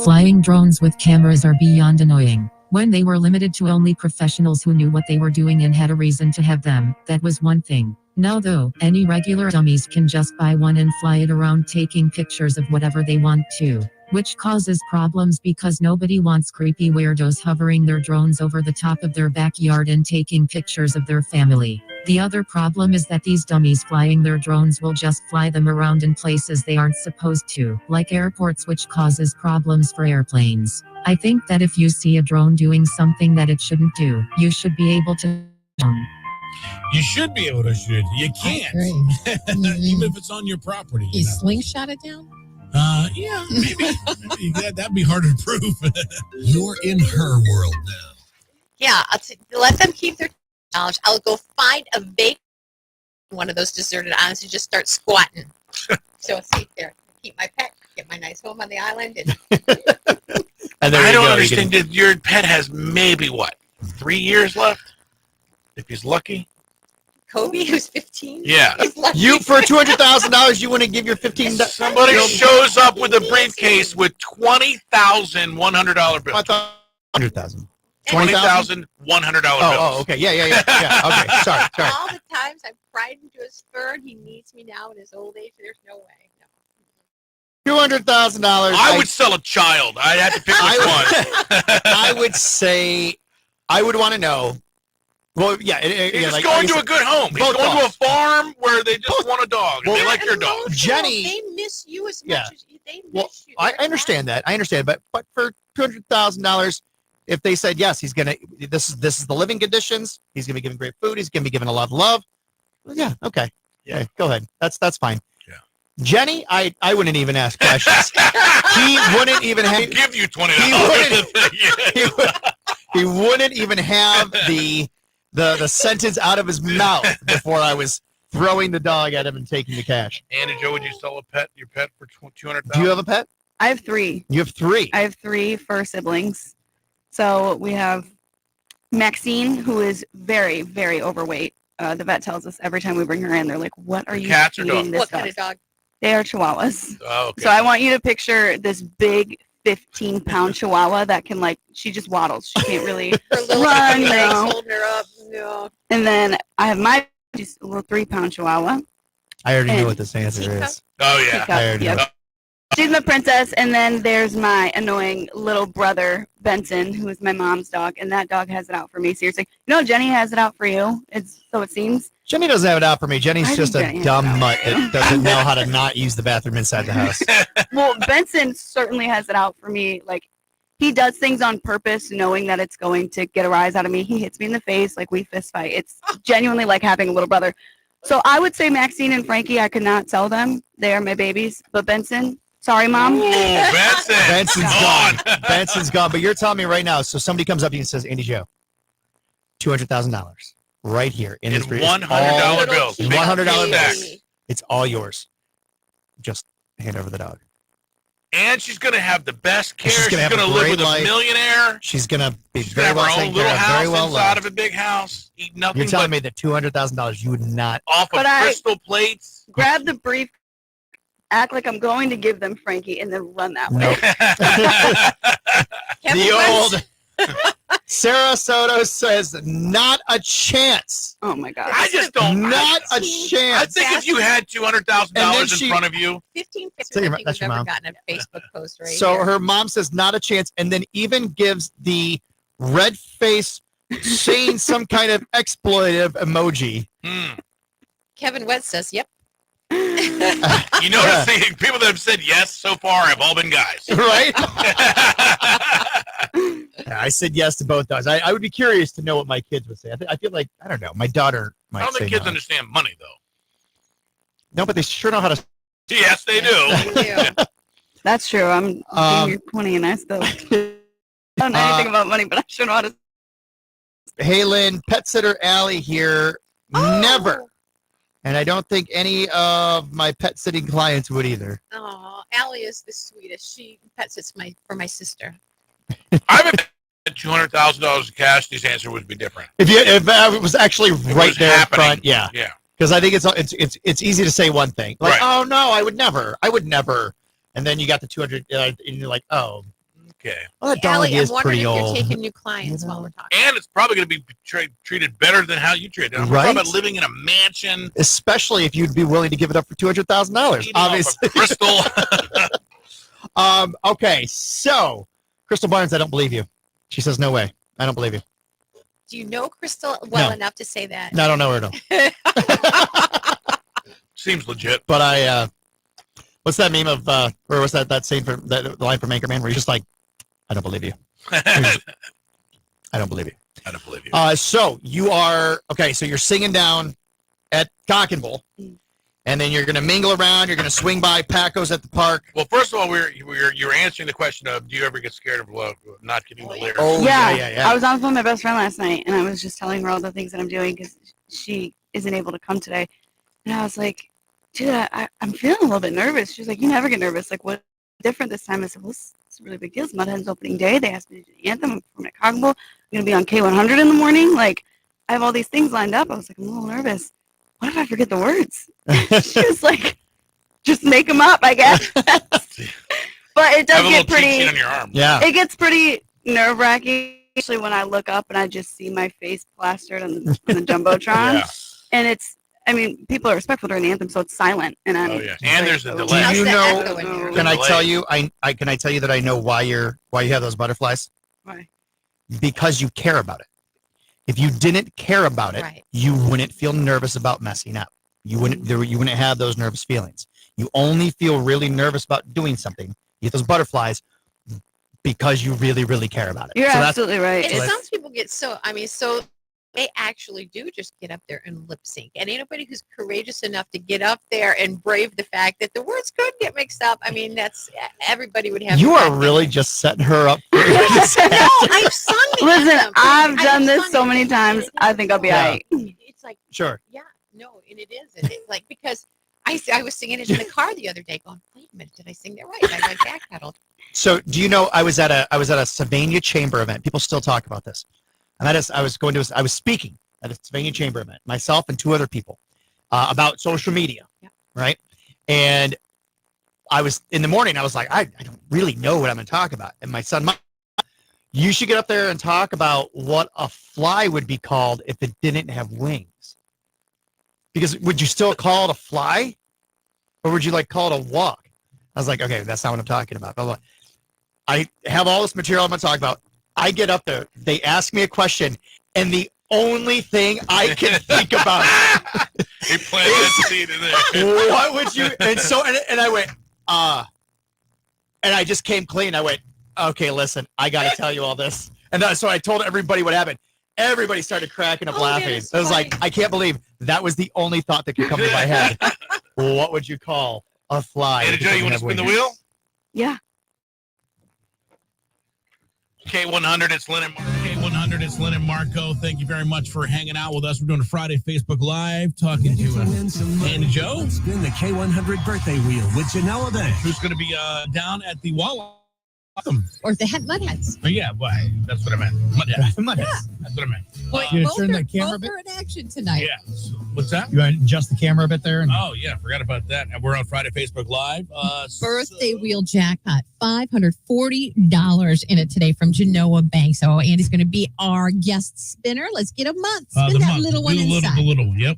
Flying drones with cameras are beyond annoying. When they were limited to only professionals who knew what they were doing and had a reason to have them, that was one thing. Now though, any regular dummies can just buy one and fly it around taking pictures of whatever they want to. Which causes problems because nobody wants creepy weirdos hovering their drones over the top of their backyard and taking pictures of their family. The other problem is that these dummies flying their drones will just fly them around in places they aren't supposed to, like airports, which causes problems for airplanes. I think that if you see a drone doing something that it shouldn't do, you should be able to. You should be able to shoot. You can't. Even if it's on your property. You slingshot it down? Yeah, maybe. That'd be harder to prove. You're in her world now. Yeah, let them keep their knowledge. I'll go find a vacant one of those deserted islands and just start squatting. So see there, keep my pet, get my nice home on the island, and And there I you don't go. understand. Your pet has maybe, 3 years left? If he's lucky? Kobe, who's 15. Yeah. You for $200,000, you wouldn't give your $15. Somebody shows up with a briefcase with $20,100 bills. I thought $100,000. $20,100 bills. Oh, okay. Yeah. Okay. Sorry. All the times I've cried into his fur and he needs me now in his old age, there's no way. No. $200,000. I would sell a child. I had to pick which one. I would say, I would want to know. Well, yeah. He's just going to a good home. He's going to a farm where they just want a dog. And they like your dog. Jenny. They miss you as much as they miss you. I understand that. I understand. But for $200,000, if they said, yes, he's going to, this is the living conditions. He's going to be given great food. He's going to be given a lot of love. Well, yeah. Okay. Yeah. Go ahead. That's fine. Yeah. Jenny, I wouldn't even ask questions. He wouldn't even have. He'd give you $20. He wouldn't even have the sentence out of his mouth before I was throwing the dog at him and taking the cash. Andy, Joe, would you sell your pet for $200,000? Do you have a pet? I have 3. You have 3? I have 3 fur siblings. So we have Maxine, who is very, very overweight. The vet tells us every time we bring her in, they're like, what are you cats or feeding dogs? this What kind of dog? They are Chihuahuas. Oh, okay. So I want you to picture this big 15-pound Chihuahua that can, like, she just waddles. She can't really Her little run. legs No. holding her up. No. And then I have my just a little 3-pound Chihuahua. I already And know what this answer is. Oh, yeah. Teacup, I already yep. know. She's my princess, and then there's my annoying little brother, Benson, who is my mom's dog, and that dog has it out for me. Seriously. No, Jenny has it out for you. So it seems. Jenny doesn't have it out for me. Jenny's I just think a Jenny has dumb it out mutt for you. that doesn't know how to not use the bathroom inside the house. Well, Benson certainly has it out for me. Like, he does things on purpose, knowing that it's going to get a rise out of me. He hits me in the face, like we fist fight. It's genuinely like having a little brother. So I would say Maxine and Frankie, I could not sell them. They are my babies. But Benson, sorry, Mom. Ooh, Benson. Benson's gone. Benson's gone. But you're telling me right now, so somebody comes up to you and says, Andy Joe, $200,000 right here in this $100 bills. $100 Back. bills. It's all yours. Just hand over the dog. And she's going to have the best care. She's gonna going have to a live great with life. a millionaire. She's going to be She's going very to have well her own taken little care of, house very well inside loved. of a big house. Eat nothing You're telling but me that $200,000 you would not off of But I- crystal plates. Grab the brief, act like I'm going to give them Frankie, and then run that way. Nope. The old Sarah Soto says, not a chance. Oh my God. I just don't. Not a I chance. think if you had $200,000 in she- front of you, 15 pictures. Tell you I what, think that's we've your ever mom. gotten a Facebook post right So here. her mom says, not a chance, and then even gives the red face saying some kind of exploitive emoji. Kevin West says, yep. you notice the people that have said yes so far have all been guys. Right? Yeah, I said yes to both dogs. I would be curious to know what my kids would say. I feel like, I don't know, my daughter might I don't say think kids no. understand money, though. No, but they sure know how to. Yes, they do. That's true. I'm junior 20, and I still don't know anything about money, but I sure know how to. Hey, Lynn, pet sitter Allie here. Never. And I don't think any of my pet sitting clients would either. Oh, Allie is the sweetest. She pet sits for my sister. I bet $200,000 in cash, this answer would be different. If it was actually right was there in happening. front, yeah. Yeah. Because I think it's easy to say one thing, like, Right. oh no, I would never, and then you got the 200, and you're like, oh, okay. Well, that dog Allie, is I'm wondering pretty if old. you're taking new clients while we're talking. And it's probably going to be treated better than how you treat it. I'm Right? talking about living in a mansion. Especially if you'd be willing to give it up for $200,000, Eating off obviously. of Crystal. Okay, so Crystal Barnes, I don't believe you. She says no way. I don't believe you. Do you know Crystal well No. enough to say that? No, I don't know her at all. Seems legit. But what's that meme of, or what's that scene for that line from Anchorman where he's just like, I don't believe you. I don't believe you. I don't believe you. So you are, okay, so you're singing down at Cock and Bull, and then you're going to mingle around, you're going to swing by Paco's at the park. Well, first of all, you're answering the question of, do you ever get scared of not getting the lyrics? Oh, yeah. I was on the phone with my best friend last night, and I was just telling her all the things that I'm doing because she isn't able to come today. And I was like, dude, I'm feeling a little bit nervous. She's like, you never get nervous. Like, what's different this time? I said, well, it's a really big deal. It's Mudhens opening day. They asked me to do the anthem. I'm from Chicago. I'm going to be on K100 in the morning. Like, I have all these things lined up. I was like, I'm a little nervous. What if I forget the words? She was like, just make them up, I guess. But it does Have a get little cheat sheet pretty. on your arm. Yeah. It gets pretty nerve-wracking Especially when I look up and I just see my face plastered on the Jumbotron. Yeah. And it's, I mean, people are respectful during the anthem, so it's silent. And I'm And there's a delay. Do you know? Can I Delay. tell you? Can I tell you that I know why you have those butterflies? Why? Because you care about it. If you didn't care about it, you wouldn't feel nervous about messing up. You wouldn't have those nervous feelings. You only feel really nervous about doing something. You get those butterflies because you really, really care about it. You're absolutely right. And some people get so they actually do just get up there and lip sync. And anybody who's courageous enough to get up there and brave the fact that the words could get mixed up. I mean, that's everybody would have. You are really just setting her up. No, I've sung the Listen, anthem. I've done this so many times. I think I'll be all right. It's like, sure. Yeah, no, and it is. And it's like, because I was singing it in the car the other day going, wait a minute, did I sing that right? And I backpedaled. So do you know I was at a Sylvania Chamber event. People still talk about this. And I was speaking at a Sylvania Chamber event, myself and two other people, about social media, right? And I was in the morning. I was like, I don't really know what I'm going to talk about. And my son, you should get up there and talk about what a fly would be called if it didn't have wings. Because would you still call it a fly, or would you call it a walk? I was like, okay, that's not what I'm talking about. But I have all this material I'm going to talk about. I get up there, they ask me a question, and the only thing I can think about He planted that seed in there. what would you, and I went, and I just came clean. I went, okay, listen, I got to tell you all this. And so I told everybody what happened. Everybody started cracking up laughing. I was like, I can't believe that was the only thought that could come to my head. What would you call a fly? Hey, Joe, you want to spin the wheel? Yeah. K100, it's Lynn and Marco. K100, it's Lynn and Marco. Thank you very much for hanging out with us. We're doing a Friday Facebook Live talking to Andi Joe. Spin the K100 birthday wheel with Genoa Bank. Who's going to be down at the Wall. Or the Mudhens. Oh, yeah, why? That's what I meant. Mudhens. That's what I meant. You gonna turn the camera a bit? Both are in action tonight. Yeah. What's that? You want to adjust the camera a bit there? Oh, yeah, forgot about that. And we're on Friday Facebook Live. Birthday wheel jackpot, $540 in it today from Genoa Bank. So Andy's going to be our guest spinner. Let's get a month. Spin that little one inside. The little one, yep.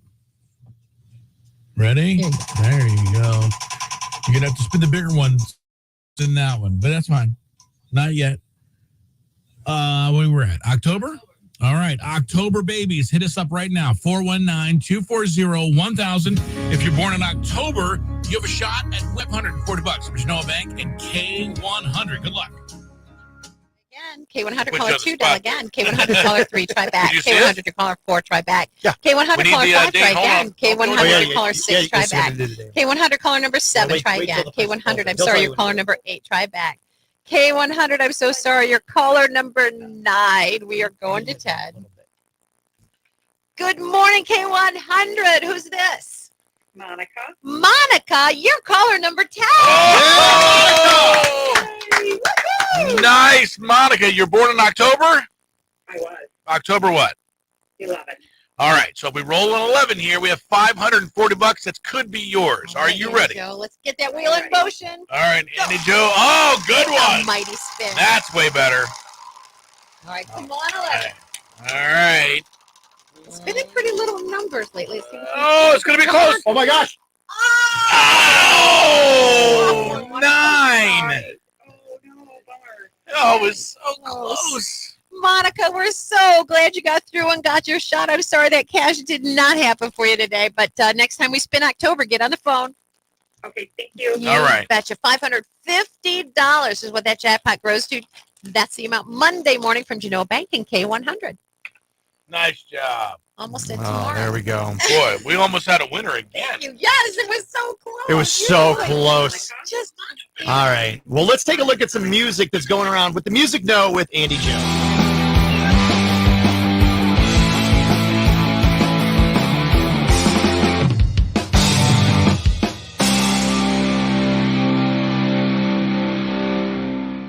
Ready? There you go. You're going to have to spin the bigger ones than that one, but that's fine. Not yet. Where we're at? October? All right. October babies. Hit us up right now. 419-240-1000. If you're born in October, you have a shot at $140 from Genoa Bank and K100. Good luck. Again, K100 caller 2, dial again. K100 caller 3, try back. K100 to caller 4, try back. Yeah. K100 caller 5, try again. K100 yeah, caller 6, try back. K100 caller number 7, wait, try wait again. till the person K100, I'm calls. sorry, your caller number 8, try back. K100, I'm so sorry, your caller number 9. We are going to 10. Good morning, K100. Who's this? Monica. Monica, you're caller number 10. Oh! Nice, Monica. You're born in October? I was. October what? 11. All right, so if we roll an 11 here, we have $540 that could be yours. Are you ready? Go. Let's get that wheel in motion. All right, Andi Joe. Oh, good It's one. a mighty spin. That's way better. All right, come on, 11. All right. It's been in pretty little numbers lately. Let's see what Oh, it's going to be close. Oh, my gosh. Oh, 9. Oh, it was so close. Monica, we're so glad you got through and got your shot. I'm sorry that cash did not happen for you today, but next time we spin October, get on the phone. Okay, thank you. All right. Betcha. $550 is what that jackpot grows to. That's the amount Monday morning from Genoa Bank and K100. Nice job. Almost at Oh, tomorrow. there we go. Boy, we almost had a winner again. Thank you. Yes, it was so close. It was so close. Just All right. Well, let's take a look at some music that's going around with the Music No with Andi Joe.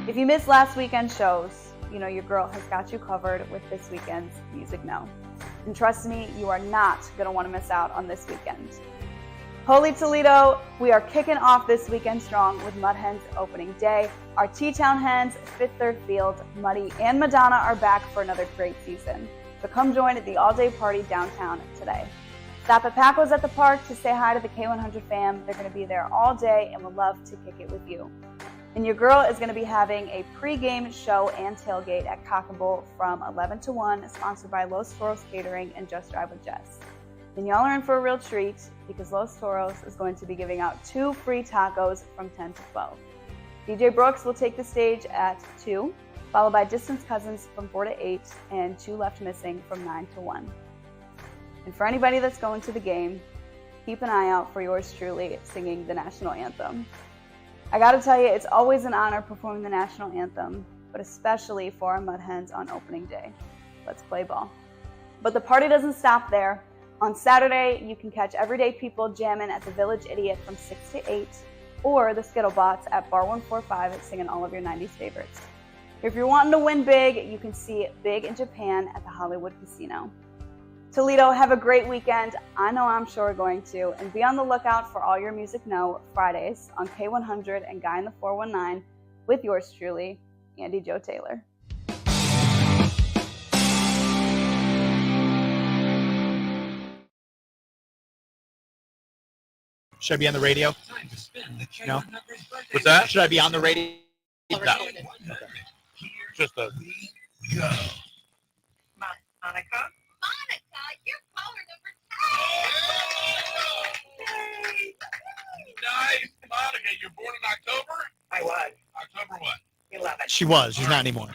If you missed last weekend's shows, you know your girl has got you covered with this weekend's Music No. And trust me, you are not going to want to miss out on this weekend. Holy Toledo, we are kicking off this weekend strong with Mudhens Opening Day. Our T-Town Hens, Fifth Third Field, Muddy, and Madonna are back for another great season. So come join at the all-day party downtown today. Stop at Paco's at the park to say hi to the K100 fam. They're going to be there all day and would love to kick it with you. And your girl is going to be having a pre-game show and tailgate at Cock and Bull from 11 to 1, sponsored by Los Toros Catering and Just Drive with Jess. And y'all are in for a real treat because Los Toros is going to be giving out 2 free tacos from 10 to 12. DJ Brooks will take the stage at 2, followed by Distance Cousins from 4 to 8, and 2 Left Missing from 9 to 1. And for anybody that's going to the game, keep an eye out for yours truly singing the national anthem. I gotta tell you, it's always an honor performing the national anthem, but especially for our Mudhens on opening day. Let's play ball. But the party doesn't stop there. On Saturday, you can catch everyday people jamming at the Village Idiot from 6 to 8, or the Skittlebots at Bar 145 singing all of your 90s favorites. If you're wanting to win big, you can see Big in Japan at the Hollywood Casino. Toledo, have a great weekend. I know I'm sure going to. And be on the lookout for All Your Music Know Fridays on K100 and Guy in the 419 with yours truly, Andi Joe Taylor. Should I be on the radio? No. What's that? Should I be on the radio? No. Just a Monica? You're caller number 10. Nice, Monica. You're born in October? I was. October what? 11. She was. She's not anymore.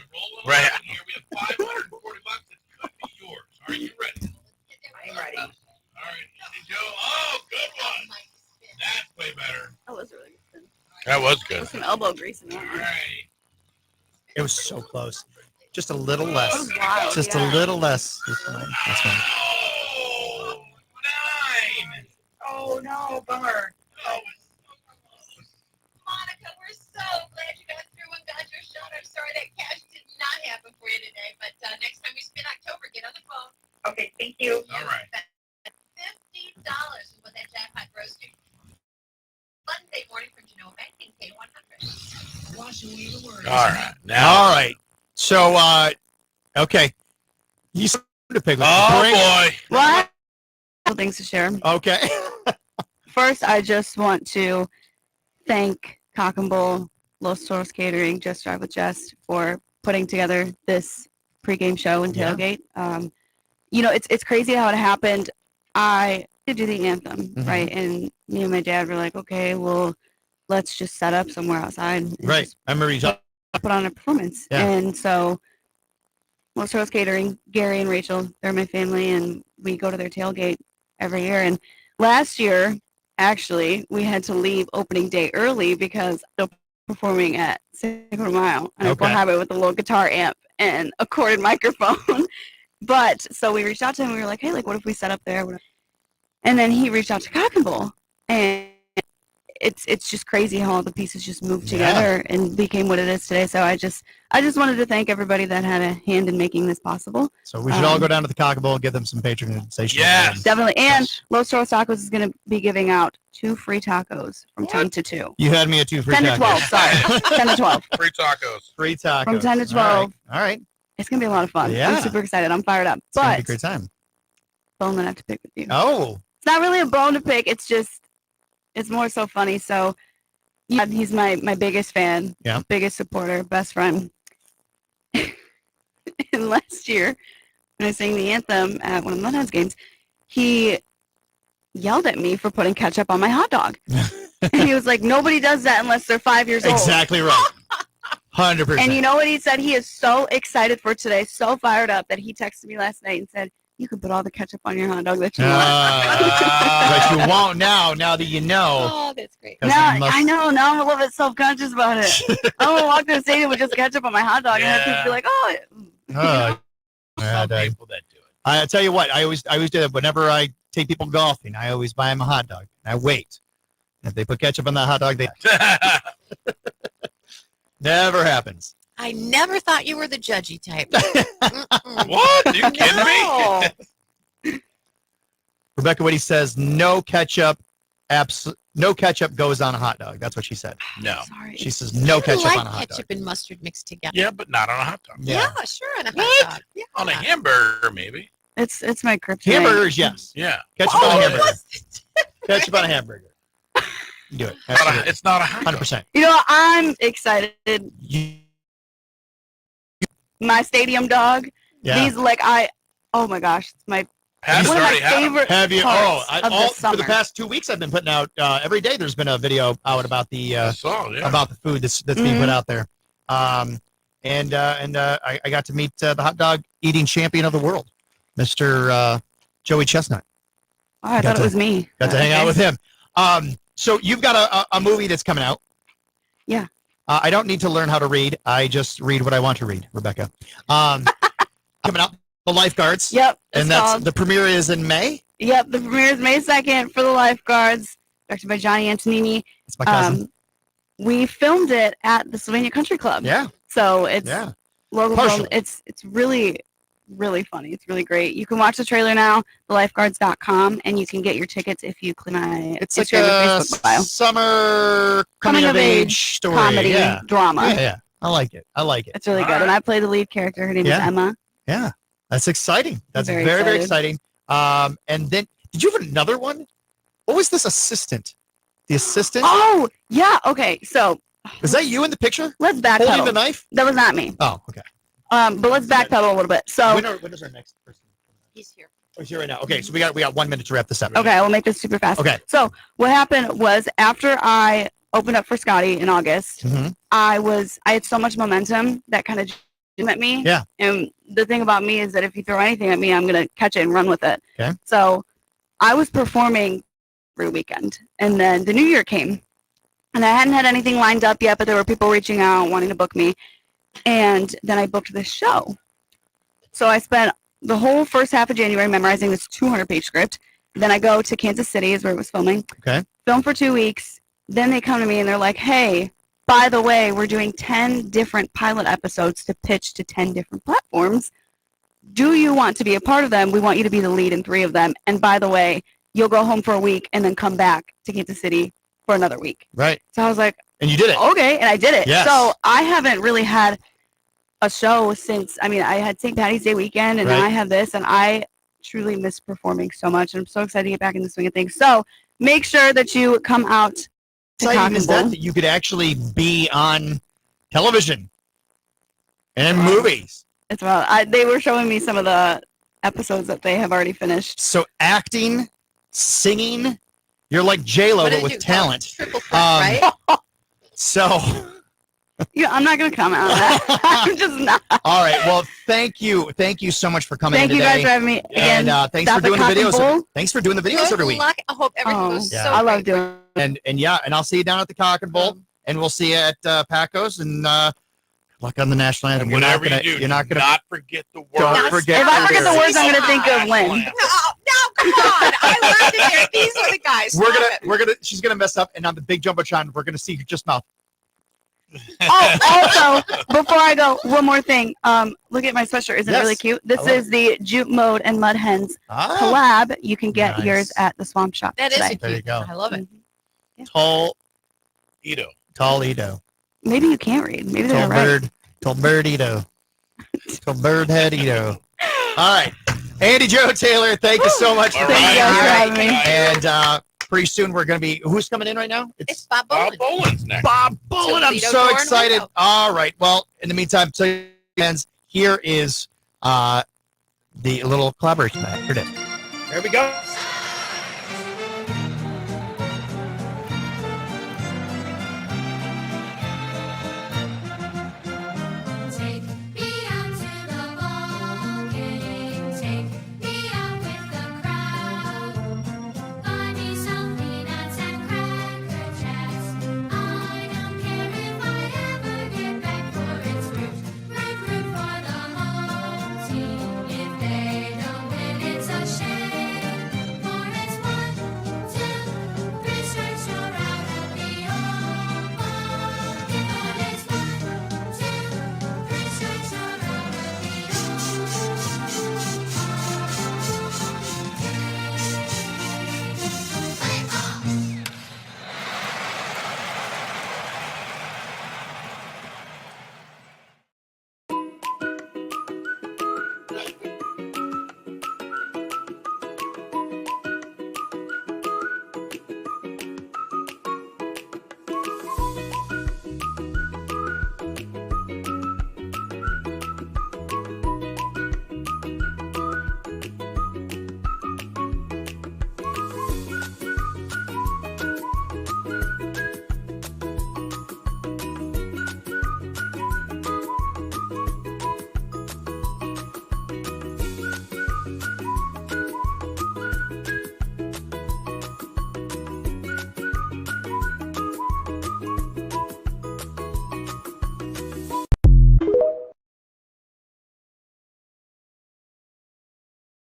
Right. Here we have $540 that could be yours. Are you ready? I'm ready. All right, Andy Joe. Oh, good one. That's way better. That was really good. That was good. With some elbow grease in that one. Right. It was so close. Just a little less. That was wild, Just yeah. a little less. That's fine. Oh, 9. Oh, no, bummer. Oh, Monica, we're so glad you got through and got your shot. I'm sorry that cash did not happen for you today, but next time we spin October, get on the phone. Okay, thank you. all right. $50 is what that jackpot grows to. Monday morning from Genoa Bank in K100. All right. Now. All right. So, okay. You said to pick. Oh, boy. What? Couple things to share. Okay. First, I just want to thank Cock and Bull, Los Toros Catering, Just Drive with Jess for putting together this pregame show and tailgate. You know, it's crazy how it happened. I did do the anthem, right? And me and my dad were like, okay, well, let's just set up somewhere outside. And Right. I remember you talking. put on a performance. Yeah. And so Los Toros Catering, Gary and Rachel, they're my family, and we go to their tailgate every year. And last year, actually, we had to leave opening day early because they're performing at Cinco de Mayo on Airport Highway with a little guitar amp and a corded microphone. But so we reached out to him. We were like, hey, like, what if we set up there? And then he reached out to Cock and Bull, and it's just crazy how all the pieces just moved together and became what it is today. So I just wanted to thank everybody that had a hand in making this possible. So we should all go down to the Cock and Bull and give them some patronization. Yes. Definitely. And Los Toros Tacos is going to be giving out 2 free tacos from 10 to 2. You had me at 2 free 10 tacos. to 12, sorry. 10 to 12. Free tacos. Free tacos. From 10 to 12. All right. It's going to be a lot of fun. Yeah. I'm super excited. I'm fired up. It's going to be a But great time. bone that I have to pick with you. Oh. It's not really a bone to pick. It's just, it's more so funny. So yeah, he's my biggest fan, biggest supporter, best friend. And last year, when I sang the anthem at one of the Mudhens games, he yelled at me for putting ketchup on my hot dog. And he was like, nobody does that unless they're 5 years old. Exactly right. 100%. And you know what he said? He is so excited for today, so fired up that he texted me last night and said, you can put all the ketchup on your hot dog that you want. But you won't now that you know. Oh, that's great. Now, I know. Now I'm a little bit self-conscious about it. I don't walk to the stadium with just ketchup on my hot dog and have people be like, oh. Some people that do it. I tell you what, I always do that. Whenever I take people golfing, I always buy them a hot dog. And I wait. If they put ketchup on that hot dog, they never happens. I never thought you were the judgy type. What? Are you kidding me? Rebecca Witte says no ketchup no ketchup goes on a hot dog. That's what she said. No. Sorry. She says no ketchup like on a hot ketchup dog. and mustard mixed together. Yeah, but not on a hot dog. Yeah, sure, on a hot dog. Yeah. On a hamburger, maybe. It's my kryptonite. Hamburgers, yes. Yeah. Ketchup on a hamburger. Ketchup on a hamburger. You do it. It's not a hot dog. 100%. You know, I'm excited. My stadium dog. Yeah. These oh my gosh, it's my Pat's one of my already had 'em. favorite Have you? parts of the For the summer. past 2 weeks, I've been putting out every day. There's been a video out about the about the food that's being put out there. I got to meet the hot dog eating champion of the world, Mr. Joey Chestnut. Oh, I thought it was me. Got to hang out with him. So you've got a movie that's coming out. Yeah. I don't need to learn how to read. I just read what I want to read, Rebecca. Coming out, The Lifeguards. Yep. And the premiere is in May. Yep, the premiere is May 2nd for The Lifeguards, directed by Johnny Antonini. It's my cousin. We filmed it at the Sylvania Country Club. Yeah. So it's local film. Partially. It's really, really funny. It's really great. You can watch the trailer now, thelifeguards.com, and you can get your tickets if you click my It's like Instagram a or Facebook bio. summer coming of age story. comedy yeah. drama. Yeah. I like it. It's really good. And I play the lead character. Her name is Emma. Yeah. That's exciting. That's Very very, very excited. exciting. And then, did you have another one? What was this assistant? The assistant? Oh, yeah. Okay. So, is that you in the picture? Let's backpedal. Holding the knife? That was not me. Oh, okay. But let's backpedal a little bit. So, When is our next person? He's here. Oh, he's here right now. Okay, so we got 1 minute to wrap this up. okay, we'll make this super fast. Okay. So, what happened was after I opened up for Scotty in August, Mm-hmm. I had so much momentum that kind of at me. Yeah. And the thing about me is that if you throw anything at me, I'm going to catch it and run with it. Okay. So I was performing every weekend. And then the new year came. And I hadn't had anything lined up yet, but there were people reaching out, wanting to book me. And then I booked this show. So I spent the whole first half of January memorizing this 200-page script. Then I go to Kansas City is where it was filming. Okay. Film for 2 weeks. Then they come to me and they're like, hey, by the way, we're doing 10 different pilot episodes to pitch to 10 different platforms. Do you want to be a part of them? We want you to be the lead in 3 of them. And by the way, you'll go home for a week and then come back to Kansas City for another week. Right. So I was like, and you did it. Okay. And I did it. Yes. So I haven't really had a show since, I had St. Patty's Day weekend and then Right. I have this and I truly miss performing so much. And I'm so excited to get back in the swing of things. So make sure that you come out to Exciting is Cock and that you could actually be on television and in movies. It's well. They were showing me some of the episodes that they have already finished. So acting, singing, you're like J-Lo, What but did with you- talent. triple threat, right? So, Yeah, I'm not going to comment on that. I'm just not. all right. Well, thank you so much for coming Thank in you today. guys for having me. And Again, thanks for stop at doing the Cock and videos. Bull. Thanks for doing the videos every week. Luck. I hope everything goes so I love great. doing And I'll see you down at the Cock and Bull, and we'll see you at Paco's, and luck on the national anthem. Whatever you do, you're not gonna not forget the words. Don't forget. If I forget the words, I'm going to Oh, think of Lynn. No, come on. I loved it here. These are the guys. We're gonna. She's gonna mess up, and on the big jumbotron, we're gonna see just mouth. Oh, also, before I go, one more thing. Look at my sweatshirt. Isn't it Yes. really cute? This I love is the Jute Mode and Mudhens collab. You can get yours at the Swamp Shop. That is today. There you go. I love it. Tall Edo. Edo. Maybe you can't read. Maybe they're Tall right. bird. Tall bird Edo. Tall bird head Edo. All right, Andi Jo Taylor. Thank you so much for being Thank you guys for having here. me. And pretty soon we're gonna be. Who's coming in right now? It's Bob Boland. Boland's next. Bob Boland. I'm Toledo so door and excited. window. All right. Well, in the meantime, so friends, here is the little collaboration pack. Here it is. There we go. Take me out to the ball game. Take me out with the crowd. Buy me some peanuts and cracker jacks. I don't care if I ever get back, for it's root for the home team. If they don't win, it's a shame.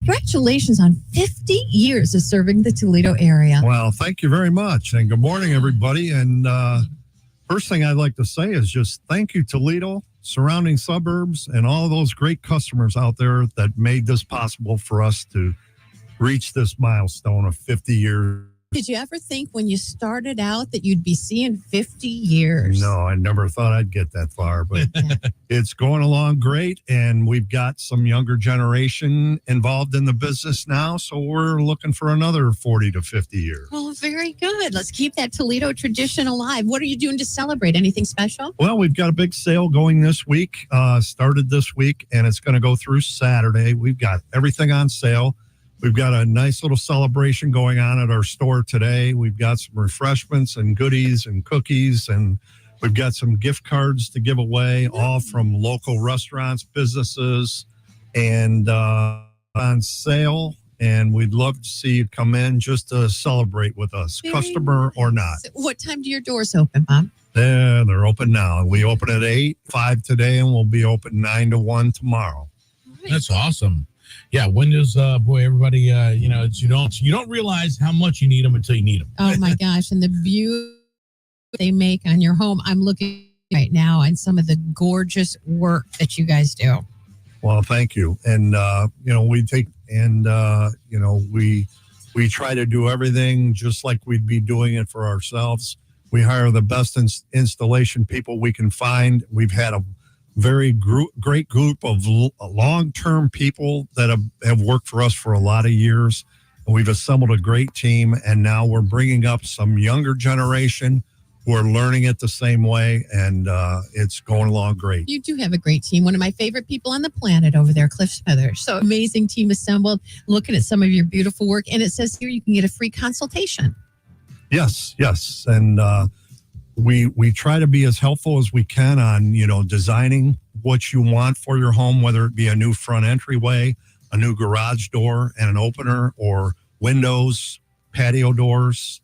Congratulations on 50 years of serving the Toledo area. Well, thank you very much. And good morning, everybody. And first thing I'd like to say is just thank you, Toledo, surrounding suburbs, and all those great customers out there that made this possible for us to reach this milestone of 50 years. Did you ever think when you started out that you'd be seeing 50 years? No, I never thought I'd get that far, but it's going along great. And we've got some younger generation involved in the business now. So we're looking for another 40 to 50 years. Oh, very good. Let's keep that Toledo tradition alive. What are you doing to celebrate? Anything special? Well, we've got a big sale going this week, started this week, and it's going to go through Saturday. We've got everything on sale. We've got a nice little celebration going on at our store today. We've got some refreshments and goodies and cookies, and we've got some gift cards to give away, all from local restaurants, businesses, and on sale. And we'd love to see you come in just to celebrate with us, customer or not. What time do your doors open, Bob? They're open now. We open at 8, 5 today, and we'll be open 9 to 1 tomorrow. That's awesome. Yeah, windows, boy, everybody, you don't realize how much you need them until you need them. Oh my gosh. And the view they make on your home. I'm looking right now on some of the gorgeous work that you guys do. Well, thank you. And, we take and, we try to do everything just like we'd be doing it for ourselves. We hire the best installation people we can find. We've had a very great group of long-term people that have worked for us for a lot of years. We've assembled a great team, and now we're bringing up some younger generation who are learning it the same way, and it's going along great. You do have a great team. One of my favorite people on the planet over there, Cliff Smithers. So amazing team assembled, looking at some of your beautiful work. And it says here you can get a free consultation. Yes. And we try to be as helpful as we can on, designing what you want for your home, whether it be a new front entryway, a new garage door and an opener, or windows, patio doors,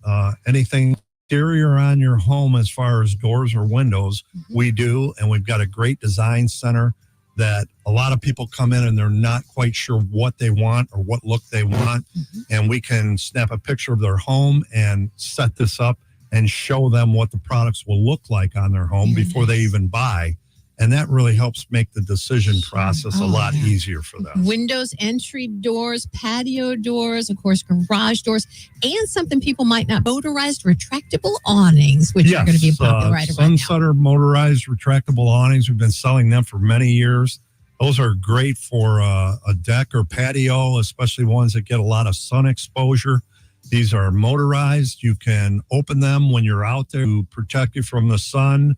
anything exterior on your home as far as doors or windows. We do. And we've got a great design center that a lot of people come in and they're not quite sure what they want or what look they want. And we can snap a picture of their home and set this up and show them what the products will look like on their home before they even buy. And that really helps make the decision process a lot easier for them. Windows, entry doors, patio doors, of course, garage doors, and something people might not, motorized retractable awnings, which are going to be popular right around now. Sunsetter motorized retractable awnings. We've been selling them for many years. Those are great for a deck or patio, especially ones that get a lot of sun exposure. These are motorized. You can open them when you're out there to protect you from the sun.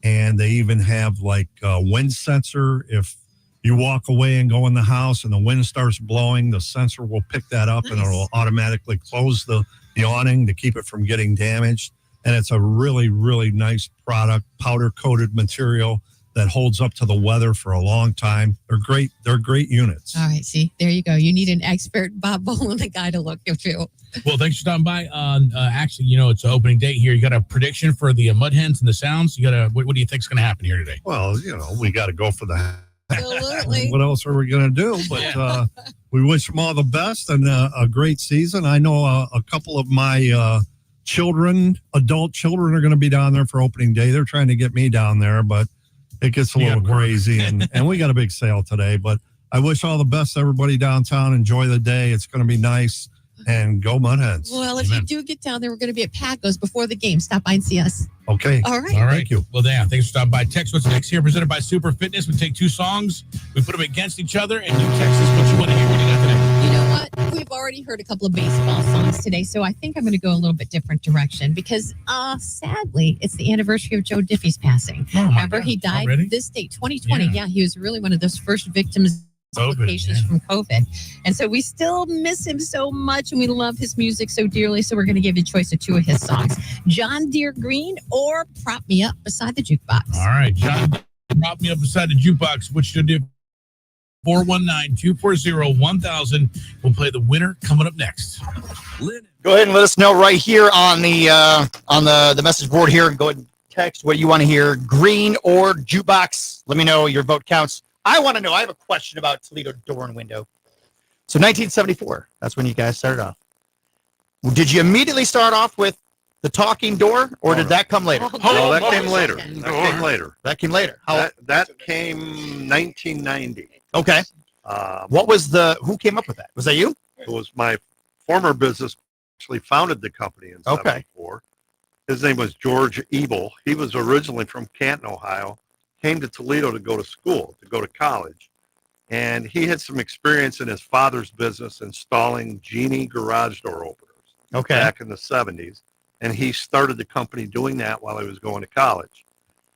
And they even have like a wind sensor. If you walk away and go in the house and the wind starts blowing, the sensor will pick that up and it'll automatically close the awning to keep it from getting damaged. And it's a really, really nice product, powder coated material that holds up to the weather for a long time. They're great. They're great units. All right. See, there you go. You need an expert, Bob Boland, the guy to look into. Well, thanks for stopping by. Actually, it's an opening day here. You got a prediction for the Mud Hens and the Sounds? What do you think's going to happen here today? Well, we got to go for the. Absolutely. What else are we going to do? But we wish them all the best and a great season. I know a couple of my adult children are going to be down there for opening day. They're trying to get me down there, but it gets a little crazy. And we got a big sale today. But I wish all the best to everybody downtown. Enjoy the day. It's going to be nice. And go Mud Hens. Well, if you do get down there, we're going to be at Pacos before the game. Stop by and see us. Okay. All right. Thank you. Well, Dan, thanks for stopping by. Text What's Next here, presented by Super Fitness. We take two songs, we put them against each other, and you text us what you want to hear. What do you got today? You know what? We've already heard a couple of baseball songs today, so I think I'm going to go a little bit different direction because, sadly, it's the anniversary of Joe Diffie's passing. Remember, he died this date, 2020. Yeah, he was really one of those first victims complications from COVID. And so we still miss him so much and we love his music so dearly. So we're going to give you a choice of two of his songs, John Deere Green or Prop Me Up Beside the Jukebox. All right, John, Prop Me Up Beside the Jukebox. What you do? 419-240-1000. We'll play the winner coming up next. Go ahead and let us know right here on the message board here. Go ahead and text what you want to hear, green or jukebox. Let me know. Your vote counts. I want to know. I have a question about Toledo door and window. So 1974, that's when you guys started off. Did you immediately start off with the talking door, or did that come later? No, that came later. That came later. That came later. That came 1990. Okay. What was who came up with that? Was that you? It was my former business, actually founded the company in 74. His name was George Ebel. He was originally from Canton, Ohio, came to Toledo to go to school, to go to college. And he had some experience in his father's business installing Genie garage door openers back in the 70s. And he started the company doing that while he was going to college.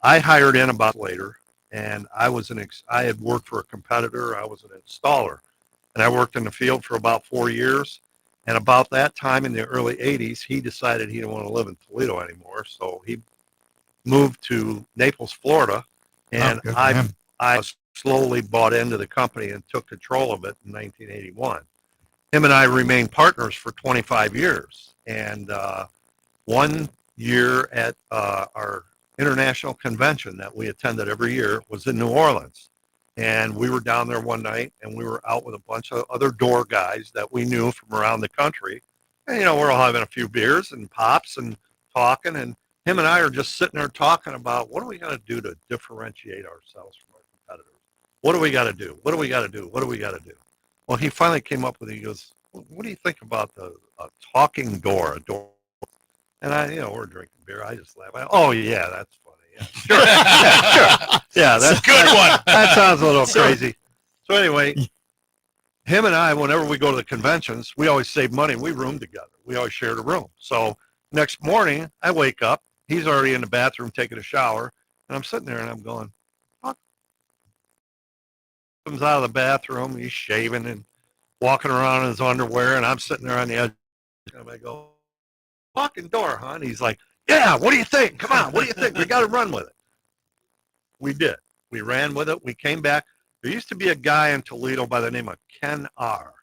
I hired in about later, and I had worked for a competitor. I was an installer, and I worked in the field for about 4 years. And about that time in the early 80s, he decided he didn't want to live in Toledo anymore. So he moved to Naples, Florida, and I slowly bought into the company and took control of it in 1981. Him and I remained partners for 25 years. And one year at our international convention that we attended every year was in New Orleans. And we were down there one night, and we were out with a bunch of other door guys that we knew from around the country. And, we're all having a few beers and pops and talking. And him and I are just sitting there talking about what are we going to do to differentiate ourselves from our competitors? What do we got to do? What do we got to do? What do we got to do? Well, he finally came up with it. He goes, what do you think about a talking door, a door? And we're drinking beer. I just laugh. Oh, yeah, that's funny. Yeah, sure. Sure. Yeah, that's a good one. That sounds a little crazy. So anyway, him and I, whenever we go to the conventions, we always save money. We room together. We always shared a room. So next morning, I wake up. He's already in the bathroom taking a shower. And I'm sitting there and I'm going, fuck. Comes out of the bathroom. He's shaving and walking around in his underwear. And I'm sitting there on the edge. And I go, fucking door, huh? And he's like, yeah, what do you think? Come on, what do you think? We got to run with it. We did. We ran with it. We came back. There used to be a guy in Toledo by the name of Ken R.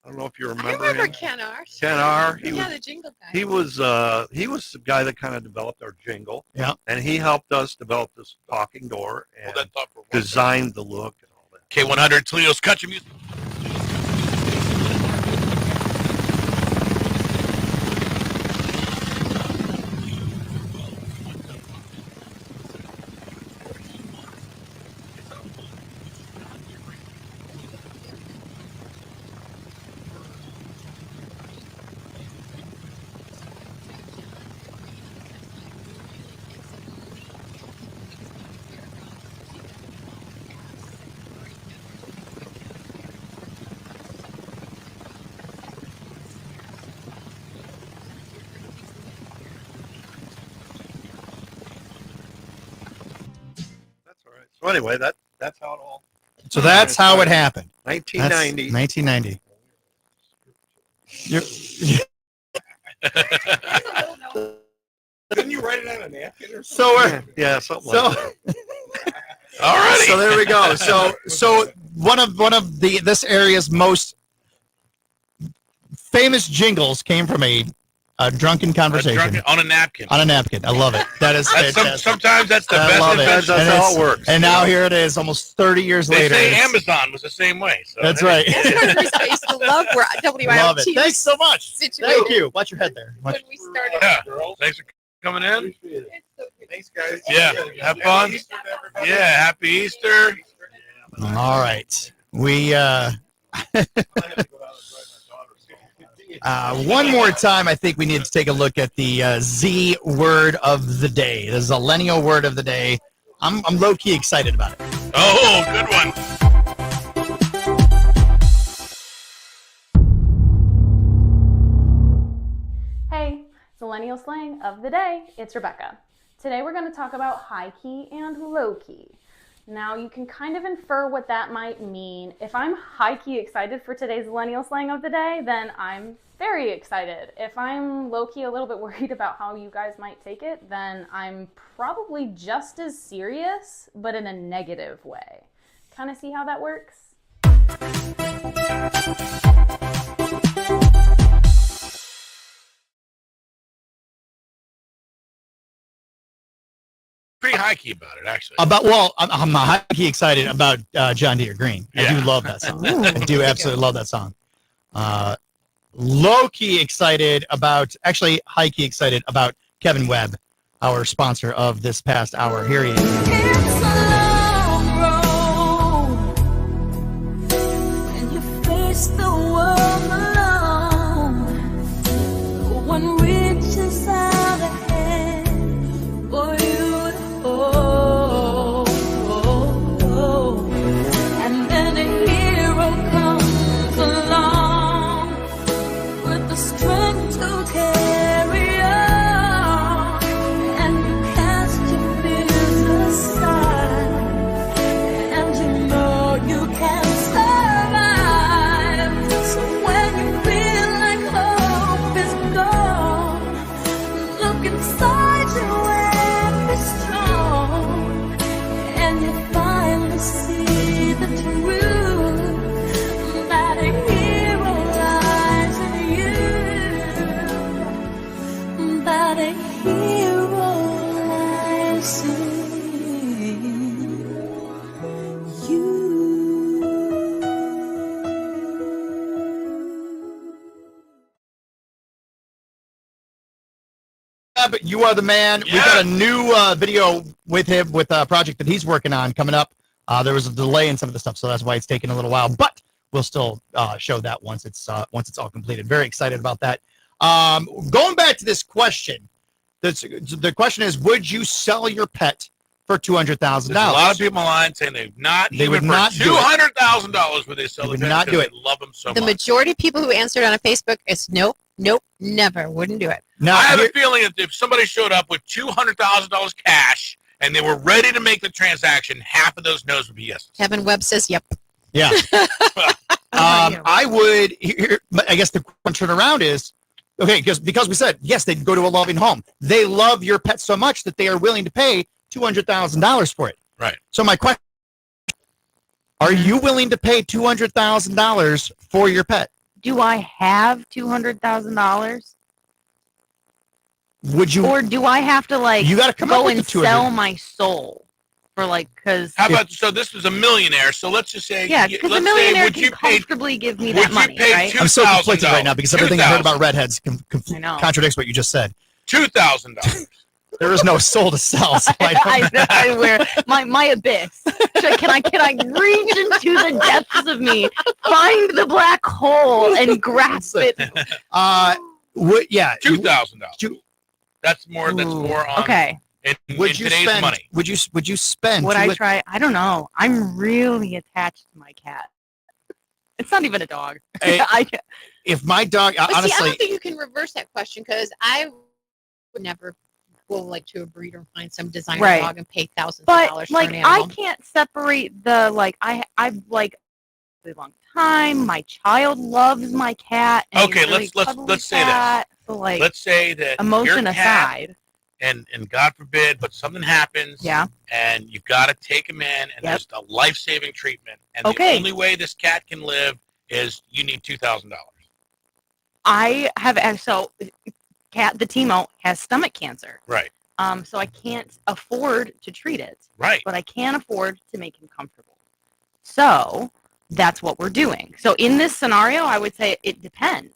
I don't know if you remember him. Ken R. Ken R. The jingle guy. He was the guy that kind of developed our jingle. Yeah. And he helped us develop this talking door and designed the look and all that. K100 Toledo's country music. So anyway, that's how it all. So that's how it happened. 1990. 1990. Didn't you write it on a napkin or something? Yeah, something like that. All right. So there we go. So one of this area's most famous jingles came from a drunken conversation on a napkin. On a napkin. I love it. That is fantastic. Sometimes that's the I best love it. invention. And That's how it works. And now here it is, almost 30 years They later. say It's- Amazon was the same way. So That's right. I used to love where WIOT Love it. Thanks so much. situated. Thank you. Watch your head there. When we started. Yeah. Thanks for coming in. Thanks, guys. Yeah. Have fun. Yeah. Happy Easter. All right. We one more time, I think we need to take a look at the Z word of the day, the Zillennial word of the day. I'm low-key excited about it. Oh, good one. Hey, Millennial slang of the day. It's Rebecca. Today we're going to talk about high key and low key. Now you can kind of infer what that might mean. If I'm high key excited for today's millennial slang of the day, then I'm very excited. If I'm low key a little bit worried about how you guys might take it, then I'm probably just as serious, but in a negative way. Kind of see how that works? Pretty high key about it, actually. I'm high-key excited about John Deere Green. I do love that song. I do absolutely love that song. low-key excited about, actually high-key excited about Kevin Webb, our sponsor of this past hour. Here he is. It's a long road, and you face the world alone. One reaches out ahead for you to hold, and then a hero comes along with the strength to carry on, and you cast your fears aside, and you know you can survive. So when you feel like hope is gone, look inside you and be strong, and you finally see the truth that a hero lies in you, that a hero lies in you. But you are the man. We've got a new video with him with a project that he's working on coming up. There was a delay in some of the stuff, so that's why it's taking a little while. But we'll still show that once it's all completed. Very excited about that. Going back to this question, the question is: would you sell your pet for $200,000? There's a lot of people online saying they would not do $200,000 would they sell They would the pet not do because it. They love them so The much. majority of people who answered on Facebook is nope, never, wouldn't do it. Now, I have a feeling that if somebody showed up with $200,000 cash and they were ready to make the transaction, half of those no's would be yes. Kevin Webb says yep. Yeah. I would. I guess the turn around is okay because we said yes, they'd go to a loving home. They love your pet so much that they are willing to pay $200,000 for it. Right. So my question: are you willing to pay $200,000 for your pet? Do I have $200,000? Would you? Or do I have to You gotta come up go with and the 200. sell my soul for because? How about so? This was a millionaire. So let's just say Yeah, because a let's say, millionaire would can you pay? comfortably give me would that you money, pay right? I'm so conflicted right now because everything I heard about $2,000. redheads I know. contradicts what you just said. $2,000. There is no soul to sell. So I don't I wear my abyss. Can I reach into the depths of me, find the black hole, and grasp it? Yeah, $2,000. That's more. That's more on. Okay. In Would you today's spend money. Would you spend? Would I try? I don't know. I'm really attached to my cat. It's not even a dog. If my dog, But see, I honestly, don't think you can reverse that question because I would never go to a breeder and find some designer Right. dog and pay thousands of dollars But for an I animal. can't separate the I've a long time. My child loves my cat. And Okay, he's a really let's cuddly say this. cat, So let's say that emotion your cat, aside. and God forbid, but something happens. Yeah. And you've got to take him in, and there's a life-saving treatment. And the Okay. only way this cat can live is you need $2,000. I have the Timo has stomach cancer. Right. So I can't afford to treat it. Right. But I can afford to make him comfortable. So that's what we're doing. So in this scenario, I would say it depends.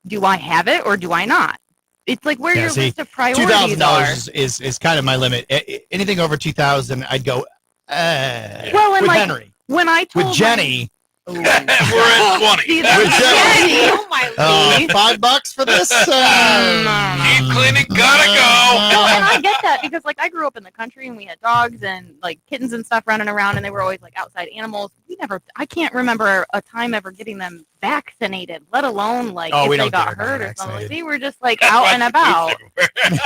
Do I have it or do I not? It's like where your list of priorities $2,000 are. is kind of my limit. Anything over $2,000, I'd go. Well, and with like Henry, when I told with Jenny. We're at 20. See, With Jenny. oh my $5 for this. Keep cleaning, gotta go. No, and I get that because I grew up in the country and we had dogs and kittens and stuff running around and they were always outside animals. I can't remember a time ever getting them vaccinated, let alone if we they don't got get them hurt or something. vaccinated. They were just out and about.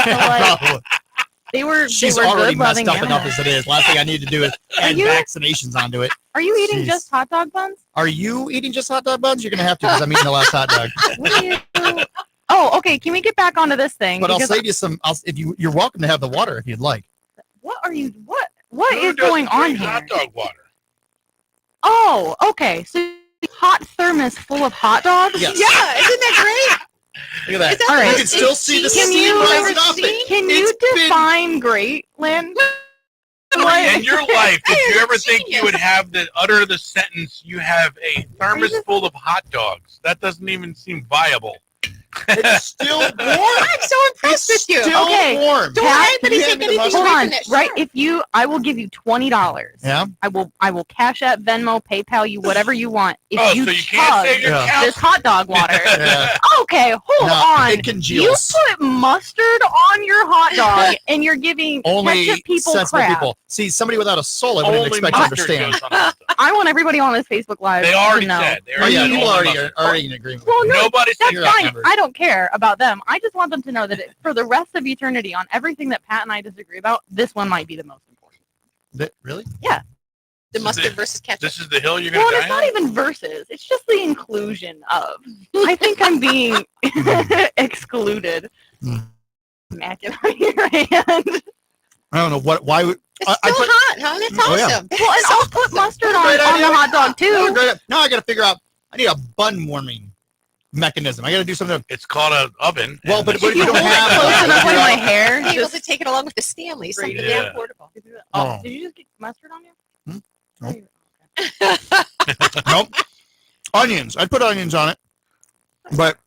So, they were. She's they were already good, messed loving up animals. enough as it is. Last thing I need to do is add vaccinations onto it. Are you eating Jeez. just hot dog buns? Are you eating just hot dog buns? You're gonna have to because I'm eating the last hot dog. What do you? Oh, okay. Can we get back onto this thing? But I'll Because save you some. You're welcome to have the water if you'd like. What are you? What Who is doesn't going on drink here? hot dog water? Oh, okay. So hot thermos full of hot dogs. Yes. Yeah, isn't that great? Look at that. All right. You can still see the Can steam you rising off it. can you define great, Lynn? In your life, did you ever think you would have to utter the sentence, you have a thermos full of hot dogs? That doesn't even seem viable. It's still warm. I'm so impressed with you. Still warm. Don't Pat, let anybody take anything Hold away on, from that right? shower. I will give you $20. Yeah. I will Cash App, Venmo, PayPal you whatever you want. If Oh, you so you can't save your Yeah. couch? this hot dog water. Yeah. Okay, hold No, on. it You congeals. put mustard on your hot dog, and you're giving Only ketchup people sensible crap. people. See, somebody without a soul, I wouldn't Only expect to mustard understand. goes on that stuff. I want everybody on this Facebook Live They to already know. said. They Oh, already yeah, said people only already mustard. are in agreement. Well, no, Nobody said that's You're not fine. members. I don't care about them. I just want them to know that for the rest of eternity, on everything that Pat and I disagree about, this one might be the most important. Really? Yeah. The mustard versus ketchup. This is the hill you're going Well, to it's die not on? even verses. It's just the inclusion of. I think I'm being excluded. Smacking on your hand. I don't know why would. It's still hot, huh? That's Oh, yeah. awesome. Well, and I'll put mustard on Great the idea. hot dog too. Now I got to figure out. I need a bun warming mechanism. I got to do something. It's called an oven. Well, and but it's- what if you don't have Close enough with my hair. Be able Just, to take it along with the Stanley, something Yeah. damn portable. Oh. Did you just get mustard on you? Nope. Onions. I'd put onions on it. But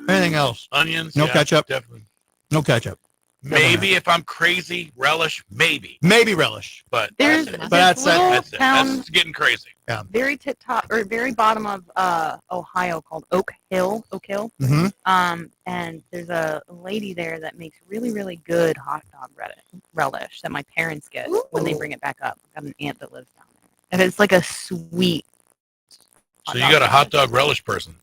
anything else? Onions? No yeah, ketchup? Definitely. No ketchup. Maybe if I'm crazy, relish, maybe. Maybe relish. But There's that's it. this that's little That's it. town That's getting crazy. very tip top or very bottom of Ohio called Oak Hill. Mm-hmm. And there's a lady there that makes really, really good hot dog relish that my parents get when they bring it back up. I've got an aunt that lives down there, and it's like a sweet. So you got a hot dog relish person.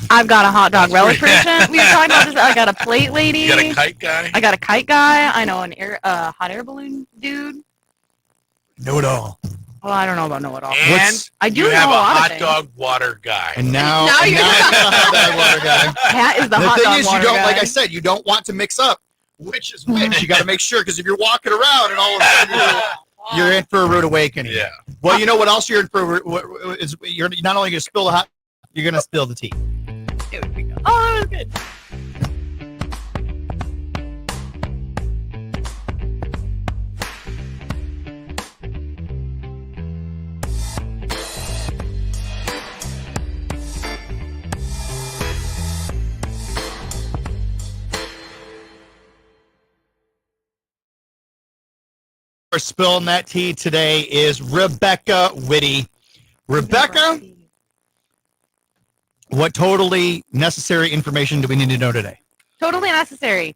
I've got a hot dog relish person. We were talking about this. I got a plate lady. You got a kite guy? I got a kite guy. I know an hot air balloon dude. Know it all. Well, I don't know about know it all. And I do you know have a a lot of hot things. dog water guy. And now, Now you're you're the hot dog water guy. Pat is the The hot thing dog is, you water don't, guy. like I said, you don't want to mix up which is which. You got to make sure, because if you're walking around and all of a sudden you're in for a rude awakening. Yeah. Well, you know what else you're in for? Is you're not only going to spill the hot, you're going to spill the tea. Oh, that was good. For spilling that tea today is Rebecca Witte. Rebecca, what totally necessary information do we need to know today? Totally necessary.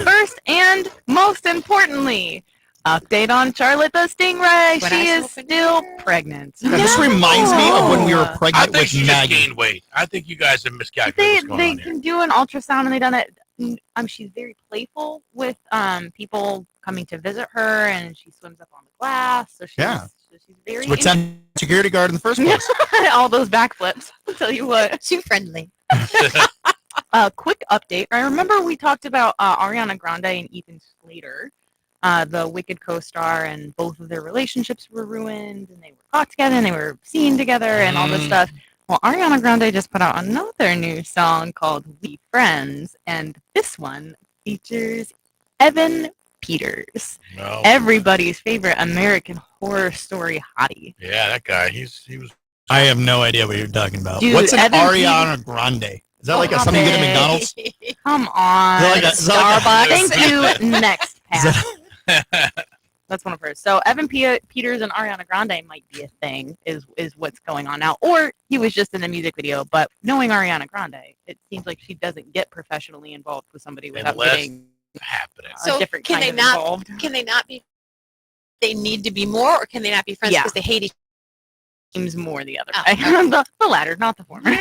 First and most importantly, update on Charlotte the Stingray. What She I is still pregnant. Yeah, this reminds me of when we were I pregnant think with she just Maggie. gained weight. I think you guys have miscalculated They what's going on here. can do an ultrasound, and they done it. She's very playful with people coming to visit her, and she swims up on the glass. So she's, Yeah. so she's very What's that security guard in the first place? all those backflips. I'll tell you what. Too friendly. Quick update. I remember we talked about Ariana Grande and Ethan Slater, the Wicked co-star, and both of their relationships were ruined, and they were caught together, and they were seen together, and all this stuff. Well, Ariana Grande just put out another new song called We Friends, and this one features Evan Peters, No. everybody's favorite American Horror Story hottie. Yeah, that guy. He was. I have no idea what you're talking about. Dude, What's an Evan Ariana Grande? Is that like Stop something you get at it. McDonald's? Come on. Is that like a- Thank you. Next, Is Pat. That's one of hers. So Evan Peters and Ariana Grande might be a thing, is what's going on now. Or he was just in the music video. But knowing Ariana Grande, it seems like she doesn't get professionally involved with somebody without Unless getting happening. a So different can kind they of not? involved. Can they not be? They need to be more, or can they not be friends Yeah. because they hate each? Seems more the other Oh, way. okay. the latter, not the former.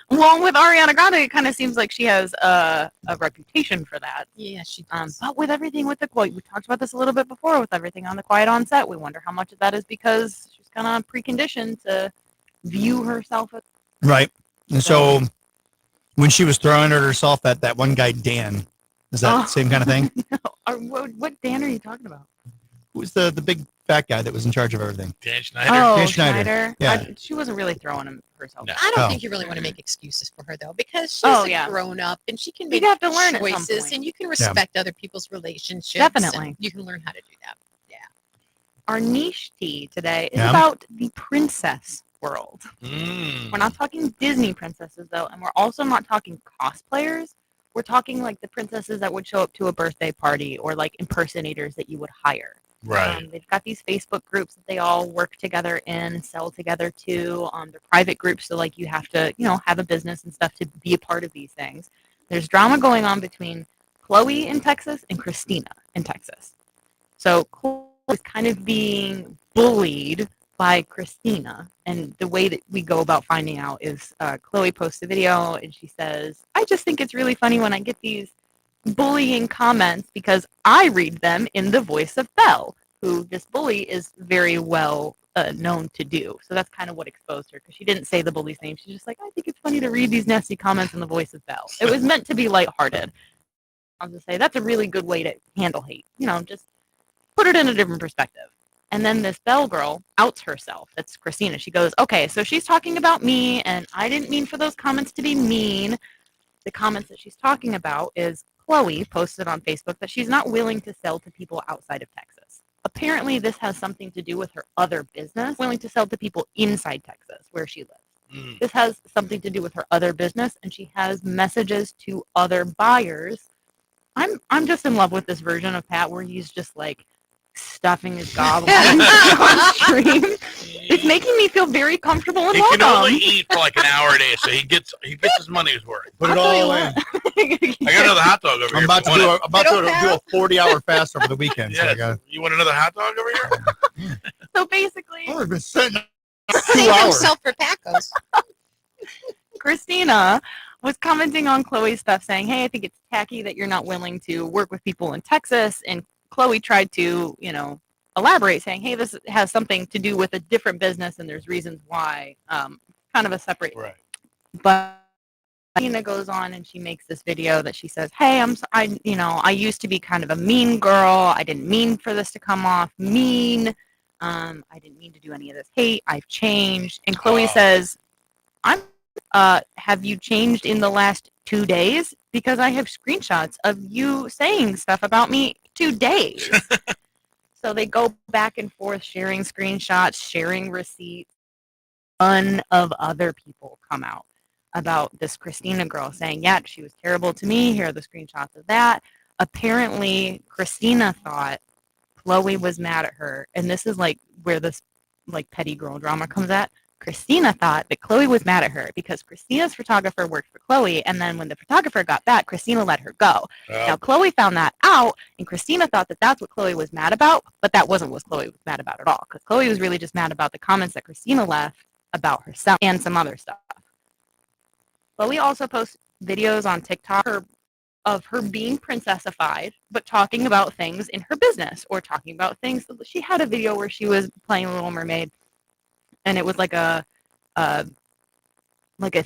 Well, with Ariana Grande, it kind of seems like she has a reputation for that. Yeah, she. But with everything with the quiet, we talked about this a little bit before. With everything on the quiet on set, we wonder how much of that is because she's kind of preconditioned to view herself as. Right. And so when she was throwing at herself at that one guy, Dan, is that Oh. the same kind of thing? What Dan are you talking about? Who's the big fat guy that was in charge of everything. Dan Schneider. Oh, Dan Schneider. Schneider. Yeah. She wasn't really throwing him herself. I don't Oh. think you really want to make excuses for her though, because she's Oh, a yeah. grown up and she can You make have to learn at some choices, point. and you can respect other people's relationships. Definitely. and you can learn how to do that. Our niche tea today is Yeah. about the princess world. Mm. We're not talking Disney princesses though, and we're also not talking cosplayers. We're talking like the princesses that would show up to a birthday party or like impersonators that you would hire. Right. They've got these Facebook groups that they all work together in, sell together to. They're private groups, so like you have to, have a business and stuff to be a part of these things. There's drama going on between Chloe in Texas and Christina in Texas. So Chloe is kind of being bullied by Christina, and the way that we go about finding out is Chloe posts a video and she says, "I just think it's really funny when I get these bullying comments because I read them in the voice of Belle, who this bully is very well known to do." So that's kind of what exposed her, because she didn't say the bully's name. She's just like, "I think it's funny to read these nasty comments in the voice of Belle." It was meant to be lighthearted. I'll just say that's a really good way to handle hate. Just put it in a different perspective. And then this Belle girl outs herself. That's Christina. She goes, "Okay, so she's talking about me, and I didn't mean for those comments to be mean." The comments that she's talking about is Chloe posted on Facebook that she's not willing to sell to people outside of Texas. Apparently, this has something to do with her other business, willing to sell to people inside Texas, where she lives. This has something to do with her other business, and she has messages to other buyers. I'm just in love with this version of Pat where he's just like stuffing his goblet on stream. It's making me feel very comfortable and He welcome. can only eat for like an hour a day, so he gets his money's worth. Put it all in. I got another hot dog over I'm here. about if to you do want a 40-hour fast over the weekend. So I Yes. got. You want another hot dog over here? So basically, I've been sitting 2 Save hours. himself for tacos. Christina was commenting on Chloe's stuff saying, "Hey, I think it's tacky that you're not willing to work with people in Texas." And Chloe tried to, elaborate saying, "Hey, this has something to do with a different business and there's reasons why," kind of a separate. Right. But Christina goes on and she makes this video that she says, "Hey, I used to be kind of a mean girl. I didn't mean for this to come off mean. I didn't mean to do any of this hate. I've changed." And Chloe says, "Have you changed in the last 2 days? Because I have screenshots of you saying stuff about me 2 days." So they go back and forth, sharing screenshots, sharing receipts. Ton of other people come out about this Christina girl saying, "Yeah, she was terrible to me. Here are the screenshots of that." Apparently, Christina thought Chloe was mad at her, and this is like where this like petty girl drama comes at. Christina thought that Chloe was mad at her because Christina's photographer worked for Chloe, and then when the photographer got back, Christina let her go. Now, Chloe found that out, and Christina thought that that's what Chloe was mad about, but that wasn't what Chloe was mad about at all, because Chloe was really just mad about the comments that Christina left about herself and some other stuff. Chloe also posts videos on TikTok of her being princessified, but talking about things in her business or talking about things. She had a video where she was playing Little Mermaid, and it was like a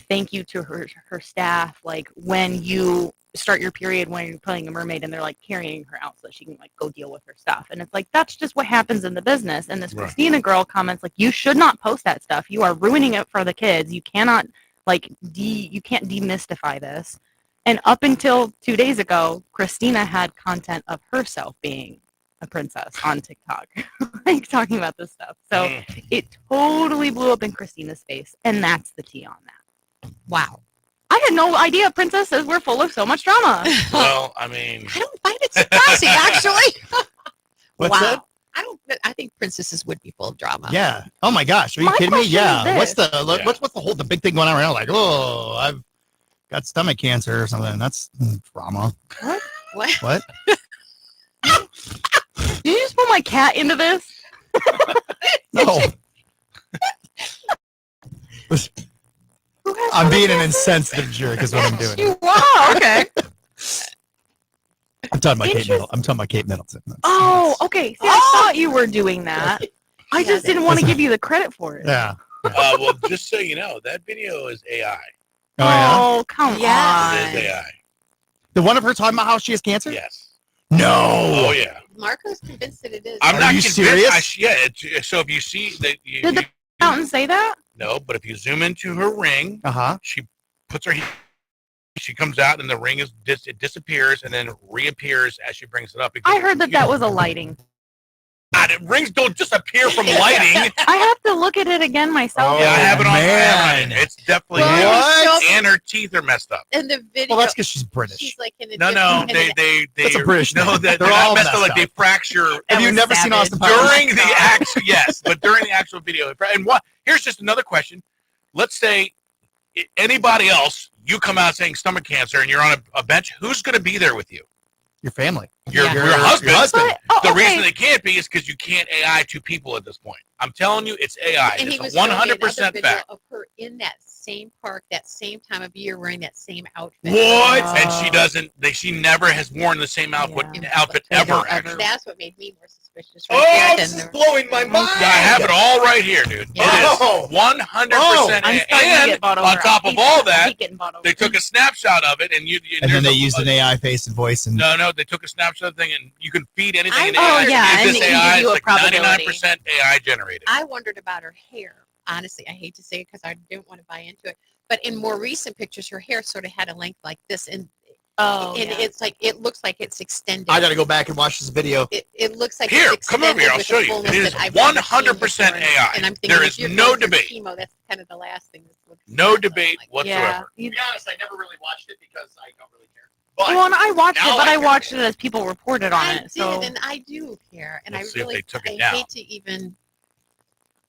thank you to her staff, like when you start your period when you're playing a mermaid, and they're like carrying her out so that she can like go deal with her stuff. And it's like, that's just what happens in the business. And this Christina girl comments like, "You should not post that stuff. You are ruining it for the kids. You cannot you can't demystify this." And up until 2 days ago, Christina had content of herself being a princess on TikTok, like talking about this stuff. So it totally blew up in Christina's face, and that's the tea on that. Wow. I had no idea princesses were full of so much drama. Well, I mean, I don't find it surprising, actually. What's wow. that? I think princesses would be full of drama. Yeah. Oh my gosh. Are you My kidding me? question Yeah. is this. What's the big thing going on right now? Like, oh, I've got stomach cancer or something. That's drama. What? What? Did you just put my cat into this? No. I'm being an insensitive jerk is what I'm doing. Wow. Okay. I'm talking about Kate Middleton. Oh, okay. See, I thought you were doing that. I just didn't want to give you the credit for it. Yeah. Well, just so you know, that video is AI. Oh, come It on. is AI. The one of her talking about how she has cancer? Yes. No. Oh yeah. Marco's convinced that it is. I'm Are not you convinced. serious? So if you see that, Did the fountain say that? no, but if you zoom into her ring, she puts her. She comes out and the ring is it disappears and then reappears as she brings it up. I heard that was a lighting. God, rings don't disappear from lighting. I have to look at it again myself. Yeah, I have it on. man. It's definitely What? and her teeth are messed up. In the video. Well, that's because she's British. She's like in a No, different- they That's a British no, thing. they're They're not all messed up. Like messed they up. fracture. Have you was never seen savage. Austin Powers? During the actual, yes, but during the actual video. And what? Here's just another question. Let's say anybody else, you come out saying stomach cancer, and you're on a bench. Who's going to be there with you? Your family. Your Yeah. husband. Your husband. But, The reason they can't be is because you can't AI two people at this point. I'm telling you, it's AI. And he It's was showing me another 100% video fact. of her in that same park, that same time of year, wearing that same outfit. What? And she doesn't. She never has worn the same outfit ever. Actually. That's what made me more suspicious. Oh, Right this there. is blowing my mind. Yeah, I have it all right here, dude. Yeah. It is 100%. I'm starting to And get bought over. on top of all that, getting bought over. they took a snapshot of it, and And then they used an AI face and voice and No, they took a snapshot of the thing, and you can feed anything in I- AI. oh, yeah, Is and this it gives AI? you It's a like probability. 99% AI generated. I wondered about her hair. Honestly, I hate to say it because I didn't want to buy into it. But in more recent pictures, her hair sort of had a length like this, and it's like it looks like it's extended. I got to go back and watch this video. It looks like Here, it's come over here. I'll extended show with you. a It fullness is that I've never seen 100% before. AI. And I'm thinking, There if is you're no going through debate. Chemo, that's kind of the last thing. No debate whatsoever. Yeah. To be honest, I never really watched it because I don't really care. Well, and I watched it, now but I I care. watched it as people reported on I it. did, So and I do care, and Let's I see if really they took it I down. hate to even.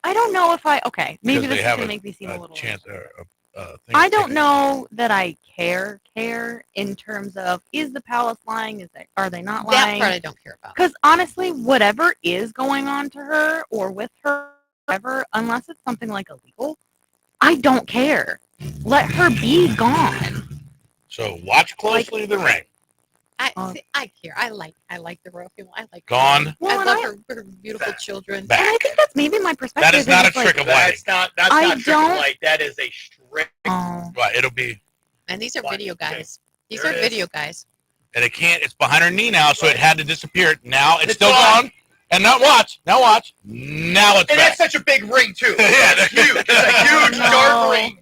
I don't know if maybe Because this they is have gonna make me seem a a little. chance. Thing I to don't take know that I care in terms of is the palace lying? Are they not That lying? part I don't care about. Because honestly, whatever is going on to her or with her, whatever, unless it's something like illegal, I don't care. Let her be gone. So watch closely the ring. I care. I like the royal family. I like Gone. her. Well, I and love her beautiful children. Back. And I think that's maybe my perspective. That is not a it's like, trick of lighting. That's I not trick don't- of light. That is a strict. Oh. Right, it'll be, And these are video guys. These There are it is. video guys. and it can't. It's behind her knee now, so it had to disappear. Now it's It's still gone. gone. And now watch. Now watch. Now it's And back. that's such a big ring too. Yeah, It's huge. It's a huge dark ring.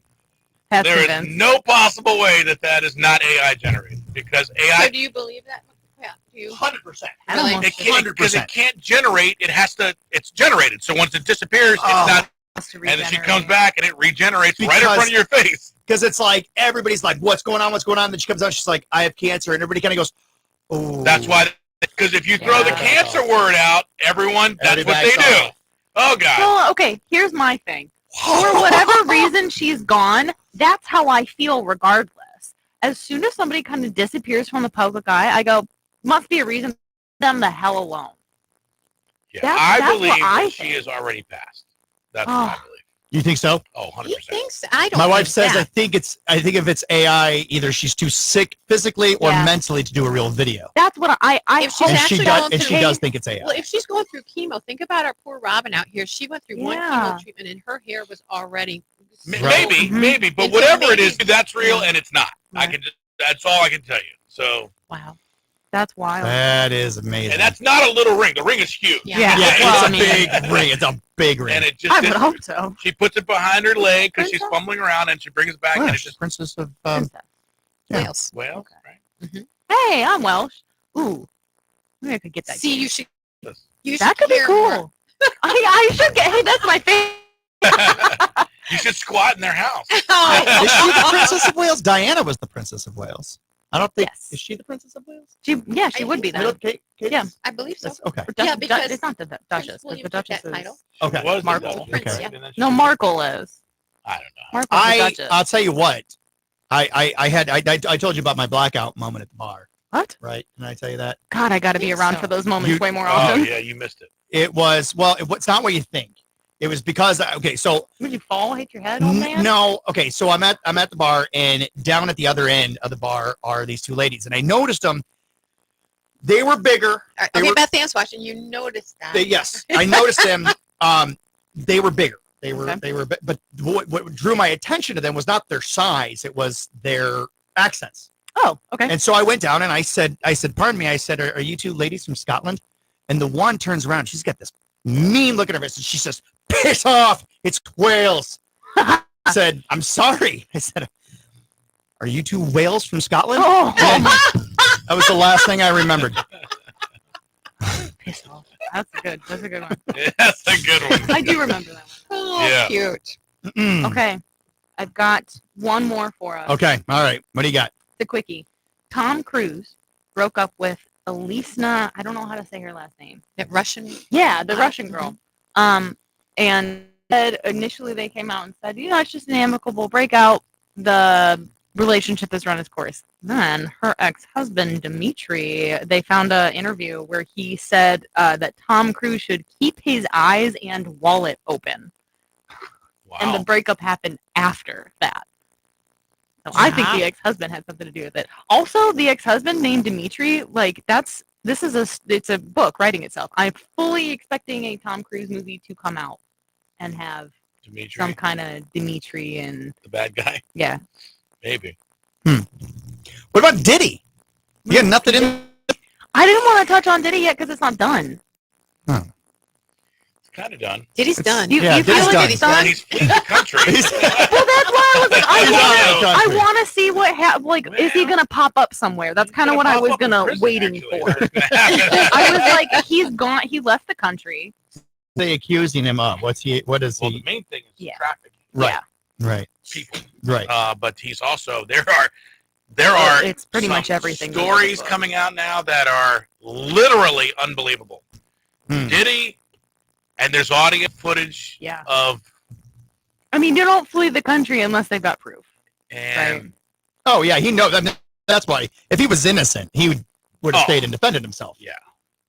That's There is convinced. no possible way that is not AI generated because AI. So do you believe that? Yeah. Do you? 100%. Really? It can't, because 100%. it can't generate. It has to. It's generated. So once it disappears, Oh. it's not. Has to And then she regenerate. comes back and it regenerates right in Because- front of your face. Because it's like everybody's like, "What's going on? What's going on?" Then she comes out, she's like, "I have cancer," and everybody kind of goes, "Oh." That's why. Because if you throw the Yeah. cancer word out, everyone, that's what Everybody they backs do. off. Oh God. Well, okay, here's my thing. For whatever reason she's gone, that's how I feel regardless. As soon as somebody kind of disappears from the public eye, I go, must be a reason. Them the hell alone. Yeah, That's I what believe I that she think. is already passed. That's Oh. what I believe. You think so? Oh, 100%. He thinks I don't. My wife think says, that. I think if it's AI, either she's too sick physically or Yeah. mentally to do a real video. That's what I If she's And actually she going does, and through, she does think it's AI. well, if she's going through chemo, think about our poor Robin out here. She went through one Yeah. chemo treatment, and her hair was already. Maybe, Right. maybe, but And so whatever it maybe- is, that's real and it's not. I Right. can just. That's all I can tell you. So, Wow. That's wild. That is amazing. and that's not a little ring. The ring is huge. Yeah. Yeah. yeah, Well, it's I a mean- big ring. It's a big ring. And it just. I would hope so. She puts it behind her leg because she's Princess? fumbling around, and she brings it back, Oh, and it's she's just princess of Princess. yeah. Wales. well, right? Hey, I'm Welsh. Ooh. Maybe I could get that. See, game. you should. You That should could be care cool. more. I should get. Hey, that's my favorite. You should squat in their house. Oh. Is she the princess of Wales? Diana was the princess of Wales. I don't think. Yes. Is she the princess of Wales? She would be I don't- then. Kate Yeah. I believe so. That's- okay. Or Yeah, Duchess- because it's not the Duchess. Prince The William took Duchess that is title. Okay. She was the Markle. Duchess, Prince, right? yeah. And then she No, was- Markle is. I don't know. Markle's the Duchess. I'll tell you what. I told you about my blackout moment at the bar, What? right? Can I tell you that? God, I got to be think around so. for those moments You- way more Oh often. yeah, you missed it. It was it's not what you think. It was because okay, so Would you fall, hit your head, old man? no, okay, so I'm at the bar, and down at the other end of the bar are these two ladies, and I noticed them. They were bigger. They Okay, were- Beth Ann's watching. You noticed that. Yes, I noticed them. They were bigger. They were Okay. but what drew my attention to them was not their size; it was their accents. Oh, okay. And so I went down and I said, pardon me. I said, are you two ladies from Scotland? And the one turns around. She's got this mean look at her face, and she says, "Piss off! It's quails." I said, "I'm sorry." I said, "Are you two whales from Scotland?" Oh, that was the last thing I remembered. piss off. That's good. That's a good one. That's a good one. I do remember that one. Oh, Yeah. cute. Okay, I've got one more for us. Okay. All right. What do you got? The quickie. Tom Cruise broke up with Elisna. I don't know how to say her last name. That Russian. Yeah, the Russian girl. And said initially they came out and said, it's just an amicable breakout. The relationship has run its course. Then her ex-husband Dmitry, they found an interview where he said that Tom Cruise should keep his eyes and wallet open. Wow. And the breakup happened after that. So I think the ex-husband had something to do with it. Also, the ex-husband named Dmitry, it's a book writing itself. I'm fully expecting a Tom Cruise movie to come out and have Dimitri, some kind of Dmitry and the bad guy. Yeah. Maybe. What about Diddy? You got nothing in. I didn't want to touch on Diddy yet because it's not done. It's kind of done. Diddy's done. You feel Diddy's like done. Diddy's done? He's fleeing the country. Well, that's why I was like, I want to see what is he gonna pop up somewhere? That's kind of what I was waiting for. I was like, he's gone. He left the country. They accusing him of? What is he? Well, the main thing is trafficking. Right. Right. People. Right. But he's also there are It's pretty some much everything. stories coming out now that are literally unbelievable. Diddy, and there's audio footage of. I mean, you don't flee the country unless they've got proof. And right. Oh yeah, he knows. That's why. If he was innocent, he would have stayed and defended himself. Yeah.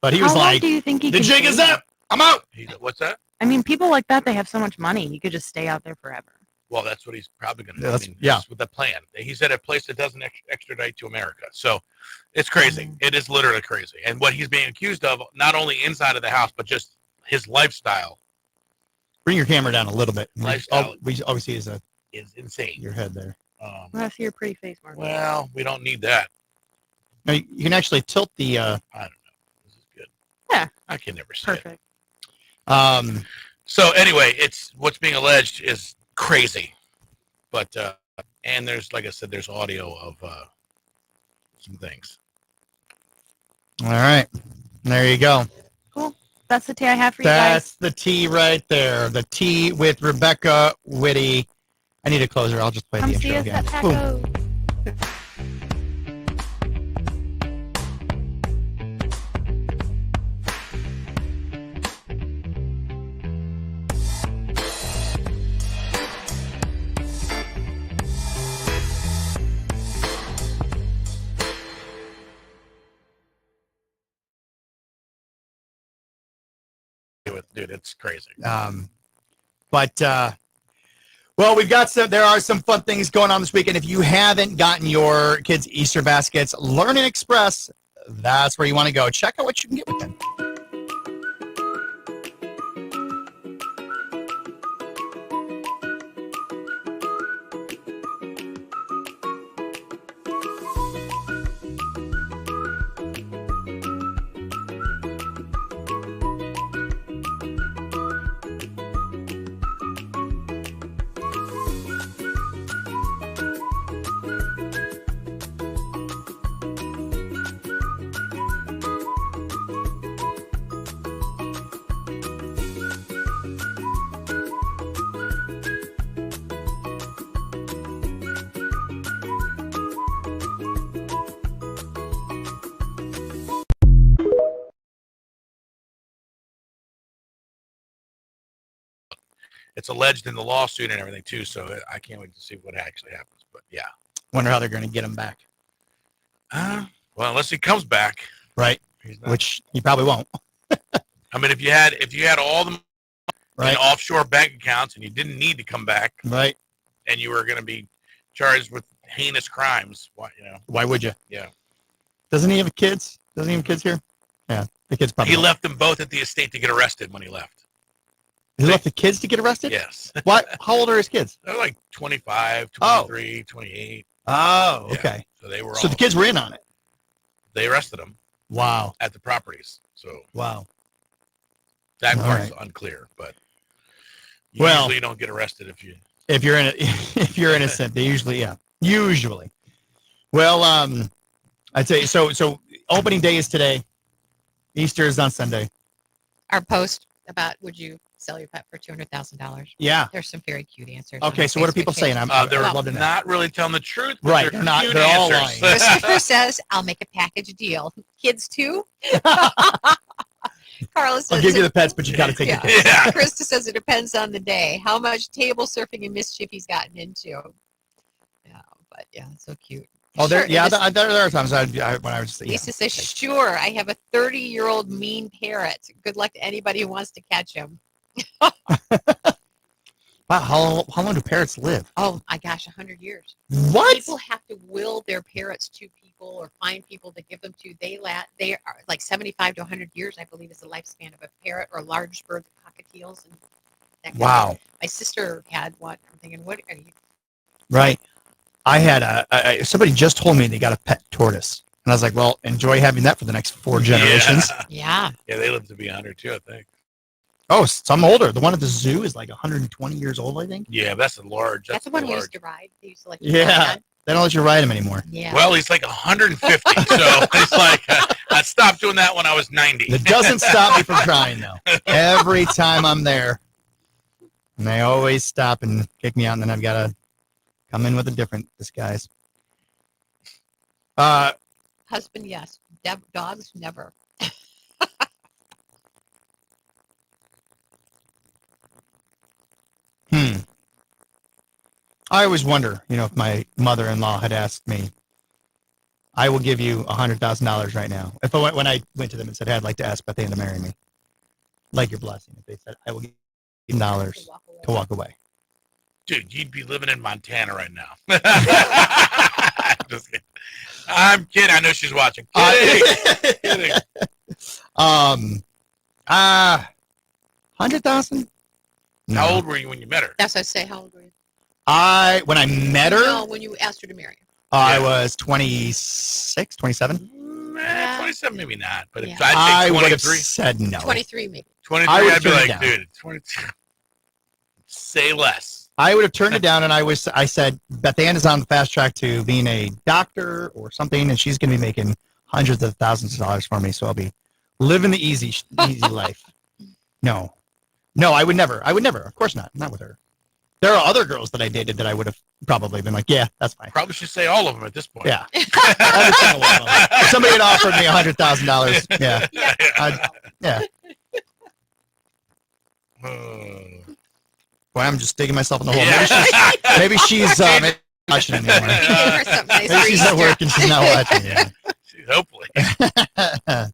But he How was long like, do you think he "The can jig is stay up. I'm out." What's that? I mean, people like that, they have so much money. He could just stay out there forever. Well, that's what he's probably going to do. Yeah, I mean, that's with the plan. He's at a place that doesn't extradite to America. So it's crazy. It is literally crazy. And what he's being accused of, not only inside of the house, but just his lifestyle. Bring your camera down a little bit. Lifestyle We obviously is insane. Your head there. I want to see your pretty face, Mark. Well, we don't need that. Now, you can actually tilt the. I don't know. This is good. Yeah. I can never see Perfect. it. So anyway, it's what's being alleged is crazy, but and there's, like I said, there's audio of some things. All right, there you go. Cool. That's the tea I have for you guys. That's the tea right there. The tea with Rebecca Witte. I need a closer. I'll just play Come the see intro us again. at Boom. Paco. Dude, it's crazy. Well, there are some fun things going on this weekend. If you haven't gotten your kids' Easter baskets, Learning Express, that's where you want to go. Check out what you can get with them. It's alleged in the lawsuit and everything too, so I can't wait to see what actually happens. But yeah, Wonder how they're going to get him back. Well, unless he comes back, right? Which he probably won't. I mean, if you had all the right in offshore bank accounts and you didn't need to come back, right, and you were going to be charged with heinous crimes, why would you? Yeah. Doesn't he have kids? Doesn't he have kids here? Yeah, the kids probably. He left them both at the estate to get arrested when he left. He left the kids to get arrested? Yes. What? How old are his kids? They're like 25, 23, 28. Oh, Yeah. okay. So they were. So the kids were in on it. They arrested him. Wow. At the properties. So. Wow. That All part's right. unclear, but Well- usually you don't get arrested if you. If you're innocent, they usually. Well, I tell you, so opening day is today. Easter is on Sunday. Our post about would you sell your pet for $200,000? Yeah. There's some very cute answers. on Okay, our so what are Facebook people saying? page. They're I'd love to know. not really telling the truth. But Right, they're not. cute They're all answers. lying. Christopher says, "I'll make a package deal. Kids too." Carla says, I'll give you the pets, but you got to take the kids. Yeah. Krista says it depends on the day, how much table surfing and mischief he's gotten into. Yeah, but yeah, it's so cute. Oh, there, Sure, yeah, it is- there are times when I would say, yeah. Lisa says, "Sure, I have a 30-year-old mean parrot. Good luck to anybody who wants to catch him." Wow, how long do parrots live? Oh my gosh, 100 years. What? People have to will their parrots to people or find people to give them to. They are like 75 to 100 years, I believe, is the lifespan of a parrot or large bird, cockatiels. And that kind of Wow. thing. My sister had one. I'm thinking, what are you? Right. I had somebody just told me they got a pet tortoise, and I was like, well, enjoy having that for the next 4 generations. Yeah. Yeah, they live to be 100 too, I think. Oh, some older. The one at the zoo is like 120 years old, I think. Yeah, that's a large. That's the one we used to ride. They used to like. Yeah. They don't let you ride him anymore. Yeah. Well, he's like 150, so it's like I stopped doing that when I was 90. It doesn't stop me from trying, though. Every time I'm there, and they always stop and kick me out, and then I've got to come in with a different disguise. Husband, yes. Dogs, never. I always wonder, if my mother-in-law had asked me, I will give you $100,000 right now. If when I went to them and said, hey, I'd like to ask Beth Ann to marry me, like your blessing. If they said, I will give you $1 to walk away. Dude, you'd be living in Montana right now. Just kidding. I'm kidding. I know she's watching. Kidding. 100,000? How old were you when you met her? That's what I say. How old were you? When I met her, No, when you asked her to marry. I was 26, 27. 27, maybe not. But if I I'd say would have 23. said no. 23, maybe. 23, I would I'd be turn it like, down. dude, 23. Say less. I would have turned it down, and I said, Beth Ann is on the fast track to being a doctor or something, and she's going to be making hundreds of thousands of dollars for me, so I'll be living the easy life. No, I would never. Of course not with her. There are other girls that I dated that I would have probably been like, yeah, that's fine. Probably should say all of them at this point. Yeah. If somebody had offered me $100,000, yeah. Yeah. Boy, I'm just digging myself in the hole. Maybe she's not watching anymore. Maybe she's at work and she's not watching. Yeah. Hopefully. Are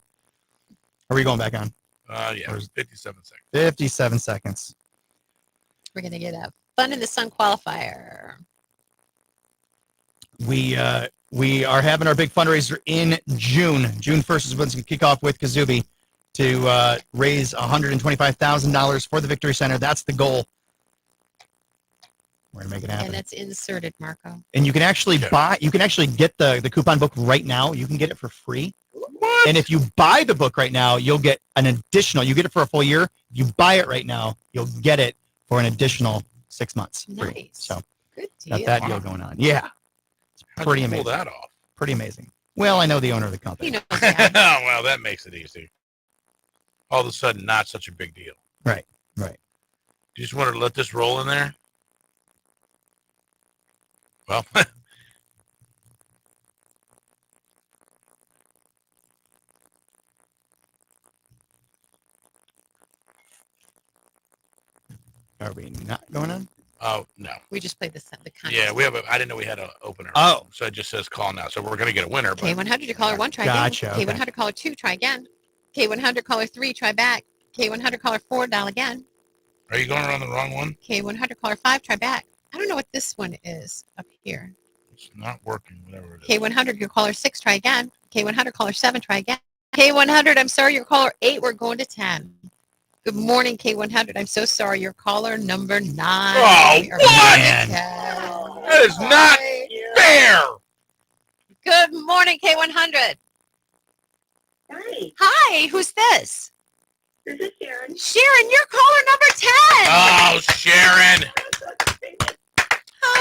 we going back on? Yeah, it was 57 seconds. 57 seconds. We're going to get a Fun in the Sun qualifier. We are having our big fundraiser in June. June 1st is when it's going to kick off with Kazubi to raise $125,000 for the Victory Center. That's the goal. We're going to make it happen. And it's inserted, Marco. And you can actually get the coupon book right now. You can get it for free. What? And if you buy the book right now, you'll get an additional. You get it for a full year. If you buy it right now, you'll get it for an additional 6 months free. Nice. So good got deal. that deal going on. Yeah, it's pretty How'd you amazing. pull that off? Pretty amazing. Well, I know the owner of the company. You know, Well, that makes it easy. All of a sudden, not such a big deal. Right. You just want to let this roll in there? Well, Are we not going on? oh no. we just played the contest. Yeah, we have I didn't know we had an opener. Oh. So it just says call now. So we're gonna get a winner. But K100 to caller 1, try Gotcha, again. okay. K100 caller 2, try again. K100 caller 3, try back. K100 caller 4, dial again. are you going around the wrong one? K100 caller 5, try back. I don't know what this one is up here. It's not working. Whatever it is. K100, your caller 6, try again. K100 caller 7, try again. K100, I'm sorry, your caller 8, we're going to 10. Good morning, K100. I'm so sorry, your caller number 9. Oh, Or what? 10. That is not fair. Good morning, K100. Hi. Hi, who's this? This is Sharon. Sharon, you're caller number 10. Oh, Sharon.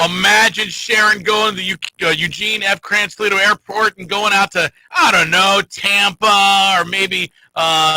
Imagine Sharon going to the Eugene F. Krantz Toledo Airport and going out to, I don't know, Tampa or maybe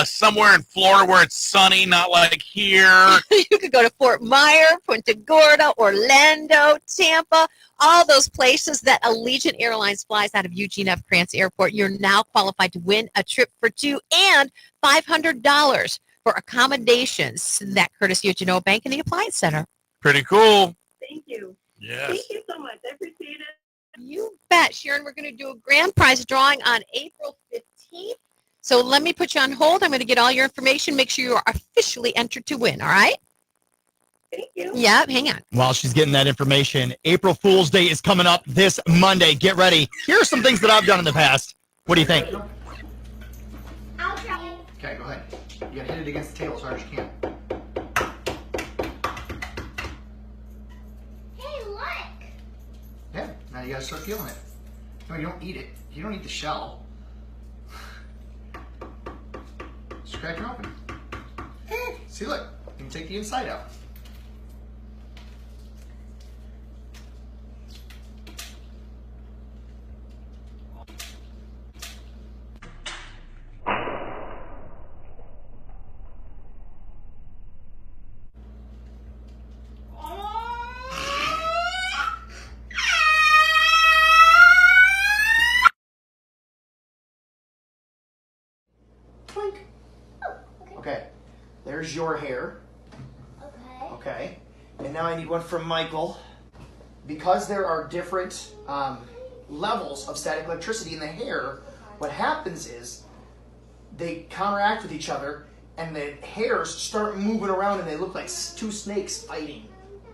somewhere in Florida where it's sunny, not like here. You could go to Fort Myer, Punta Gorda, Orlando, Tampa, all those places that Allegiant Airlines flies out of Eugene F. Krantz Airport. You're now qualified to win a trip for two and $500 for accommodations. That courtesy of Genoa Bank and the Appliance Center. Pretty cool. Thank you. Yes. Thank you so much. I appreciate it. You bet, Sharon. We're going to do a grand prize drawing on April 15th. So let me put you on hold. I'm going to get all your information. Make sure you are officially entered to win. All right? Thank you. Yeah, hang on. While she's getting that information, April Fool's Day is coming up this Monday. Get ready. Here are some things that I've done in the past. What do you think? I'll try. Okay, go ahead. You gotta hit it against the table as hard as you can. Hey, look. Yeah, now you gotta start feeling it. No, you don't eat it. You don't eat the shell. Just crack it open. See, look. You can take the inside out. Okay, there's your hair. Okay. Okay, and now I need one from Michael. Because there are different levels of static electricity in the hair, what happens is they counteract with each other and the hairs start moving around and they look like two snakes fighting.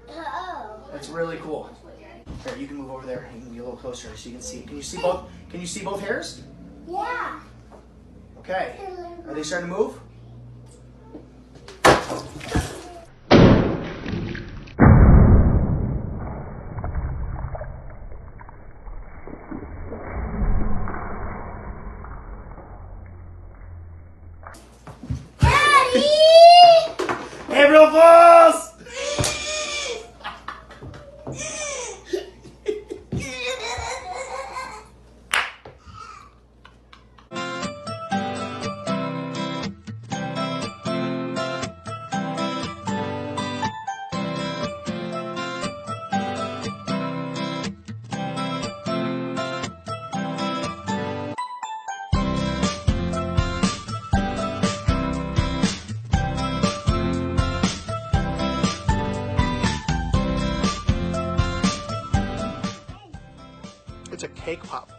Oh. That's really cool. Here, you can move over there. You can be a little closer so you can see. Can you see both? Can you see both hairs? Yeah. Okay. Are they starting to move? April Fools! It's a cake pop.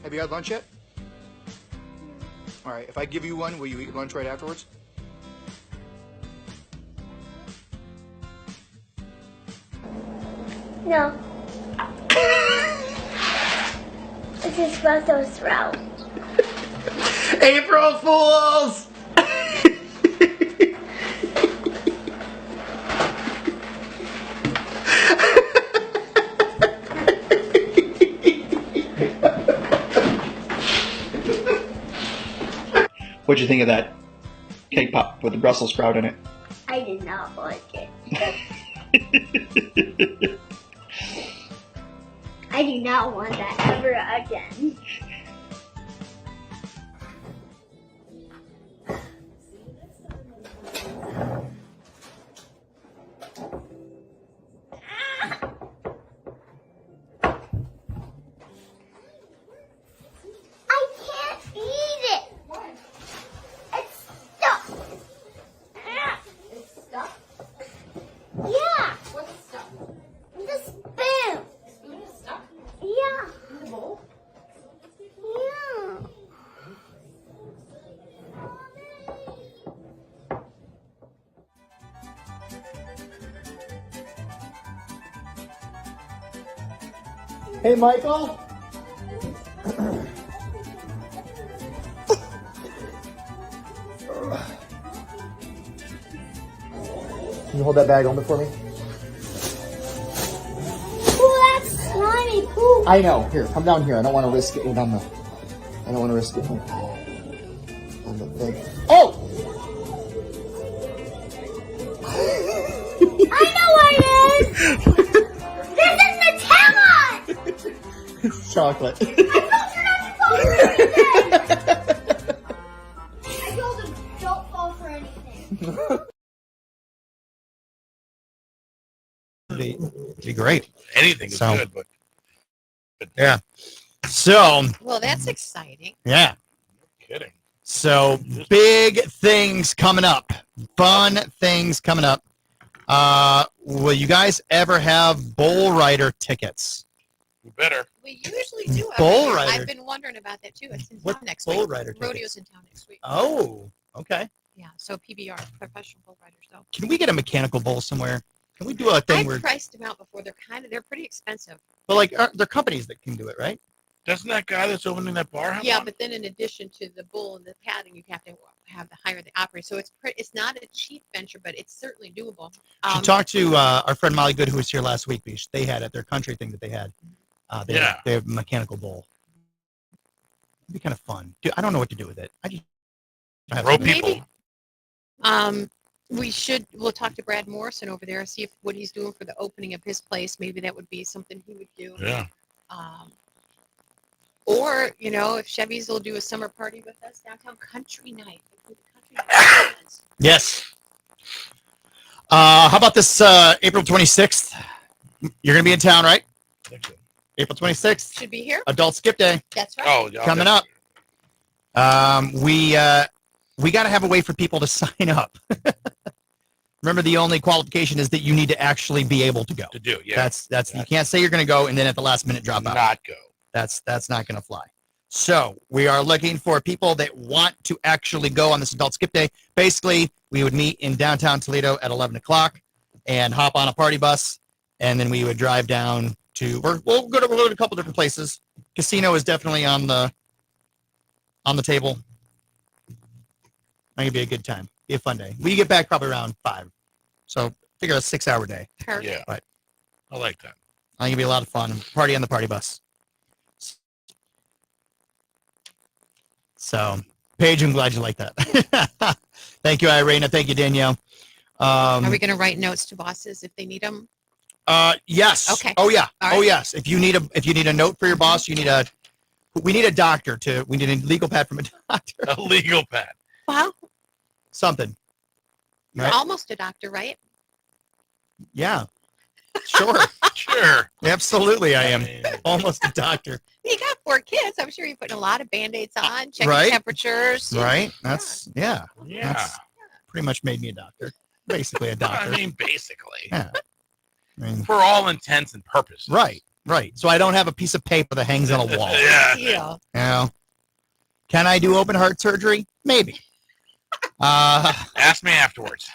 Have you had lunch yet? All right, if I give you one, will you eat lunch right afterwards? No. It's a special throw. April Fools! What'd you think of that cake pop with the Brussels sprout in it? I did not like it. I do not want that ever again. I can't eat it. It's stuck. It's stuck? Yeah. What's stuck? The spoon. The spoon is stuck? Yeah. In the bowl? Yeah. Hey, Michael. Can you hold that bag open for me? Oh, that's slimy poop. I know. Here, come down here. I don't want to risk it on the. I don't want to risk it. trying to think. Oh! I know what it is! This is Nutella! Chocolate. I told him, don't fall for anything. Be great. Anything is So- good, but Yeah. So, Well, that's exciting. yeah. kidding. So, big things coming up. Fun things coming up. Will you guys ever have bull rider tickets? We better. We usually do. Bull every year. rider. I've been wondering about that too. It's in What town next bull week. rider tickets? Rodeo's in town next week. Oh, okay. Yeah, so PBR, professional bull riders, though. Can we get a mechanical bull somewhere? Can we do a thing I've where, priced them out before. They're pretty expensive. but like, there are companies that can do it, right? Doesn't that guy that's opening that bar have Yeah, one? but then in addition to the bull and the padding, you have to have the hire the operator. So it's not a cheap venture, but it's certainly doable. Should talk to our friend Molly Good, who was here last week. Because they had at their country thing that they had. They have a mechanical bull. It'd be kind of fun. Dude, I don't know what to do with it. I just Throw people. We'll talk to Brad Morrison over there, see what he's doing for the opening of his place. Maybe that would be something he would do. Yeah. Or, if Chevy's will do a summer party with us, downtown country night. Yes. How about this April 26th? You're going to be in town, right? April 26th. Should be here. Adult Skip Day. That's right. Oh, yeah. Coming up. We got to have a way for people to sign up. Remember, the only qualification is that you need to actually be able to go. To do, yeah. That's you can't say you're going to go and then at the last minute drop out. Not go. That's not going to fly. So we are looking for people that want to actually go on this Adult Skip Day. Basically, we would meet in downtown Toledo at 11 o'clock and hop on a party bus, and then we would drive down to. We'll go to a couple different places. Casino is definitely on the table. I think it'd be a good time. Be a fun day. We get back probably around 5. So figure a 6-hour day. Perfect. Yeah. But I like that. I think it'd be a lot of fun. Party on the party bus. So, Paige, I'm glad you like that. Thank you, Irina. Thank you, Danielle. Are we going to write notes to bosses if they need them? Yes. Okay. Oh yeah. All Oh right. yes. If you need a note for your boss, we need a doctor we need a legal pad from a doctor. A legal pad. Well, Something. you're Right? almost a doctor, right? Yeah. Sure. Sure. Absolutely, I am almost a doctor. You got 4 kids. I'm sure you're putting a lot of Band-Aids on, checking Right. temperatures. Right? That's yeah. Yeah. That's pretty much made me a doctor. Basically a doctor. I mean, basically. Yeah. I mean, For all intents and purposes. right. So I don't have a piece of paper that hangs on a wall. Yeah. Yeah. You know? Can I do open heart surgery? Maybe. Ask me afterwards.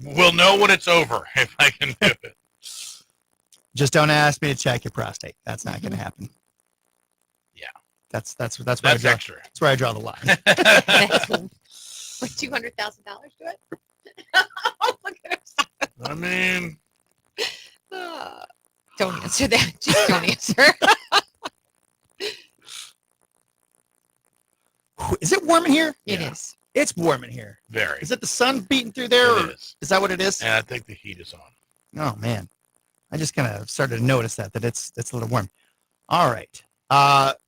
We'll know when it's over if I can do it. Just don't ask me to check your prostate. That's not going to happen. Yeah. That's where I That's draw. extra. That's where I draw the line. With $200,000 to it? Oh, look at us. I mean, Don't answer that. Just don't answer. Is it warm in here? It is. It's warm in here. very. Is it the sun beating through there? It Or is. is that what it is? And I think the heat is on. Oh man, I just kind of started to notice that it's a little warm. All right.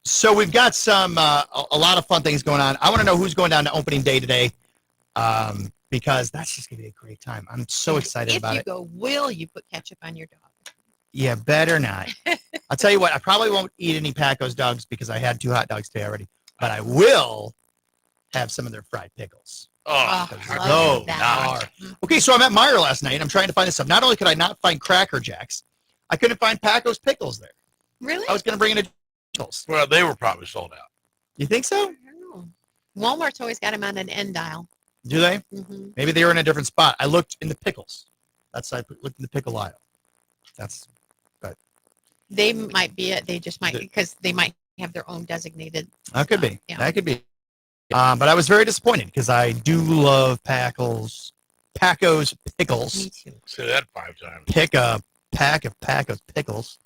So we've got some a lot of fun things going on. I want to know who's going down to opening day today, because that's just gonna be a great time. I'm so excited about If you go, will you put ketchup on your dog? Yeah, better not. I'll tell you what, I probably won't eat any Paco's dogs because I had 2 hot dogs today already, but I will have some of their fried pickles. Oh, Those that. are. Okay, so I'm at Meijer last night and I'm trying to find this stuff. Not only could I not find Cracker Jacks, I couldn't find Paco's pickles there. Really? I was going to bring in pickles. well, they were probably sold out. You think so? I don't know. Walmart's always got them on an end dial. Do they? Mm-hmm. Maybe they were in a different spot. I looked in the pickles. Looked in the pickle aisle. They might be it. They just might, because they might have their own designated. That could be. Yeah. That could be. But I was very disappointed because I do love Paco's pickles. Me too. Say that 5 times. Pick a pack of Paco's pickles.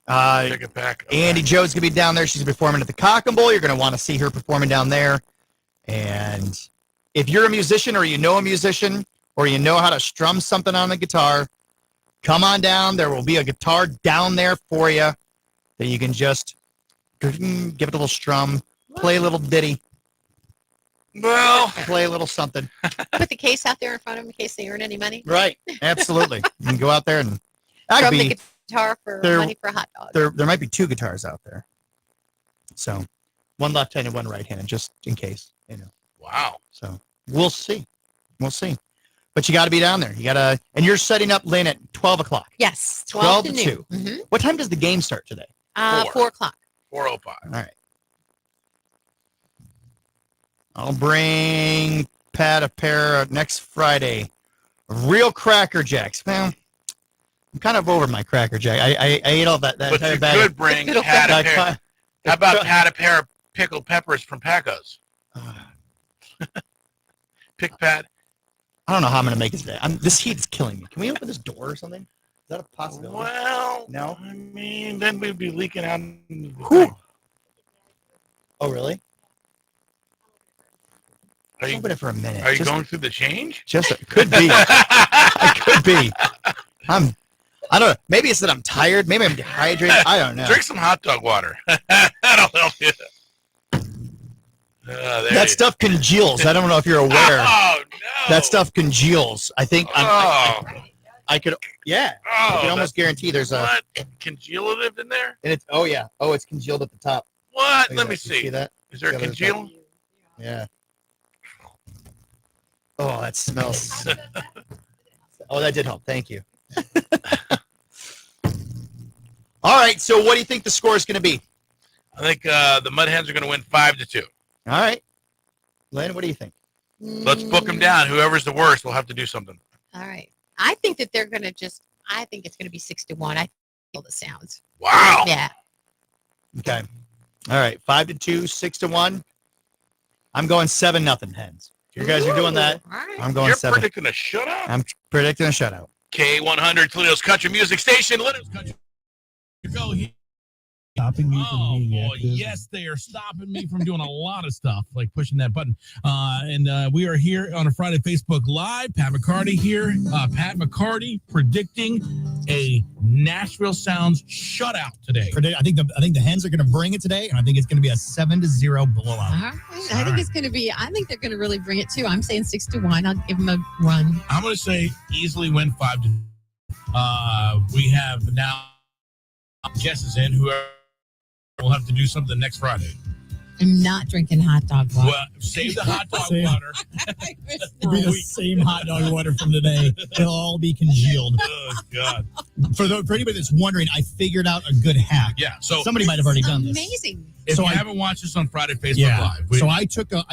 Pick a pack. Andi Joe's going to be down there. She's going to be performing at the Cock and Bull. You're going to want to see her performing down there. And if you're a musician or you know a musician or you know how to strum something on the guitar, come on down. There will be a guitar down there for you that you can just give it a little strum, play a little ditty. Well, play a little something. Put the case out there in front of them in case they earn any money. Right. Absolutely. You can go out there and Drum the guitar for money for hot dogs. There might be 2 guitars out there. So one left-handed, one right-handed, just in case, you know. Wow. So we'll see. We'll see. But you got to be down there. You got to, and you're setting up, Lynn, at 12 o'clock. Yes. 12 to noon. 2. Mm-hmm. What time does the game start today? 4 o'clock. 4:05. All right. I'll bring Pat a pair next Friday. Real Cracker Jacks. Well, I'm kind of over my Cracker Jack. I ate all that But entire you bag. could bring Pat a pair. How about Pat a pair of pickled peppers from Pacos? Pick Pat. I don't know how I'm going to make it today. This heat is killing me. Can we open this door or something? Is that a possibility? Well, no. I mean, then we'd be leaking out. Oh, really? Are you, open it for a minute. Are you going through the change? Just could be. I could be. I don't know. Maybe it's that I'm tired. Maybe I'm dehydrated. I don't know. Drink some hot dog water. That'll help you. That stuff congeals. I don't know if you're aware. Oh, no. That stuff congeals. I think I could. Yeah. I can almost guarantee there's a. What? Congelative in there? And it's it's congealed at the top. What? Look Let at me that. You see. see that? Is there a congeal? Yeah. Oh, that smells. Oh, that did help. Thank you. All right. So, what do you think the score is going to be? I think the Mud Hens are going to win 5-2. All right. Lynn, what do you think? Let's book them down. Whoever's the worst will have to do something. All right. I think that they're going to I think it's going to be 6-1. I feel the sounds. Wow. Yeah. Okay. All right. 5-2, 6-1. I'm going 7-0 Hens. If you guys are doing that, I'm going You're 7. predicting a shutout? I'm predicting a shutout. K100, Toledo's country music station. Let us country. Go here. Stopping me from being active. Yes, they are stopping me from doing a lot of stuff, like pushing that button. And we are here on a Friday Facebook Live. Pat McCarty here. Pat McCarty predicting a Nashville Sounds shutout today. I think the Hens are going to bring it today, and I think it's going to be a 7-0 blowout. I think it's going to be. I think they're going to really bring it too. I'm saying 6-1. I'll give them a run. I'm going to say easily win 5-2. We have now guesses in whoever will have to do something next Friday. I'm not drinking hot dog water. Well, save the hot dog water. It'll be the same hot dog water from today. They'll all be congealed. Oh, God. For anybody that's wondering, I figured out a good hack. Yeah. So somebody might have already done this. Amazing. If you haven't watched this on Friday Facebook Live. So I took a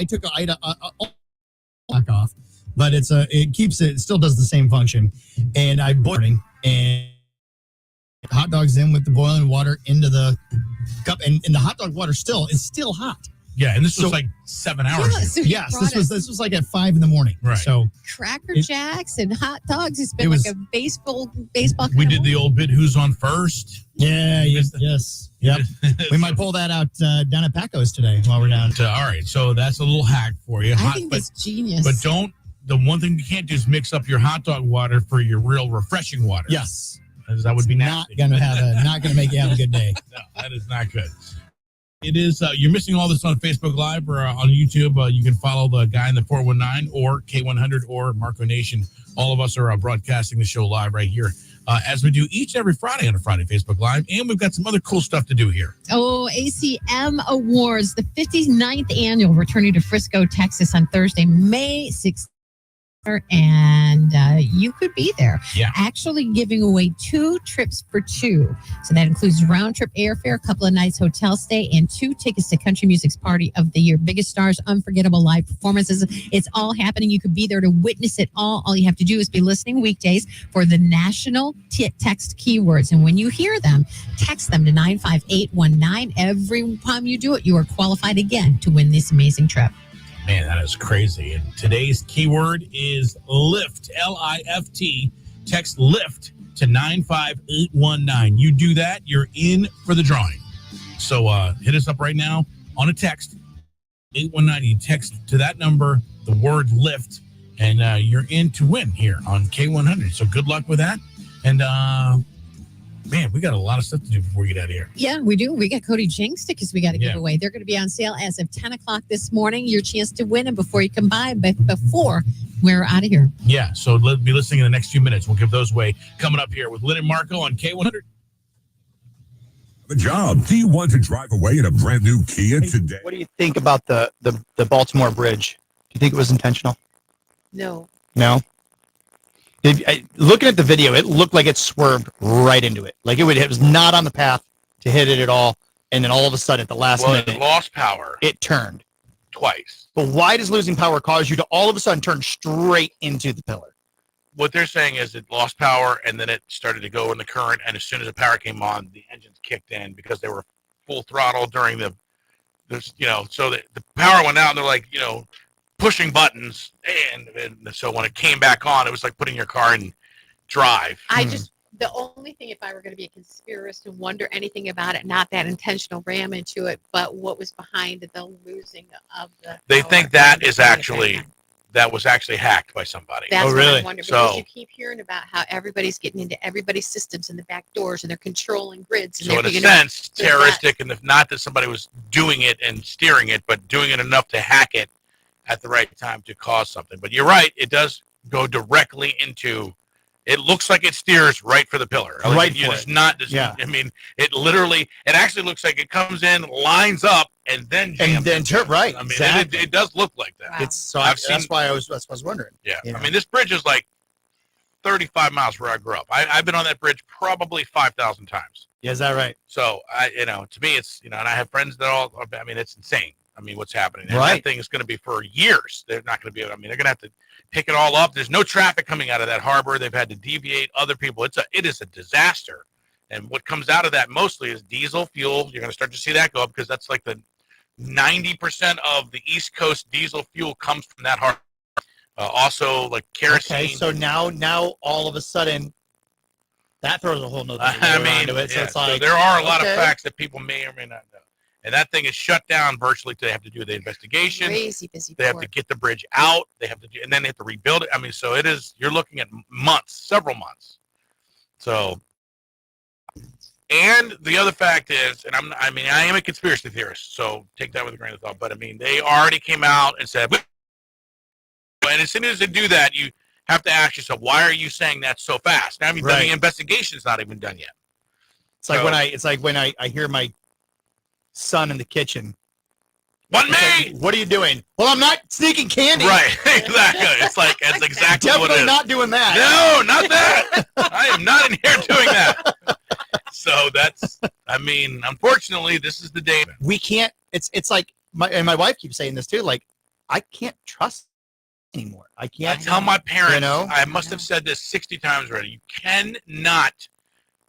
back off, but it still does the same function. And I boiled and hot dogs in with the boiling water into the cup, and the hot dog water is still hot. Yeah, and this was like 7 hours ago. So yes, this was like at 5 a.m. Right. So Cracker Jacks and hot dogs. It's been It was- like a baseball. We did the old bit, who's on first? yeah, yes, yep. We might pull that out down at Paco's today while we're down. All right, so that's a little hack for you. I think that's genius. But the one thing you can't do is mix up your hot dog water for your real refreshing water. Yes. That would be nasty. Not gonna make you have a good day. No, that is not good. It is. You're missing all this on Facebook Live or on YouTube. You can follow the guy in the 419 or K100 or Marco Nation. All of us are broadcasting the show live right here, as we do each and every Friday on a Friday Facebook Live. And we've got some other cool stuff to do here. Oh, ACM Awards, the 59th annual, returning to Frisco, Texas on Thursday, May 6th. And you could be there. Yeah. Actually giving away 2 trips for 2. So that includes round trip airfare, a couple of nights hotel stay, and 2 tickets to Country Music's Party of the Year. Biggest stars, unforgettable live performances. It's all happening. You could be there to witness it all. All you have to do is be listening weekdays for the national text keywords. And when you hear them, text them to 95819. Every time you do it, you are qualified again to win this amazing trip. Man, that is crazy. And today's keyword is lift, L-I-F-T. Text lift to 95819. You do that, you're in for the drawing. So hit us up right now on a text, 819. You text to that number the word lift, and you're in to win here on K100. So good luck with that. And man, we got a lot of stuff to do before we get out of here. Yeah, we do. We got Cody Jinx stickers we got to give away. They're going to be on sale as of 10 o'clock this morning. Your chance to win them before you come by, before we're out of here. Yeah, so be listening in the next few minutes. We'll give those away coming up here with Lynn and Marco on K100. The job. Do you want to drive away in a brand new Kia today? What do you think about the Baltimore Bridge? Do you think it was intentional? No. No? Looking at the video, it looked like it swerved right into it. Like it was not on the path to hit it at all. And then all of a sudden, at the last minute, it lost power. It turned. Twice. But why does losing power cause you to all of a sudden turn straight into the pillar? What they're saying is it lost power and then it started to go in the current. And as soon as the power came on, the engines kicked in because they were full throttle during the so the power went out and they're like, pushing buttons. And so when it came back on, it was like putting your car in drive. The only thing, if I were going to be a conspiracist and wonder anything about it, not that intentional ram into it, but what was behind the losing of the. They think that was actually hacked by somebody. That's what I wonder, because So, you keep hearing about how everybody's getting into everybody's systems and the back doors, and they're controlling grids. And so in a sense, terroristic, and not that somebody was doing it and steering it, but doing it enough to hack it at the right time to cause something. But you're right; it does go directly into. It looks like it steers right for the pillar. Right It for is it. not. Yeah. I mean, it actually looks like it comes in, lines up, and then jams. Right. I mean, Exactly. it does look like that. That's why I was wondering. Yeah. You know? I mean, this bridge is like 35 miles where I grew up. I've been on that bridge probably 5,000 times. Yeah, is that right? So to me, it's, and I have friends that it's insane. I mean, what's happening? And Right. that thing is going to be for years. They're not going to be able, they're going to have to pick it all up. There's no traffic coming out of that harbor. They've had to deviate other people. It is a disaster. And what comes out of that mostly is diesel fuel. You're going to start to see that go up because that's like the 90% of the East Coast diesel fuel comes from that harbor. Also, like kerosene. Okay, so now all of a sudden, that throws a whole nother layer onto it. So it's like, so there are a lot of facts that people may or may not know. And that thing is shut down virtually. They have to do the investigation. Crazy busy. They have to get the bridge out. They have to do, and then they have to rebuild it. I mean, so it is. You're looking at months, several months. So, and the other fact is, and I am a conspiracy theorist, so take that with a grain of thought. But I mean, they already came out and said, and as soon as they do that, you have to ask yourself, why are you saying that so fast? I mean, the investigation's not even done yet. It's like when I hear my son in the kitchen. What me? What are you doing? Well, I'm not sneaking candy. Right, exactly. That's exactly what it Definitely is. not doing that. No, not that. I am not in here doing that. So unfortunately, this is the day. We can't. It's like my wife keeps saying this too. Like, I can't trust anymore. I can't. I tell my parents. You know? I must have said this 60 times already. You cannot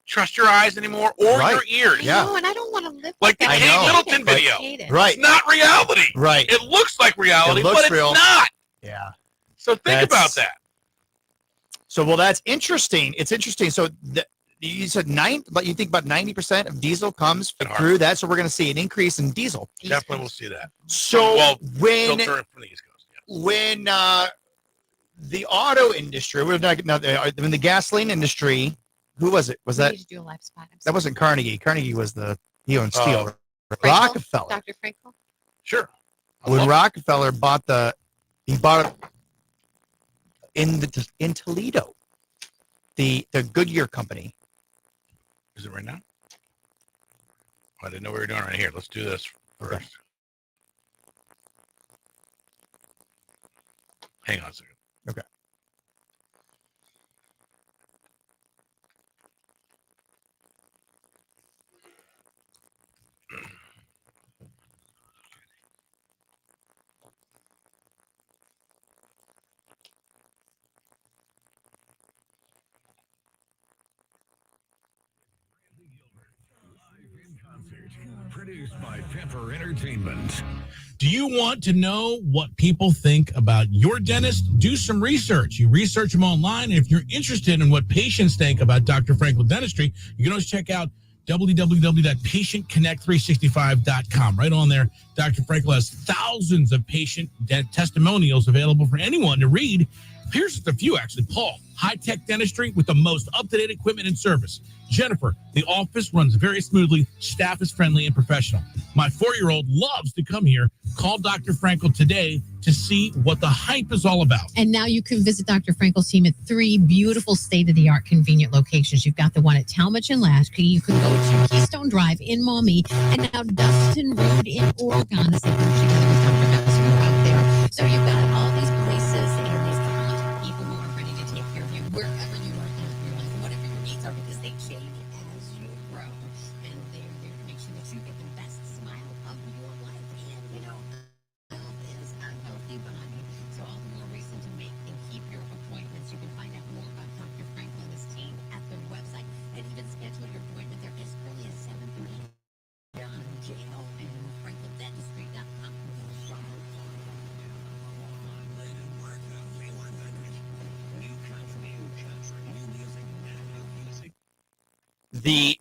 trust your eyes anymore or your ears. No, and I don't want to live like the that. Kate Middleton video. Right. It's not reality. Right. It looks like reality, It looks but real. it's not. Yeah. So think about that. So, well, that's interesting. It's interesting. So you said but you think about 90% of diesel comes through that. So we're going to see an increase in diesel. Definitely we'll see that. So when filter from the East Coast. When the auto industry, when the gasoline industry, who was it? Was We that need to do a live spot. that wasn't Carnegie? Carnegie was he owned steel. Frankel? Rockefeller. Dr. Frankel? Sure. When Rockefeller bought he bought it in Toledo, the Goodyear company. Is it right now? I didn't know we were doing right here. Let's do this first. Okay. Hang on a second. Okay. Produced by Pepper Entertainment. Do you want to know what people think about your dentist? Do some research. You research them online. And if you're interested in what patients think about Dr. Frankel Dentistry, you can always check out www.patientconnect365.com. Right on there, Dr. Frankel has thousands of patient testimonials available for anyone to read. Here's just a few, actually. Paul, high-tech dentistry with the most up-to-date equipment and service. Jennifer, the office runs very smoothly. Staff is friendly and professional. My 4-year-old loves to come here. Call Dr. Frankel today to see what the hype is all about. And now you can visit Dr. Frankel's team at 3 beautiful state-of-the-art convenient locations. You've got the one at Talmadge and Lasky. You can go to Keystone Drive in Maumee, and now Dustin Road in Oregon as they work together with Dr. Messer out there. So you've got all these places and these talented people who are ready to take care of you wherever you are in your life and whatever your needs are, because they change as you grow. And they're there to make sure that you get the best smile of your life. And, you know, health is a healthy body. So all the more reason to make and keep your appointments. You can find out more about Dr. Frankel and his team at their website and even schedule your appointment there as early as 7:30. John J.O. and FrankelDentistry.com.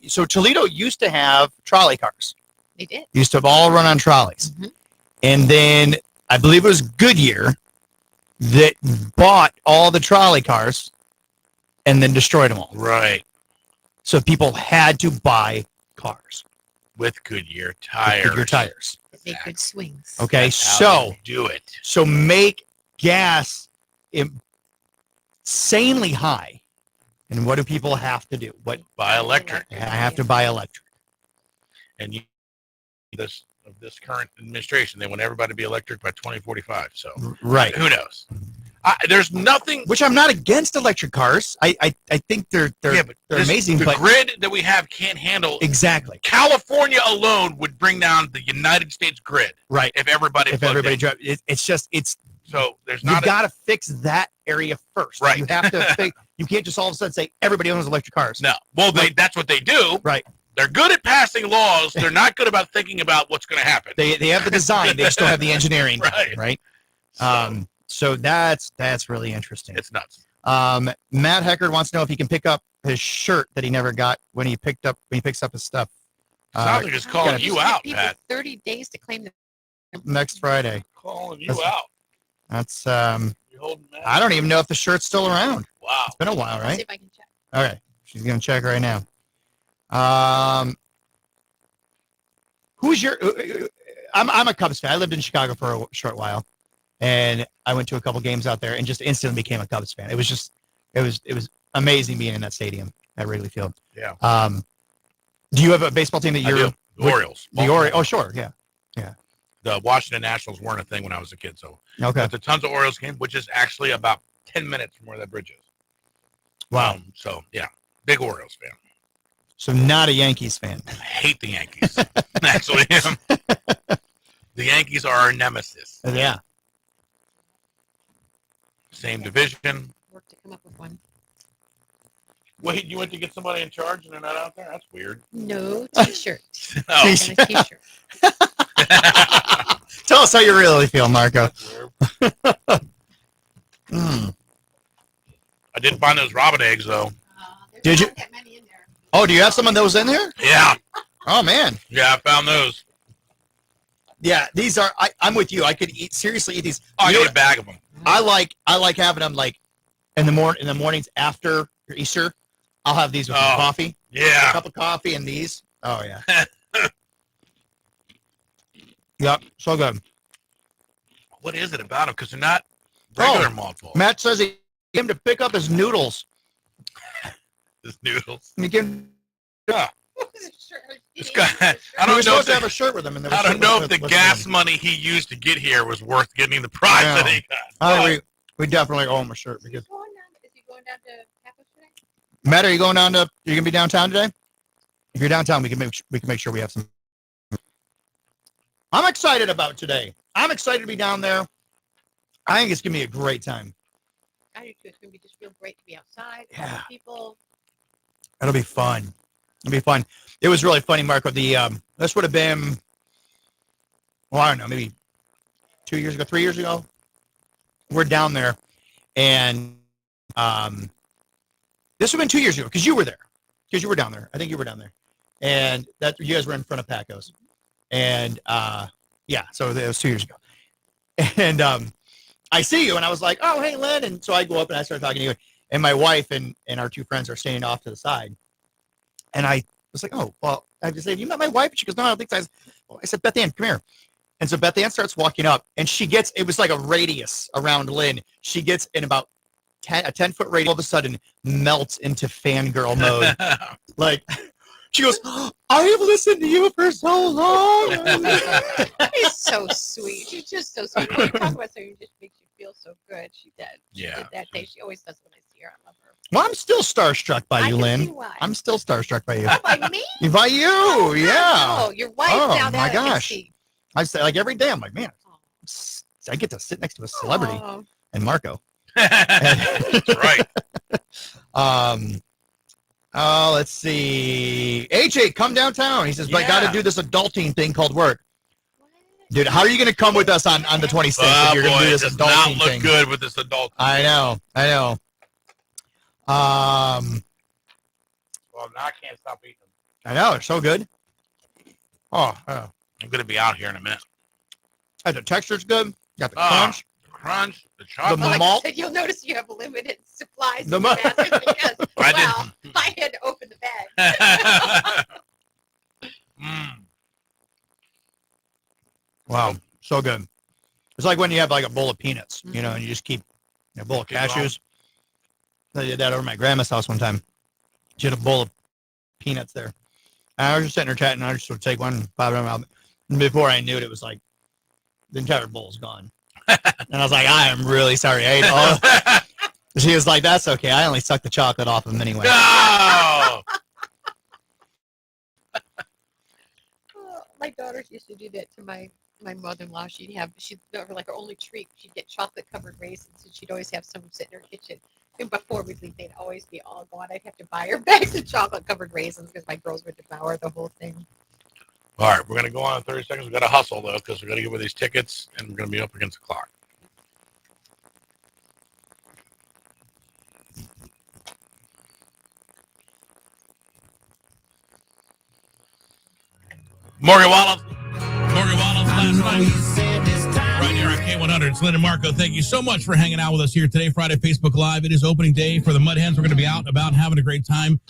So Toledo used to have trolley cars. They did. Used to all run on trolleys. And then I believe it was Goodyear that bought all the trolley cars and then destroyed them all. Right. So people had to buy cars. With Goodyear tires. Goodyear tires. Make good swings. Okay, That's so how you do it. So make gas insanely high. And what do people have to do? What Buy electric. I have to buy electric. And this current administration, they want everybody to be electric by 2045. So Right. who knows? There's nothing. Which I'm not against electric cars. I think they're amazing. The but grid that we have can't handle. Exactly. California alone would bring down the United States grid. Right. If everybody. drives, it's so there's you not. got to fix that area first. Right. You have to fix. You can't just all of a sudden say everybody owns electric cars. No. Well, that's what they do. Right. They're good at passing laws. They're not good about thinking about what's going to happen. They have the design. They just don't have the engineering. Right. So that's really interesting. It's nuts. Matt Heckard wants to know if he can pick up his shirt that he never got when he picks up his stuff. Sounds like it's calling you out, Pat. 30 days to claim the Next Friday. Calling you out. That's I don't even know if the shirt's still around. Wow. It's been a while, See right? if I can check. Okay. She's gonna check right now. Who's your I'm a Cubs fan. I lived in Chicago for a short while, and I went to a couple games out there and just instantly became a Cubs fan. It was amazing being in that stadium at Wrigley Field. Yeah. Do you have a baseball team that you're The Orioles. The Orioles. Oh, sure. Yeah. Yeah. The Washington Nationals weren't a thing when I was a kid, so Okay. but the tons of Orioles game, which is actually about 10 minutes from where that bridge is. Wow. So yeah, big Orioles fan. So not a Yankees fan. I hate the Yankees. Actually, the Yankees are our nemesis. Yeah. Same division. Work to come up with one. Wait, you went to get somebody in charge and they're not out there? That's weird. No t-shirt. Oh. And a t-shirt. Tell us how you really feel, Marco. I did find those robin eggs though. Did you? Oh, do you have some of those in there? Yeah. Oh man. Yeah, I found those. Yeah, these are. I'm with you. I could seriously eat these. Oh, I You know got a bag of them. I like having them like in the mornings after Easter. I'll have these with some coffee. Yeah. A cup of coffee and these. Oh yeah. Yep. So good. What is it about them? Because they're not regular mothballs. Matt says he came to pick up his noodles. His noodles. You can. Yeah. This guy, I He don't was know. supposed to have a shirt with him. And there was I don't shirt know with- if the with gas him. money he used to get here was worth getting the prize Yeah. that he got. We definitely owe him a shirt because. Is he going down to Capital today? Matt, are you going down to? You're gonna be downtown today? If you're downtown, we can make sure we have some. I'm excited about today. I'm excited to be down there. I think it's gonna be a great time. I do too. It's going to be just real great to be outside. Yeah. People. It'll be fun. It'll be fun. It was really funny, Marco. This would have been, well, I don't know, maybe 2 years ago, 3 years ago. We're down there, and this would have been 2 years ago because you were there, because you were down there. I think you were down there, and that you guys were in front of Paco's, and yeah, so it was 2 years ago, and I see you, and I was like, oh, hey, Lynn, and so I go up and I start talking to you, and my wife and our two friends are standing off to the side, and I was like, oh, well, I just said, have you met my wife? She goes, no, I don't think so. I said, Beth Ann, come here. And so Beth Ann starts walking up, and she gets, it was like a radius around Lynn. She gets in about a 10-foot radius, all of a sudden melts into fangirl mode. Like, she goes, I've listened to you for so long. He's so sweet. She's just so sweet. When you talk about something, it just makes you feel so good. She did. She did that day. She always does when I see her. I love her. Well, I'm still starstruck by you, Lynn. I'm still starstruck by you. Oh, by me? By you, yeah. Oh, your wife. Oh, now that my I can gosh. see. I say, like, every day, I'm like, man, I get to sit next to a celebrity and Marco. That's right. Oh, let's see. AJ, come downtown. He says, but I got to do this adulting thing called work. Dude, how are you going to come with us on the 26th if you're going to do this it does adulting not look thing? good with this adult. I know. Well, now I can't stop eating them. I know. They're so good. Oh. I'm going to be out here in a minute. The texture's good. Got the crunch. Crunch, the chocolate. The Like malt. I said, you'll notice you have limited supplies. The in your basket because, I had to open the bag. Wow, so good. It's like when you have like a bowl of peanuts, you know, and you just keep a bowl of cashews. I did that over at my grandma's house one time. She had a bowl of peanuts there. And I was just sitting there chatting, and I just would take one, pop it in my mouth. And before I knew it, it was like the entire bowl's gone. And I was like, I am really sorry. I ate all. She was like, that's okay. I only sucked the chocolate off of them anyway. No! My daughters used to do that to my mother-in-law. She'd like her only treat. She'd get chocolate covered raisins, and she'd always have some sitting in her kitchen. And before we'd leave, they'd always be all gone. I'd have to buy her bags of chocolate covered raisins because my girls would devour the whole thing. All right, we're going to go on in 30 seconds. We've got to hustle, though, because we're going to give away these tickets, and we're going to be up against the clock. Morgan Wallace last night. Right here on K100. It's Lynn and Marco. Thank you so much for hanging out with us here today, Friday, Facebook Live. It is opening day for the Mudhens. We're going to be out and about having a great time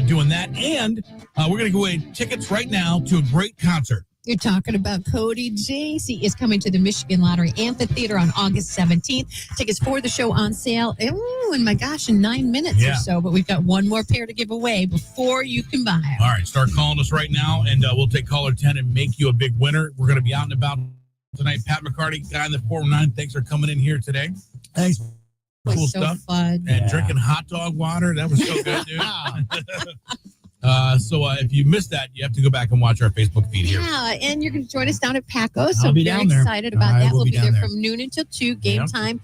doing that. And we're going to give away tickets right now to a great concert. You're talking about Cody JC is coming to the Michigan Lottery Amphitheater on August 17th. Tickets for the show on sale. Oh, and my gosh, in 9 minutes or so. But we've got one more pair to give away before you can buy them. All right, start calling us right now, and we'll take caller 10 and make you a big winner. We're going to be out and about tonight. Pat McCarty, guy in the 409, thanks for coming in here today. Thanks. Cool so stuff. Fun. And drinking hot dog water. That was so good, dude. So if you missed that, you have to go back and watch our Facebook feed here. Yeah, and you're going to join us down at Paco's. So I'll I'm be very down there. excited about I that. will We'll be be down there there. from noon until 2. Game time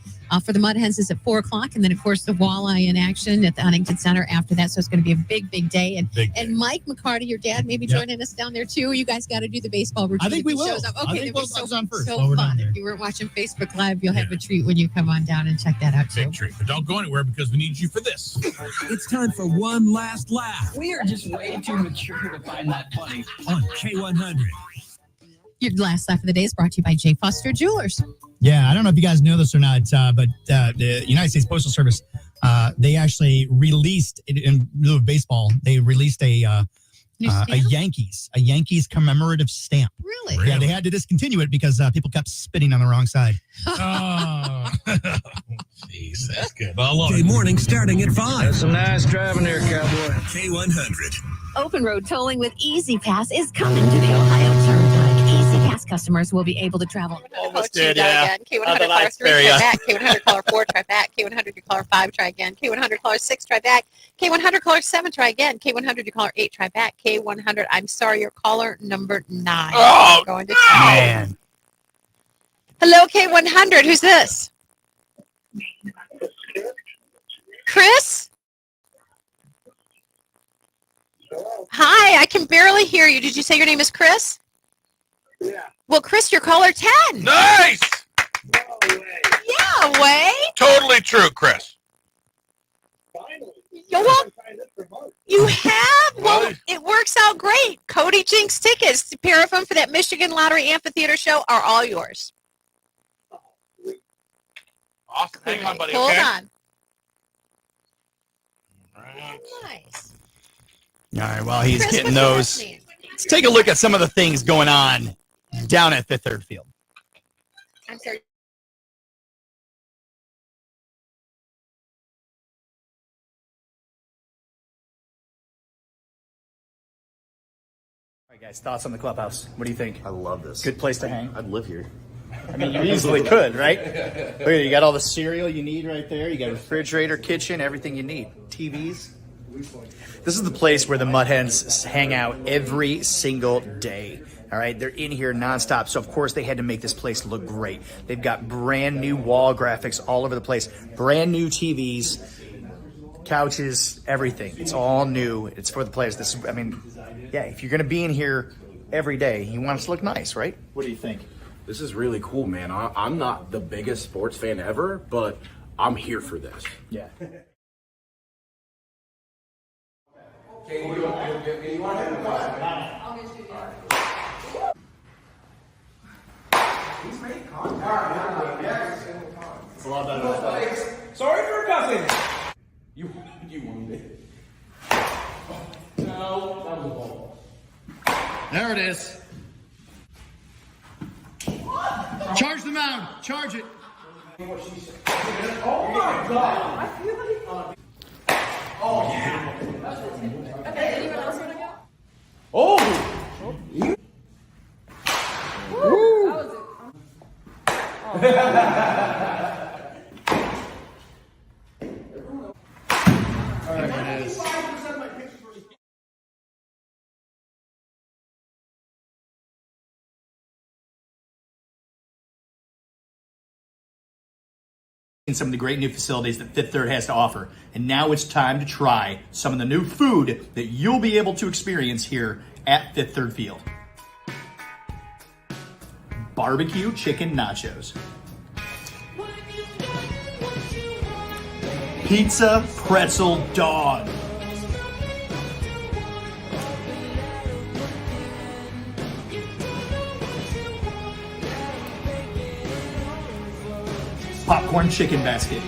for the Mudhens is at 4 o'clock. And then, of course, the Walleye in action at the Huntington Center after that. So it's going to be a big, big day. And Mike McCarty, your dad, may be joining us down there, too. You guys got to do the baseball routine. I think if we he will. shows up. I Okay, think it'll be we'll buzz on first so while we're down fun. there. If you weren't watching Facebook Live, you'll have a treat when you come on down and check that out, too. Big treat. But don't go anywhere because we need you for this. It's time for one last laugh We are just way too mature to find that funny. on K100. Your last laugh of the day is brought to you by J. Foster Jewelers. Yeah, I don't know if you guys know this or not, but the United States Postal Service, they actually released, in lieu of baseball, they released a Yankees commemorative stamp. Really? Yeah, they had to discontinue it because people kept spitting on the wrong side. Oh, jeez, that's good. I love K it. morning starting at 5. That's some nice driving there, cowboy. K100. Open road tolling with Easy Pass is coming to the Ohio Turnpike. Easy Pass customers will be able to travel. Almost did, yeah. K100 caller 3, try back. K100 caller 4, try back. K100 caller 5, try again. K100 caller 6, try back. K100 caller 7, try again. K100 caller 8, try back. K100, I'm sorry, your caller number 9. Oh, going to Man. Hello, K100. Who's this? Chris? Hi. barely hear you. Did you say your name is Chris? Yeah. Well, Chris, you're caller 10. Nice. Yeah, Way. Totally true, Chris. You have? Well, it works out great. Cody Jinks tickets, a pair of them for that Michigan Lottery Amphitheater show are all yours. Awesome. Hang on, buddy. Hold okay? on. Nice. All right, while he's Chris, getting what's those, your last name? let's take a look at some of the things going on down at Fifth Third Field. I'm sorry. All right, guys, thoughts on the clubhouse? What do you think? I love this. Good place to hang? I'd live here. I mean, you easily could, right? Look at it, you got all the cereal you need right there. You got a refrigerator, kitchen, everything you need. TVs. This is the place where the Mudhens hang out every single day. All right, they're in here nonstop. So, of course, they had to make this place look great. They've got brand new wall graphics all over the place, brand new TVs, couches, everything. It's all new. It's for the players. This is, I mean, yeah, if you're going to be in here every day, you want it to look nice, right? What do you think? This is really cool, man. I'm not the biggest sports fan ever, but I'm here for this. Yeah. It's a lot better. Sorry for cussing. You wanted it. No, that was a ball. There it is. Charge the mound. Charge it. Oh my god. I feel like. Oh yeah. Okay, anyone else want to go? Oh! Woo! There it is. Some of the great new facilities that Fifth Third has to offer. And now it's time to try some of the new food that you'll be able to experience here at Fifth Third Field. Barbecue chicken nachos. Pizza pretzel dog. Popcorn chicken basket.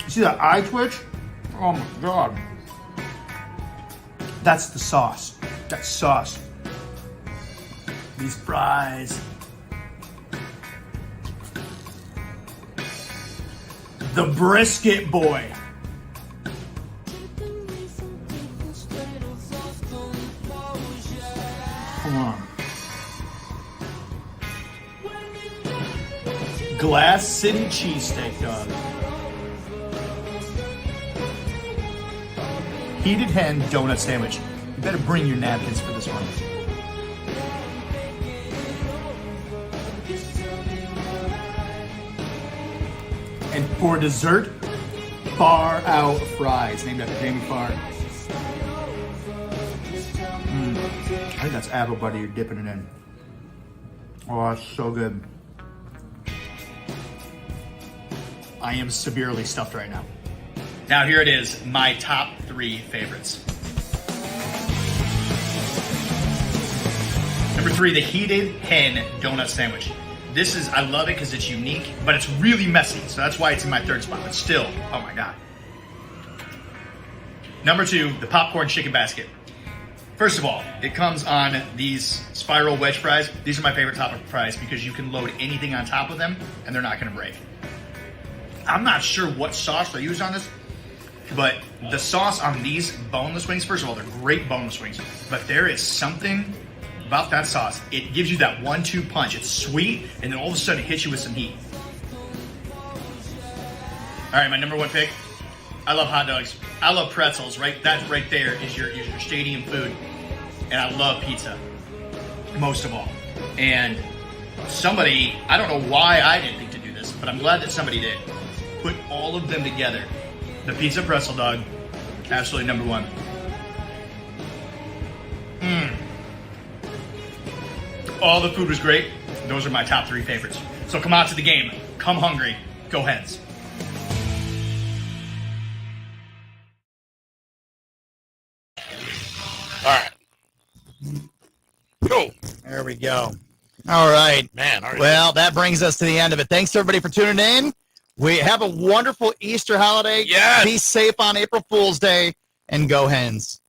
See that eye twitch? Oh my god. That's the sauce. That's sauce. These fries. The brisket boy. Come on. Glass City cheesesteak dog. Heated hen donut sandwich. You better bring your napkins for this one. And for dessert, Far Out fries, named after Jamie Farr. I think that's apple butter you're dipping it in. Oh, that's so good. I am severely stuffed right now. Now here it is, my top 3 favorites. Number 3, the heated hen donut sandwich. This is, I love it because it's unique, but it's really messy, so that's why it's in my 3rd spot, but still, oh my god. Number 2, the popcorn chicken basket. First of all, it comes on these spiral wedge fries. These are my favorite type of fries because you can load anything on top of them and they're not gonna break. I'm not sure what sauce they use on this, but the sauce on these boneless wings, first of all, they're great boneless wings, but there is something about that sauce. It gives you that 1-2 punch. It's sweet, and then all of a sudden it hits you with some heat. All right, my number 1 pick. I love hot dogs. I love pretzels. Right, that right there is your stadium food, and I love pizza most of all. And somebody, I don't know why I didn't think to do this, but I'm glad that somebody did. put all of them together. The pizza pretzel dog, absolutely number one. All the food was great. Those are my top 3 favorites. So come out to the game. Come hungry. Go Hens. All right. Go. There we go. All right. Man, all right. Well, that brings us to the end of it. Thanks, everybody, for tuning in. We have a wonderful Easter holiday. Yes. Be safe on April Fool's Day, and go Hens.